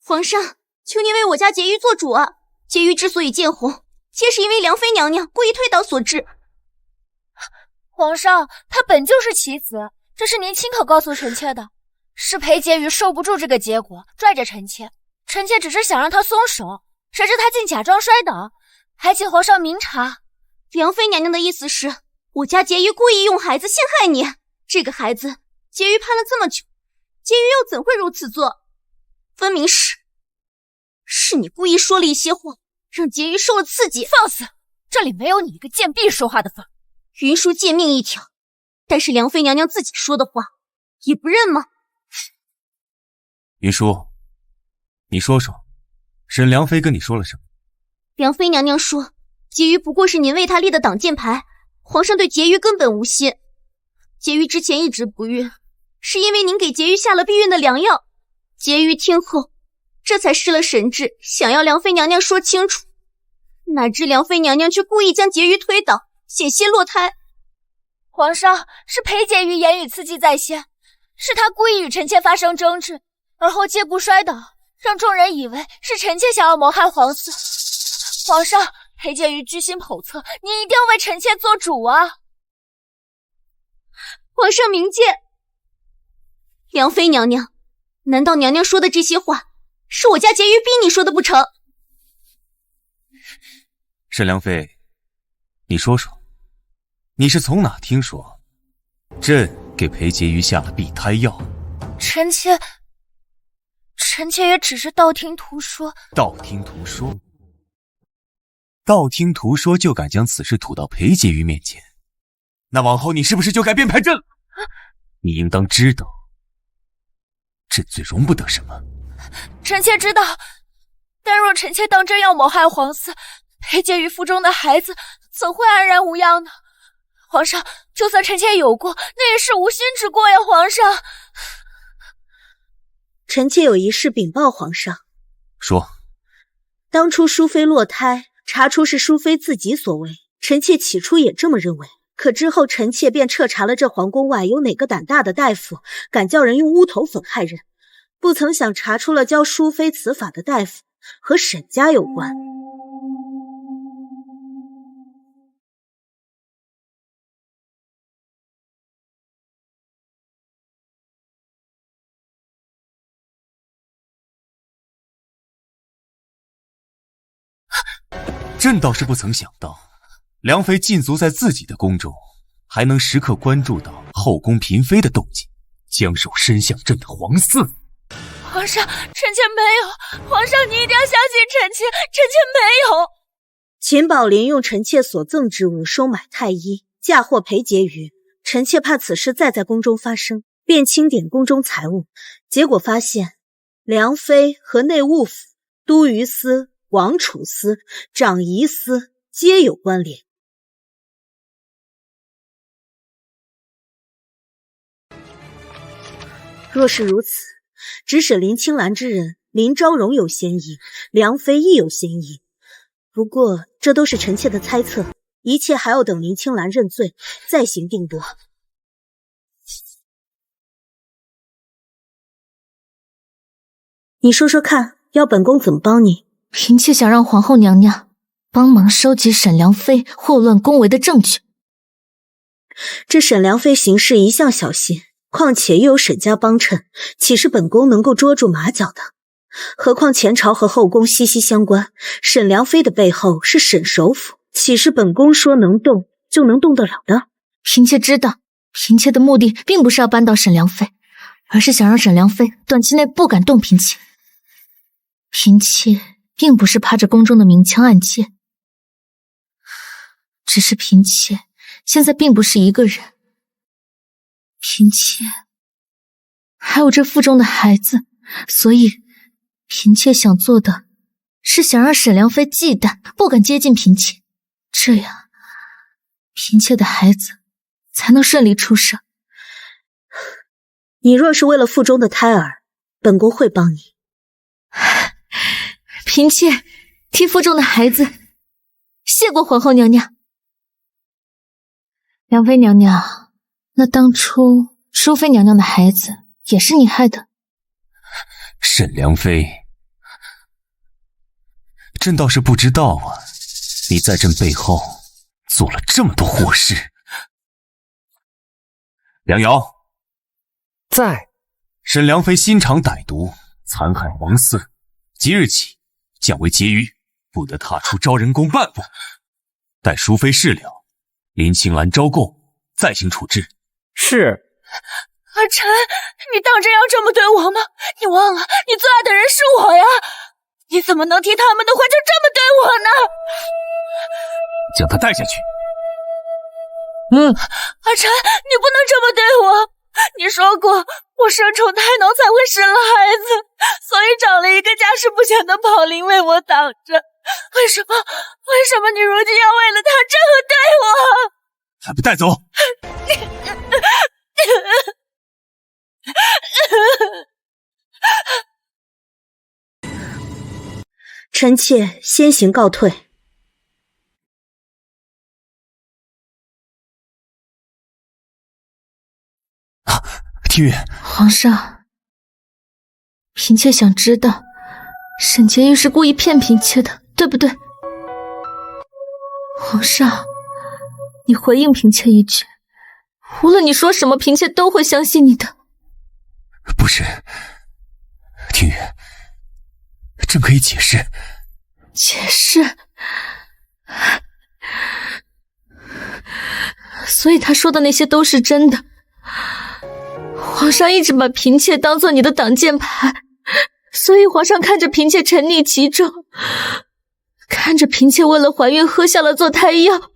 皇上，求您为我家婕妤做主啊！婕妤之所以见红，皆是因为梁妃娘娘故意推倒所致。皇上，她本就是棋子，这是您亲口告诉臣妾的。是裴婕妤受不住这个结果，拽着臣妾，臣妾只是想让她松手，谁知她竟假装摔倒，还请皇上明察。梁妃娘娘的意思是，我家婕妤故意用孩子陷害你。这个孩子，婕妤盼了这么久，婕妤又怎会如此做？分明是你故意说了一些话，让婕妤受了刺激。放肆！这里没有你一个贱婢说话的份。云舒诫命一条，但是梁妃娘娘自己说的话，也不认吗？云舒，你说说，沈良妃跟你说了什么？梁妃娘娘说，婕妤不过是您为她立的挡箭牌，皇上对婕妤根本无心。婕妤之前一直不孕，是因为您给婕妤下了避孕的良药。婕妤听后，这才失了神智，想要梁妃娘娘说清楚。哪知梁妃娘娘却故意将婕妤推倒，险些落胎。皇上，是裴婕妤言语刺激在先，是她故意与臣妾发生争执，而后借故摔倒，让众人以为是臣妾想要谋害皇嗣。皇上，裴婕妤居心叵测，您一定要为臣妾做主啊！皇上明鉴。梁妃娘娘，难道娘娘说的这些话是我家婕妤逼你说的不成？沈良妃，你说说，你是从哪听说朕给裴婕妤下了避胎药？臣妾也只是道听途说。道听途说？道听途说就敢将此事吐到裴婕妤面前，那往后你是不是就该编排朕了？你应当知道，朕最容不得什么。臣妾知道，但若臣妾当真要谋害皇嗣，裴婕妤腹中的孩子怎会安然无恙呢？皇上，就算臣妾有过，那也是无心之过呀！皇上，臣妾有一事禀报皇上。说。当初淑妃落胎，查出是淑妃自己所为，臣妾起初也这么认为。可之后，臣妾便彻查了这皇宫外有哪个胆大的大夫敢叫人用乌头粉害人，不曾想查出了教淑妃此法的大夫和沈家有关。朕倒是不曾想到，梁妃禁足在自己的宫中，还能时刻关注到后宫嫔妃的动静，将手伸向朕的皇嗣。皇上，臣妾没有。皇上，你一定要相信臣妾，臣妾没有。秦宝林用臣妾所赠之物收买太医，嫁祸裴婕妤。臣妾怕此事再在宫中发生，便清点宫中财物，结果发现梁妃和内务府、都虞司、王储司、长仪司皆有关联。若是如此，只使林青兰之人林昭荣有嫌疑，梁妃亦有嫌疑。不过这都是臣妾的猜测，一切还要等林青兰认罪再行定夺。你说说看，要本宫怎么帮你？嫔妾想让皇后娘娘帮忙收集沈良妃祸乱宫闱的证据。这沈良妃行事一向小心，况且又有沈家帮衬，岂是本宫能够捉住马脚的？何况前朝和后宫息息相关，沈良妃的背后是沈首府，岂是本宫说能动就能动得了的？嫔妾知道，嫔妾的目的并不是要扳倒沈良妃，而是想让沈良妃短期内不敢动嫔妾。嫔妾并不是怕着宫中的明枪暗箭，只是嫔妾现在并不是一个人，嫔妾还有这腹中的孩子，所以嫔妾想做的是想让沈良妃忌惮，不敢接近嫔妾，这样嫔妾的孩子才能顺利出生。你若是为了腹中的胎儿，本宫会帮你。嫔妾替腹中的孩子谢过皇后娘娘。梁妃娘娘，那当初淑妃娘娘的孩子也是你害的？沈良妃，朕倒是不知道啊，你在朕背后做了这么多祸事。梁瑶在。沈良妃心肠歹毒，残害皇嗣，即日起降为婕妤，不得踏出昭仁宫半步。待淑妃事了，林青兰招供，再行处置。是。阿晨，你当真要这么对我吗？你忘了，你最爱的人是我呀！你怎么能提他们的话就这么对我呢？将他带下去。阿晨，你不能这么对我。你说过，我生宠太浓才会生了孩子，所以找了一个家世不浅的宝林为我挡着。为什么你如今要为了他这么对我？还不带走！臣妾先行告退。听雨，皇上，嫔妾想知道，沈婕妤是故意骗嫔妾的，对不对？皇上，你回应嫔妾一句，无论你说什么，嫔妾都会相信你的。不是，听雨，朕可以解释。解释？所以他说的那些都是真的。皇上一直把嫔妾当做你的挡箭牌，所以皇上看着嫔妾沉溺其中，看着嫔妾为了怀孕喝下了坐胎药，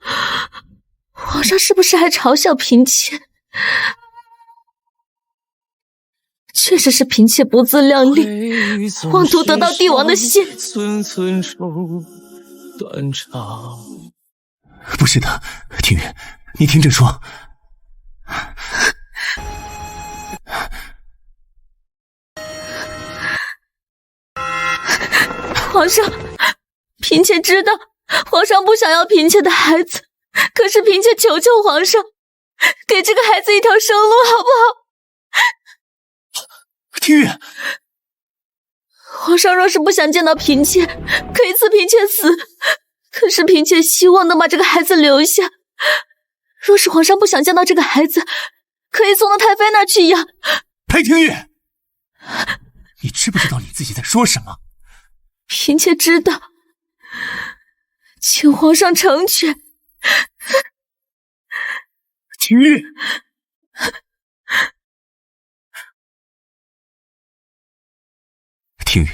皇上是不是还嘲笑嫔妾？确实是嫔妾不自量力，妄图得到帝王的心。不是的，听雨，你听朕说。皇上，嫔妾知道皇上不想要嫔妾的孩子，可是嫔妾求求皇上，给这个孩子一条生路好不好？听雨，皇上若是不想见到嫔妾，可以赐嫔妾死，可是嫔妾希望能把这个孩子留下。若是皇上不想见到这个孩子，可以送到太妃那儿去养。裴听雨，你知不知道你自己在说什么？嫔妾知道，请皇上成全。听雨，听雨，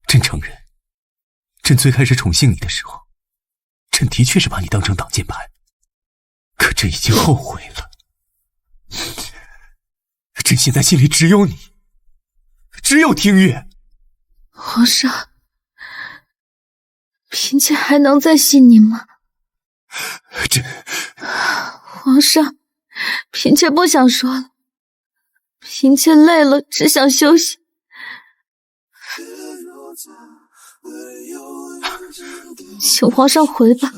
朕承认，朕最开始宠幸你的时候，朕的确是把你当成挡箭牌，可朕已经后悔了。朕现在心里只有你，只有听雨。皇上，嫔妾还能再信你吗？皇上，嫔妾不想说了，嫔妾累了，只想休息。请皇上回吧。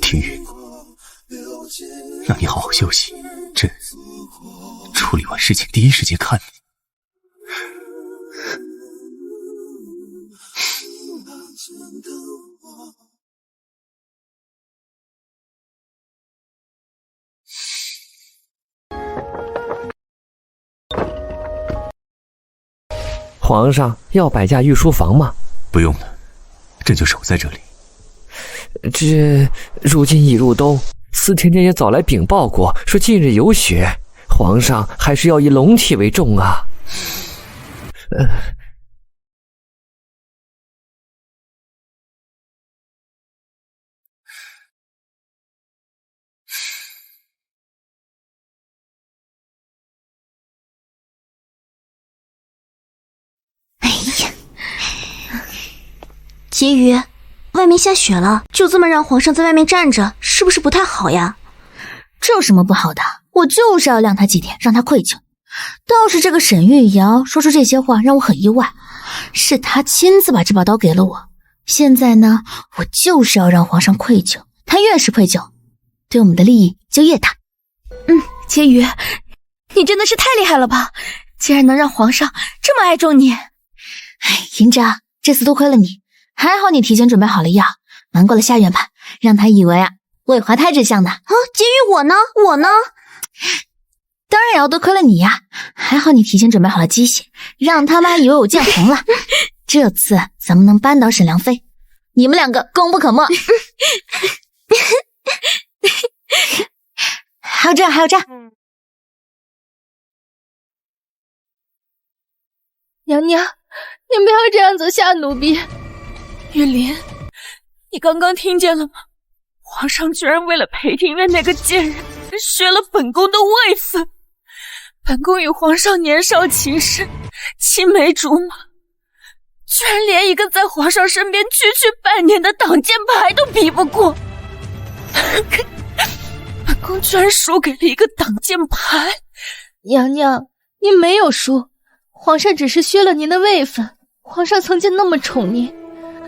听雨，让你好好休息，朕处理完事情第一时间看你。皇上要摆驾御书房吗？不用了，朕就守在这里。这如今已入冬，司天监也早来禀报过，说近日有雪，皇上还是要以龙体为重啊。婕妤，外面下雪了，就这么让皇上在外面站着，是不是不太好呀？这有什么不好的？我就是要晾他几天，让他愧疚。倒是这个沈玉瑶说出这些话，让我很意外。是他亲自把这把刀给了我，现在呢，我就是要让皇上愧疚。他越是愧疚，对我们的利益就越大。婕妤，你真的是太厉害了吧！竟然能让皇上这么爱重你。哎，银吒，这次多亏了你。还好你提前准备好了药，瞒过了夏元吧，让他以为我有怀胎之象呢。婕妤我呢？当然也要多亏了你呀，还好你提前准备好了鸡血，让他妈以为我见红了。这次咱们能扳倒沈良妃，你们两个功不可没。还有这。娘娘，您不要这样子吓奴婢。玉林，你刚刚听见了吗？皇上居然为了裴庭院那个贱人，削了本宫的位分。本宫与皇上年少情深，青梅竹马，居然连一个在皇上身边区半年的挡箭牌都比不过。本宫居然输给了一个挡箭牌。娘娘，您没有输，皇上只是削了您的位分。皇上曾经那么宠您，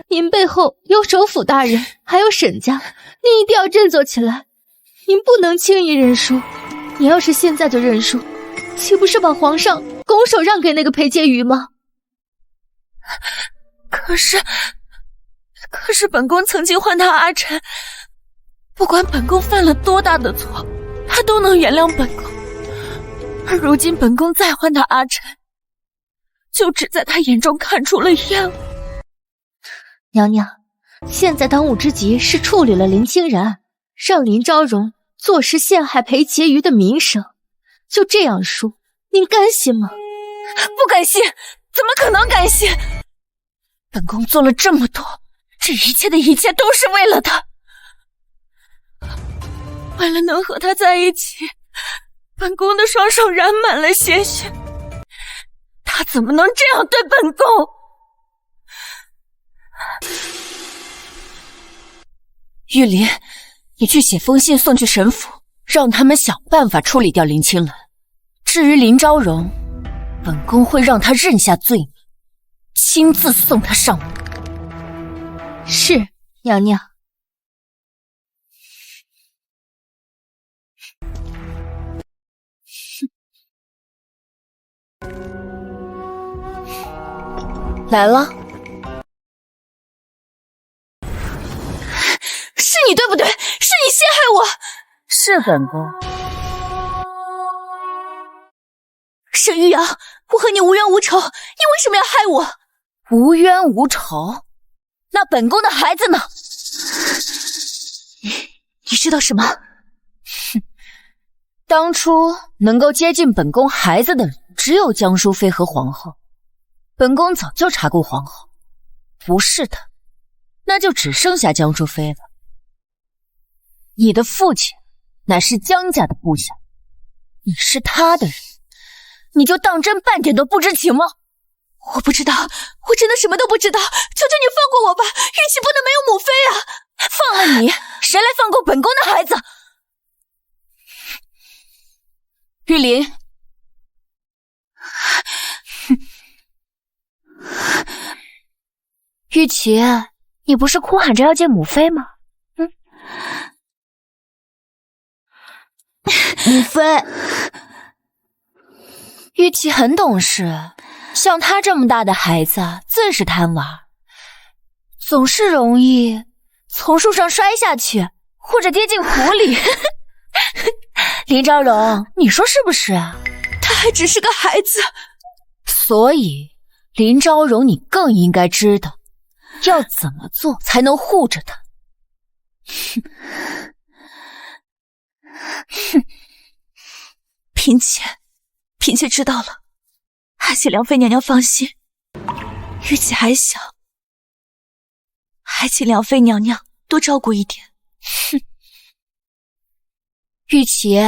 您背后有首辅大人，还有沈家，您一定要振作起来，您不能轻易认输。你要是现在就认输，岂不是把皇上拱手让给那个裴婕妤吗？可是本宫曾经换他阿晨，不管本宫犯了多大的错，他都能原谅本宫。而如今本宫再换他阿晨，就只在他眼中看出了厌恶。娘娘，现在当务之急是处理了林清然，让林昭容坐实陷害裴婕妤的名声。就这样输，您甘心吗？不甘心，怎么可能甘心？本宫做了这么多，这一切的一切都是为了他，为了能和他在一起，本宫的双手染满了鲜血，他怎么能这样对本宫？玉林，你去写封信送去神府，让他们想办法处理掉林清鸾。至于林昭容，本宫会让他认下罪名，亲自送他上路。是，娘娘。来了。是你对不对？是你陷害我。是本宫。沈玉瑶，我和你无冤无仇，你为什么要害我？无冤无仇？那本宫的孩子呢？你知道什么？当初能够接近本宫孩子的人，只有江淑妃和皇后。本宫早就查过皇后，不是她，那就只剩下江淑妃了。你的父亲乃是江家的部下，你是他的人，你就当真半点都不知情吗？我不知道，我真的什么都不知道，求求你放过我吧，玉玺不能没有母妃啊！放了你，谁来放过本宫的孩子？玉林，玉琪，你不是哭喊着要见母妃吗？母妃，玉琪很懂事，像她这么大的孩子，自是贪玩，总是容易从树上摔下去，或者跌进湖里。林昭容，你说是不是啊？她还只是个孩子，所以林昭容，你更应该知道要怎么做才能护着她。嫔妾知道了，还请良妃娘娘放心，玉琪还小，还请良妃娘娘多照顾一点。玉琪，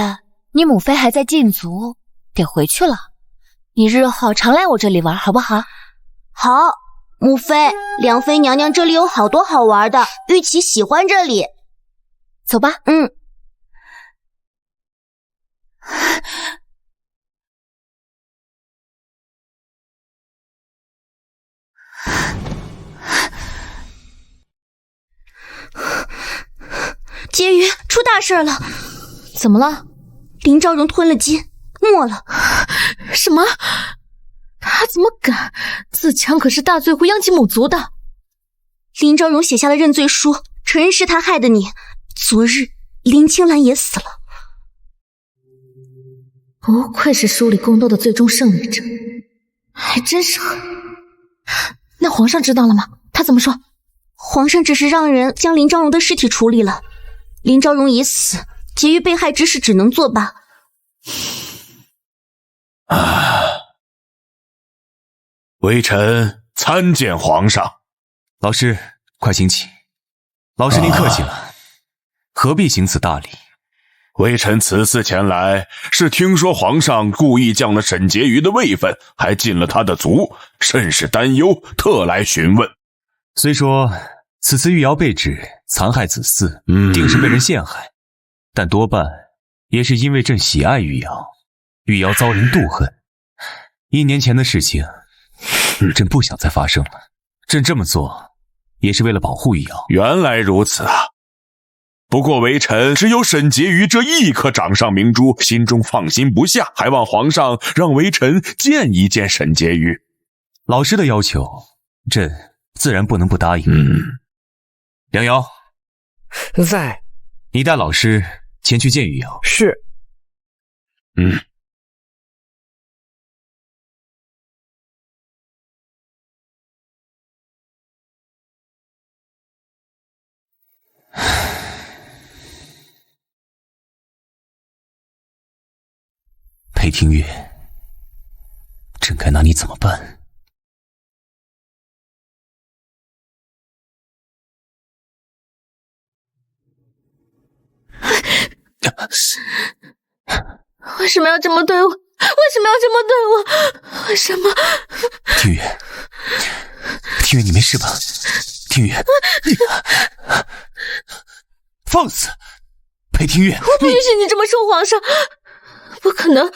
你母妃还在禁足，得回去了。你日后常来我这里玩，好不好？好，母妃，良妃娘娘这里有好多好玩的，玉琪喜欢这里。走吧。婕妤，出大事了！怎么了？林昭容吞了金，没了。什么？他怎么敢？自强可是大罪会殃及母族的。林昭荣写下了认罪书，承认是他害的你。昨日林青兰也死了。不愧是书里宫斗的最终胜利者，还真是狠。那皇上知道了吗？他怎么说？皇上只是让人将林昭荣的尸体处理了，林昭荣已死，结于被害之事只能作罢。微臣参见皇上。老师，快请起。老师您客气了，何必行此大礼？微臣此次前来，是听说皇上故意降了沈婕妤的位分，还禁了他的族，甚是担忧，特来询问。虽说此次玉瑶被指残害子嗣，定是被人陷害，但多半也是因为朕喜爱玉瑶，玉瑶遭人妒恨。1年前的事情，朕不想再发生了。朕这么做，也是为了保护玉瑶。原来如此啊！不过微臣只有沈婕妤这一颗掌上明珠，心中放心不下，还望皇上让微臣见一见沈婕妤。老师的要求，朕自然不能不答应。梁瑶，在。你带老师前去见玉瑶。是。裴廷月，朕该拿你怎么办？为什么要这么对我？为什么要这么对我？为什么？廷月，廷月，你没事吧？廷月，放肆！裴廷月，我不允许你这么说皇上，不可能，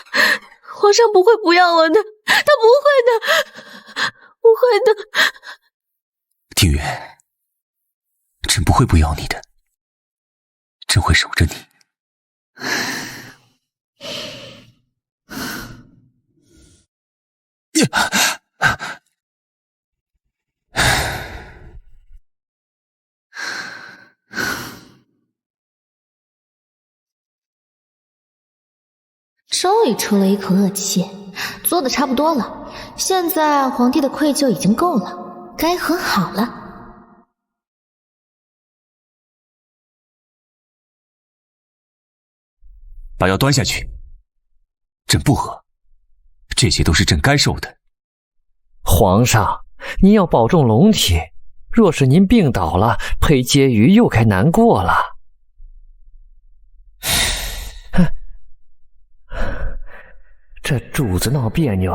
皇上不会不要我的，他不会的，不会的。廷月，朕不会不要你的，朕会守着你。终于出了一口恶气，做的差不多了，现在皇帝的愧疚已经够了，该和好了。把药端下去，朕不喝，这些都是朕该受的。皇上，您要保重龙体，若是您病倒了，裴婕妤又该难过了。这主子闹别扭，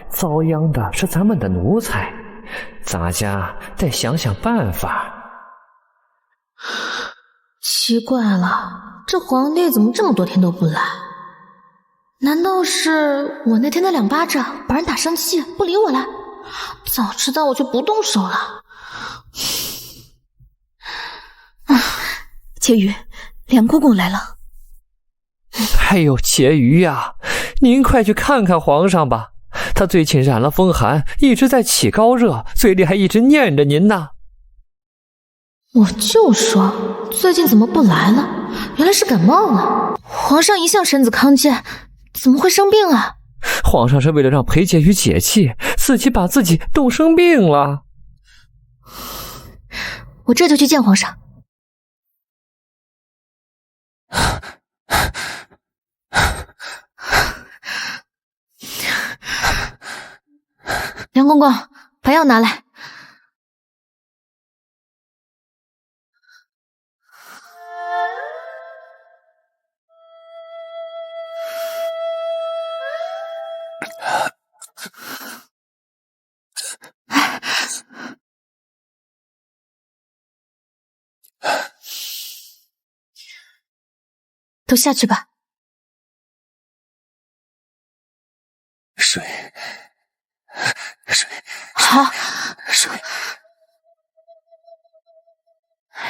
遭殃的是咱们的奴才，咱家再想想办法。奇怪了，这皇帝怎么这么多天都不来？难道是我那天的2巴掌把人打生气，不理我了？早知道我就不动手了。婕妤，梁公公来了。哎呦，婕妤呀，您快去看看皇上吧，他最近染了风寒，一直在起高热，嘴里还一直念着您呢。我就说最近怎么不来了，原来是感冒了。皇上一向身子康健，怎么会生病啊？皇上是为了让裴婕妤解气，自己把自己冻生病了。我这就去见皇上。梁公公，把药拿来。都下去吧。水。好。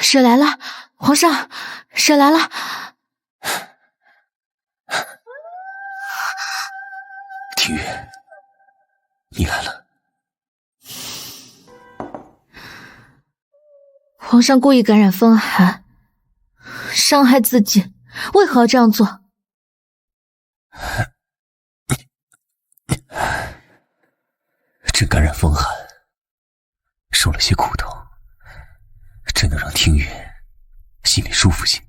水来了，皇上，水来了。廷月，你来了。皇上故意感染风寒，伤害自己，为何要这样做？朕感染风寒，受了些苦头，真能让听月心里舒服些。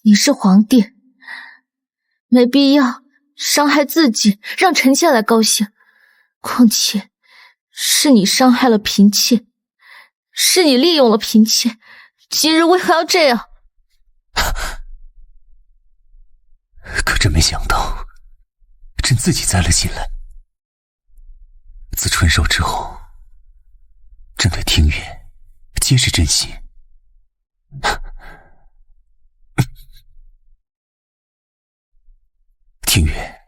你是皇帝，没必要伤害自己，让臣妾来高兴。况且是你伤害了嫔妾，是你利用了嫔妾，今日为何要这样？可朕没想到，朕自己栽了进来。自春收之后，朕对听月皆是真心。听月，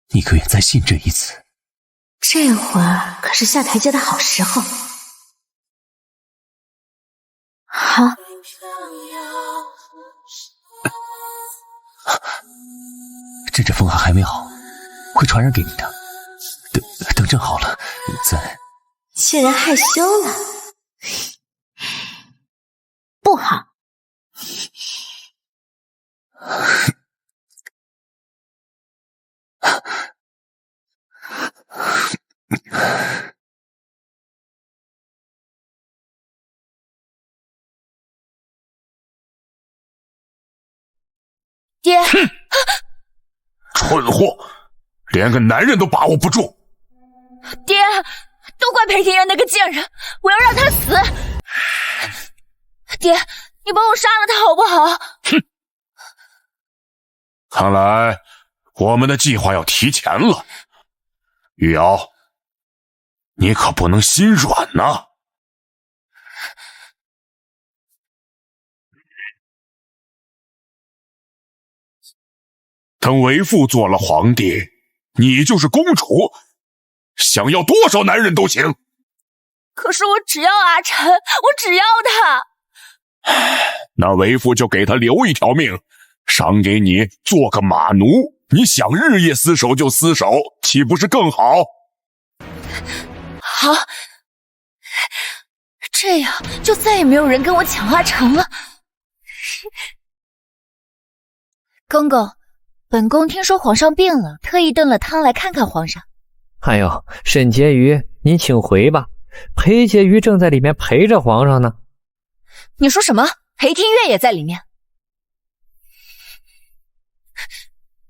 你可愿再信朕一次？这会儿可是下台阶的好时候。好。朕这风寒还没好，会传染给你的。等朕好了，再……竟然害羞了，不好。爹，蠢货，连个男人都把握不住。爹，都怪裴庭院那个贱人，我要让他死。爹，你帮我杀了他好不好？哼，看来我们的计划要提前了。玉瑶，你可不能心软呐。等为父做了皇帝，你就是公主，想要多少男人都行。可是我只要阿晨，我只要他。那为父就给他留一条命，赏给你做个马奴，你想日夜厮守就厮守，岂不是更好？好，这样就再也没有人跟我抢阿晨了。公公，本宫听说皇上病了，特意炖了汤来看看皇上。哎呦，沈婕妤，你请回吧，裴婕妤正在里面陪着皇上呢。你说什么？裴听月也在里面？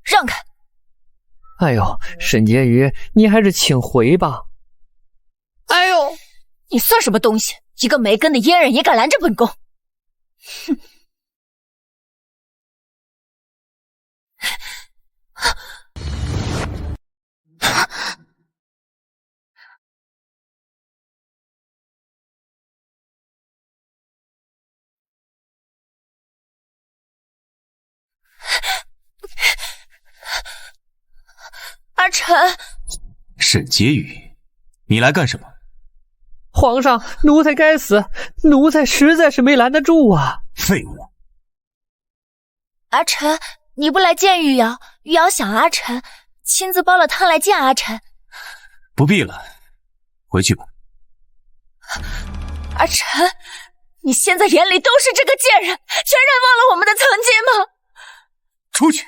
让开！哎呦，沈婕妤，你还是请回吧。哎呦，你算什么东西？一个没根的阉人也敢拦着本宫！哼！阿晨，沈婕妤，你来干什么？皇上，奴才该死，奴才实在是没拦得住啊！废物！阿晨，你不来见玉瑶，玉瑶想阿晨，亲自煲了汤来见阿晨。不必了，回去吧。阿晨，你现在眼里都是这个贱人，全然忘了我们的曾经吗？出去！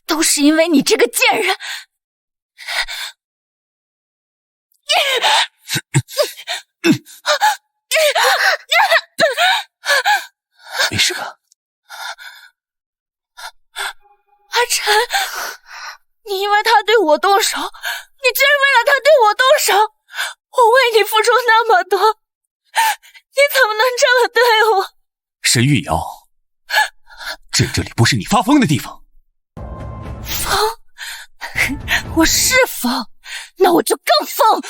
都是因为你这个贱人！没事吧？阿晨，你因为他对我动手，你真为了他对我动手？我为你付出那么多，你怎么能这么对我？沈玉瑶，这里不是你发疯的地方。疯？我是疯，那我就更疯！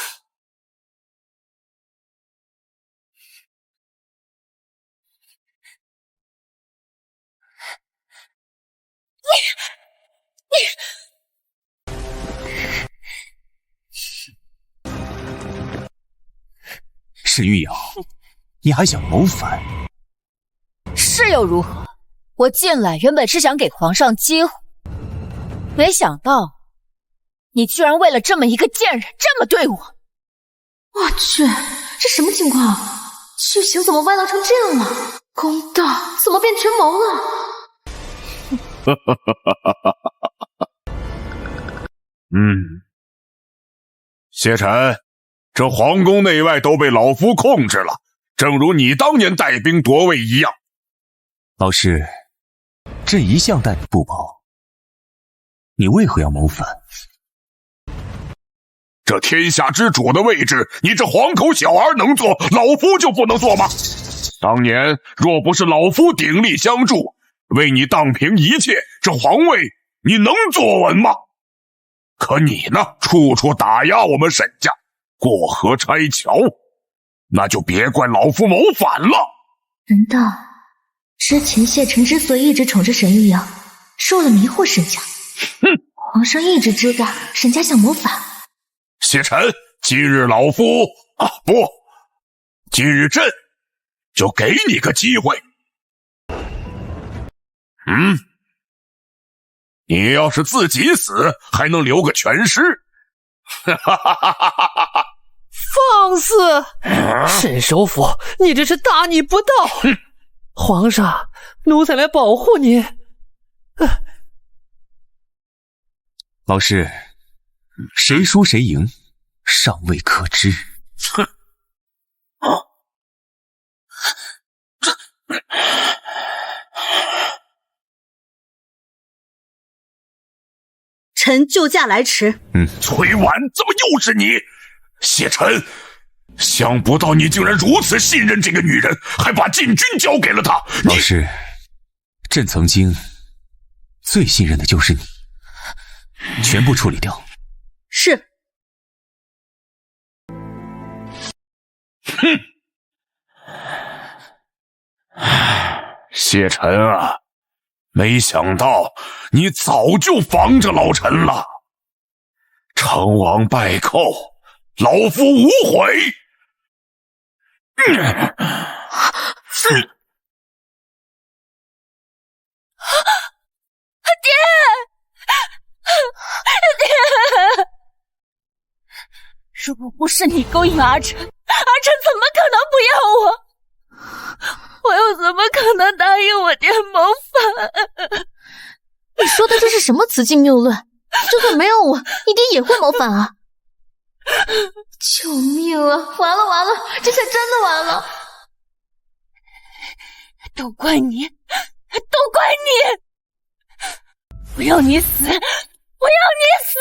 沈玉瑶，你还想谋反？是又如何？我进来原本是想给皇上机会，没想到你居然为了这么一个贱人这么对我！我去，这什么情况？剧情怎么歪到成这样了？公道怎么变权谋了？谢晨，这皇宫内外都被老夫控制了，正如你当年带兵夺位一样。老师，朕一向待你不薄，你为何要谋反？这天下之主的位置，你这黄口小儿能做，老夫就不能做吗？当年若不是老夫鼎力相助，为你荡平一切，这皇位你能坐稳吗？可你呢，处处打压我们沈家，过河拆桥，那就别怪老夫谋反了。难道之前谢晨之所以一直宠着沈玉阳，是为了迷惑沈家？皇上一直知道沈家想谋反。谢晨，今日老夫今日朕就给你个机会。你要是自己死，还能留个全尸。放肆！沈首府，你这是大逆不道！皇上，奴才来保护你。老师，谁输谁赢，尚未可知。臣救驾来迟。崔婉，怎么又是你？谢晨，想不到你竟然如此信任这个女人，还把禁军交给了她。老师，朕曾经最信任的就是你，全部处理掉。是。谢晨啊，没想到你早就防着老臣了。成王败寇，老夫无悔。爹！如果不是你勾引阿晨，阿晨怎么可能不要我？我又怎么可能答应我爹谋反？你说的这是什么辞境谬论？就算没有我，你爹也会谋反啊！救命啊！完了完了，这下真的完了！都怪你，都怪你！我要你死！我要你死！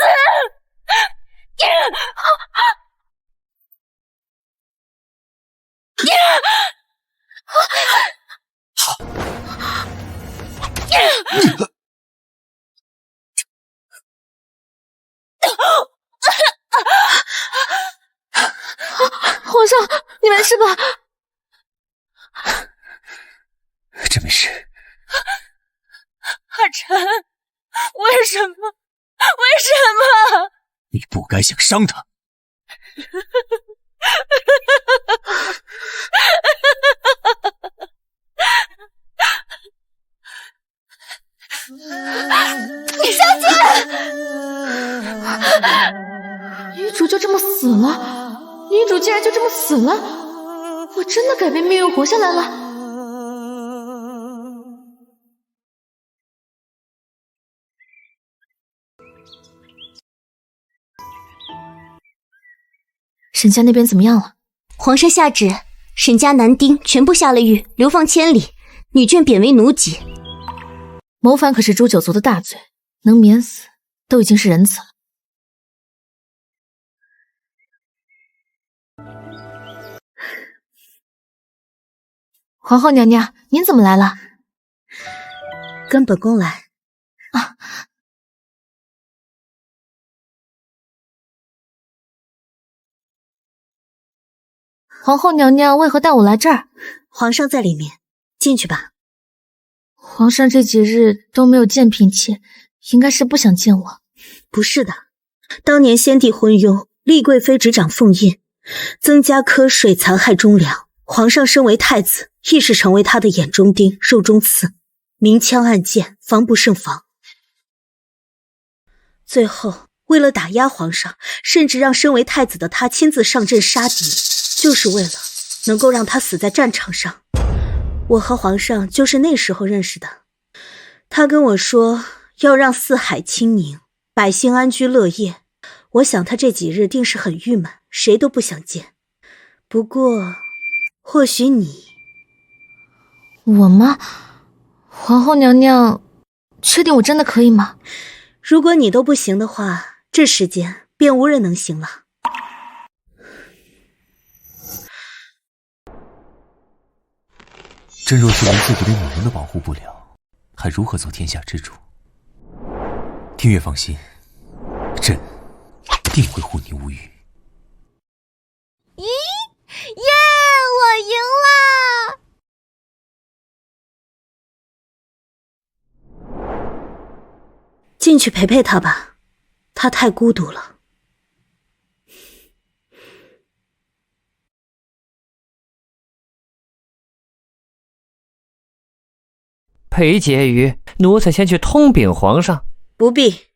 皇上，你没事吧？朕没事。阿晨，为什么？为什么？你不该想伤他。你小姐，女主就这么死了？女主竟然就这么死了？我真的改变命运活下来了？沈家那边怎么样了？皇上下旨，沈家男丁全部下了狱，流放千里，女眷贬为奴籍。谋反可是诛九族的大罪，能免死都已经是仁慈了。皇后娘娘，您怎么来了？跟本宫来。啊。皇后娘娘为何带我来这儿？皇上在里面，进去吧。皇上这几日都没有见嫔妾，应该是不想见我。不是的，当年先帝昏庸，丽贵妃执掌凤印，增加瞌睡，残害忠良。皇上身为太子，亦是成为他的眼中钉、肉中刺，明枪暗箭，防不胜防。最后为了打压皇上，甚至让身为太子的他亲自上阵杀敌，就是为了能够让他死在战场上。我和皇上就是那时候认识的。他跟我说要让四海清宁，百姓安居乐业。我想他这几日定是很郁闷，谁都不想见。不过，或许你……我吗？皇后娘娘，确定我真的可以吗？如果你都不行的话，这世间便无人能行了。朕若是连自己的女人都保护不了，还如何做天下之主？听月放心，朕定会护你无虞。咦，耶！我赢了！进去陪陪他吧，他太孤独了。裴婕妤，奴才先去通禀皇上。不必。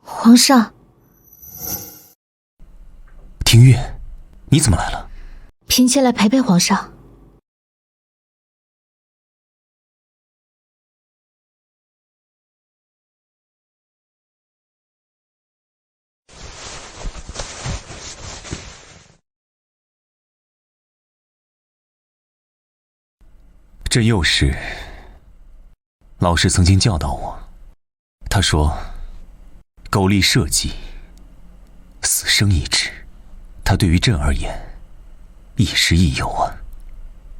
皇上，庭月，你怎么来了？嫔妾来陪陪皇上。朕幼时，老师曾经教导我，他说苟利社稷，死生一志。他对于朕而言亦师亦友啊。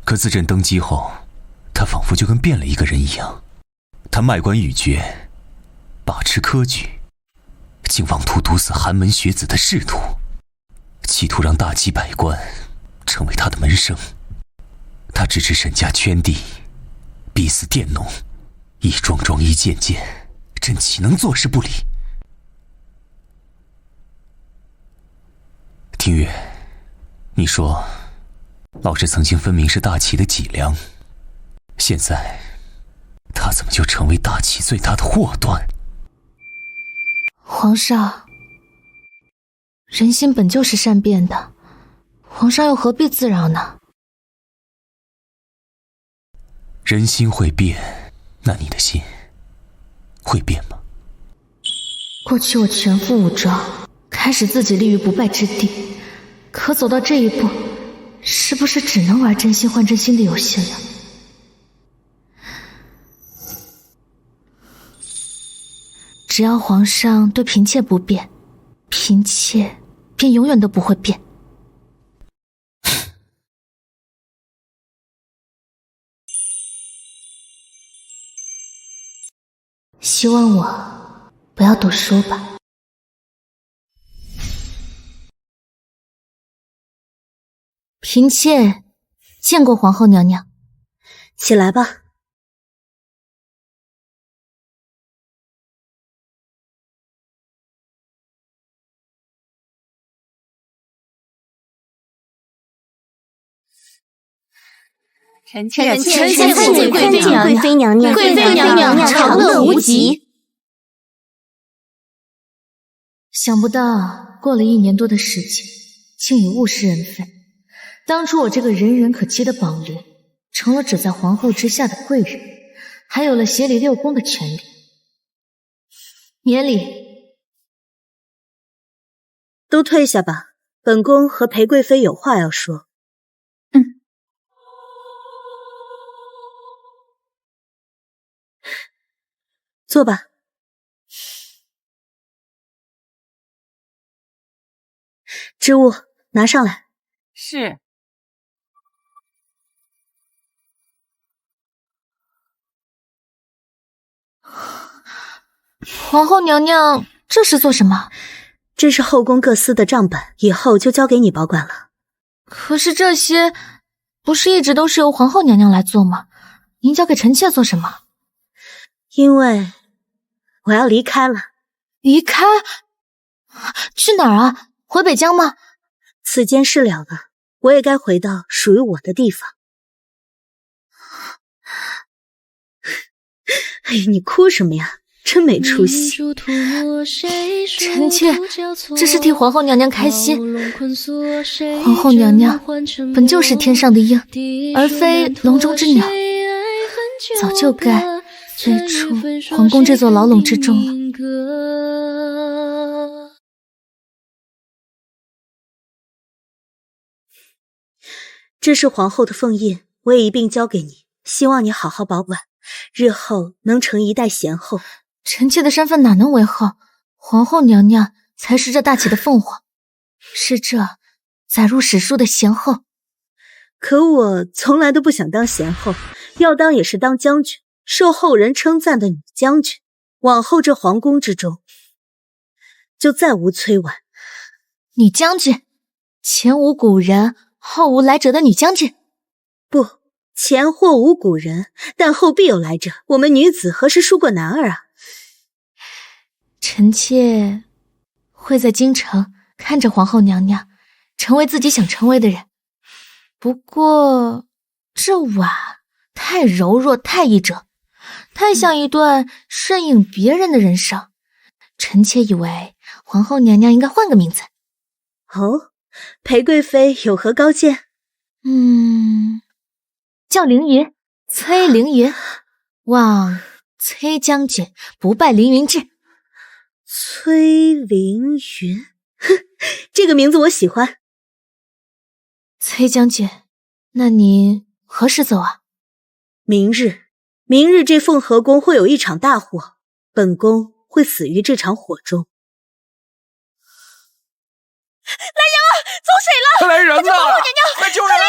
可自朕登基后，他仿佛就跟变了一个人一样。他卖官鬻爵，把持科举，竟妄图毒死寒门学子的仕途，企图让大齐百官成为他的门生。他支持沈家圈地，逼死佃农，一桩桩一件件，朕岂能坐视不理？庭月，你说老师曾经分明是大齐的脊梁，现在他怎么就成为大齐最大的祸端？皇上，人心本就是善变的，皇上又何必自扰呢？人心会变，那你的心会变吗？过去我全副武装，开始自己立于不败之地，可走到这一步，是不是只能玩真心换真心的游戏了？只要皇上对嫔妾不变，嫔妾便永远都不会变。希望我不要读书吧。嫔妾见过皇后娘娘。起来吧。臣妾跪贵妃娘娘，贵妃娘娘长乐无极。想不到过了1年多的时间，竟已物是人非。当初我这个人人可欺的宝林，成了只在皇后之下的贵人，还有了协理6宫的权利。免礼。都退下吧，本宫和裴贵妃有话要说。坐吧。织物拿上来。是。皇后娘娘，这是做什么？这是后宫各司的账本，以后就交给你保管了。可是这些不是一直都是由皇后娘娘来做吗？您交给臣妾做什么？因为我要离开了。离开？去哪儿啊？回北疆吗？此间事了了，我也该回到属于我的地方。哎，你哭什么呀？真没出息。臣妾这是替皇后娘娘开心。皇后娘娘本就是天上的鹰，而非笼中之鸟，早就该飞出皇宫这座牢笼之中了。这是皇后的凤印，我也一并交给你，希望你好好保管，日后能成一代贤后。臣妾的身份哪能为后？皇后娘娘才是这大齐的凤凰，是这载入史书的贤后。可我从来都不想当贤后，要当也是当将军，受后人称赞的女将军。往后这皇宫之中，就再无崔婉。女将军，前无古人，后无来者的女将军。不，前或无古人，但后必有来者。我们女子何时输过男儿啊？臣妾会在京城看着皇后娘娘，成为自己想成为的人。不过这婉太柔弱，太易折，太像一段顺应别人的人生。臣妾以为皇后娘娘应该换个名字。哦，裴贵妃有何高见？叫凌云，崔凌云，望崔将军不败凌云志。崔凌云，哼，这个名字我喜欢。崔将军，那您何时走啊？明日这凤和宫会有一场大火，本宫会死于这场火中。来人啊！走水了！快来人呐！皇后娘娘，快救人啊！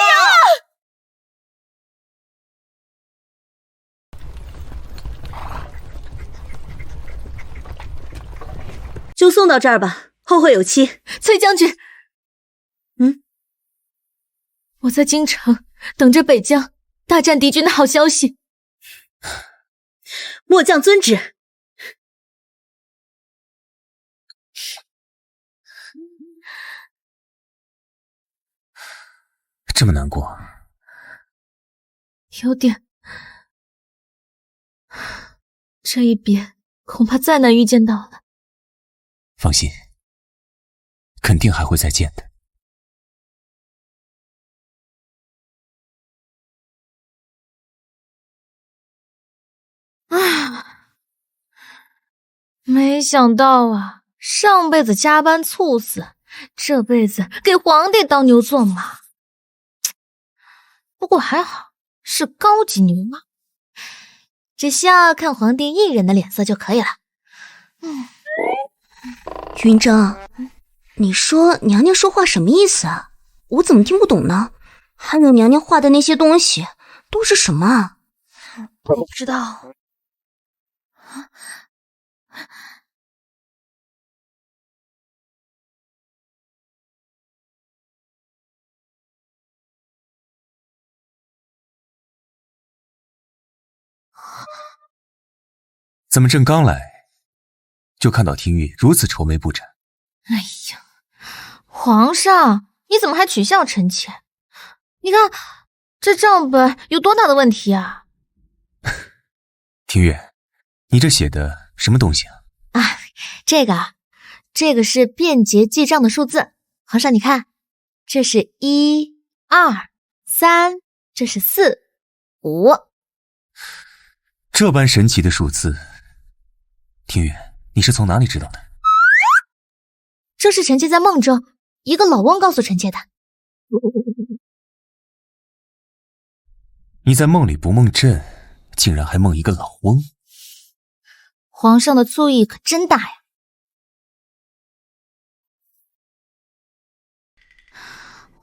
就送到这儿吧，后会有期。崔将军，我在京城等着北疆大战敌军的好消息。末将遵旨。这么难过？有点。这一别恐怕再难遇见到了。放心，肯定还会再见的。没想到啊，上辈子加班猝死，这辈子给皇帝当牛做马。不过还好，是高级牛马，只需要看皇帝一人的脸色就可以了。云峥，你说娘娘说话什么意思啊？我怎么听不懂呢？还有娘娘画的那些东西都是什么啊？我不知道。怎么正刚来，就看到听玉如此愁眉不展？哎呀，皇上，你怎么还取笑臣妾？你看这账本有多大的问题啊！听玉，你这写的什么东西啊？这个是便捷记账的数字。皇上，你看，这是1、2、3，这是4、5。这般神奇的数字，听玉，你是从哪里知道的？这是臣妾在梦中一个老翁告诉臣妾的。你在梦里不梦朕，竟然还梦一个老翁。皇上的醋意可真大呀！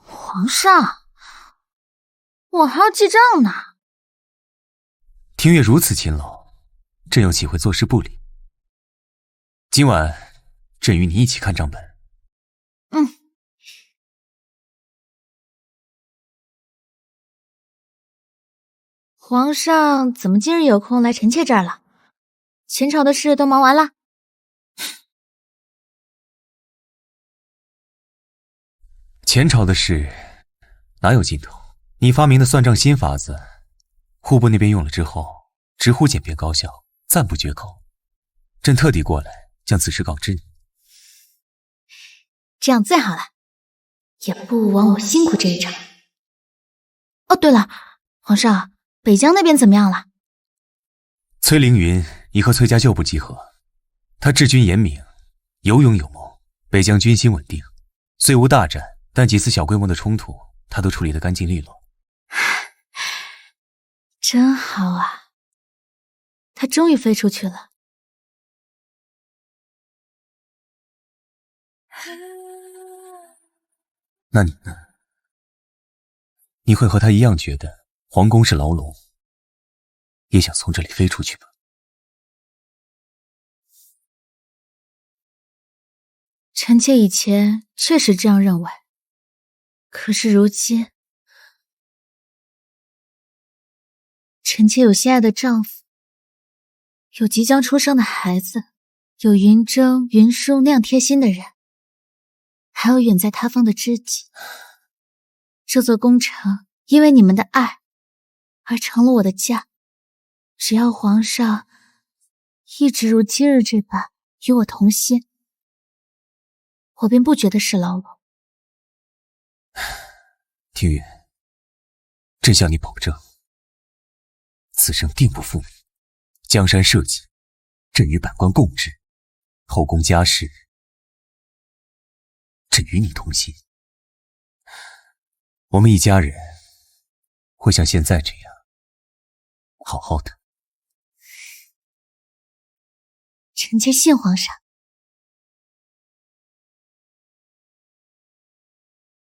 皇上，我还要记账呢。听月如此勤劳，朕又岂会坐视不理？今晚，朕与你一起看账本。皇上怎么今日有空来臣妾这儿了？前朝的事都忙完了？前朝的事哪有尽头？你发明的算账新法子，户部那边用了之后，直呼简便高效，赞不绝口。朕特地过来将此事告知你。这样最好了，也不枉我辛苦这一场。哦，对了，皇上，北疆那边怎么样了？崔凌云已和崔家旧部集合，他治军严明，有勇有谋，北疆军心稳定，虽无大战，但几次小规模的冲突，他都处理得干净利落。真好啊，他终于飞出去了。那你呢？你会和他一样觉得皇宫是牢笼，也想从这里飞出去吧？臣妾以前确实这样认为，可是如今，臣妾有心爱的丈夫，有即将出生的孩子，有云峥、云舒那样贴心的人，还有远在他方的知己。这座宫城因为你们的爱而成了我的家，只要皇上一直如今日这般与我同心，我便不觉得是牢笼。庭云，朕向你保证，此生定不负你。江山社稷，朕与百官共治；后宫家事，朕与你同心。我们一家人会像现在这样好好的。臣妾信皇上。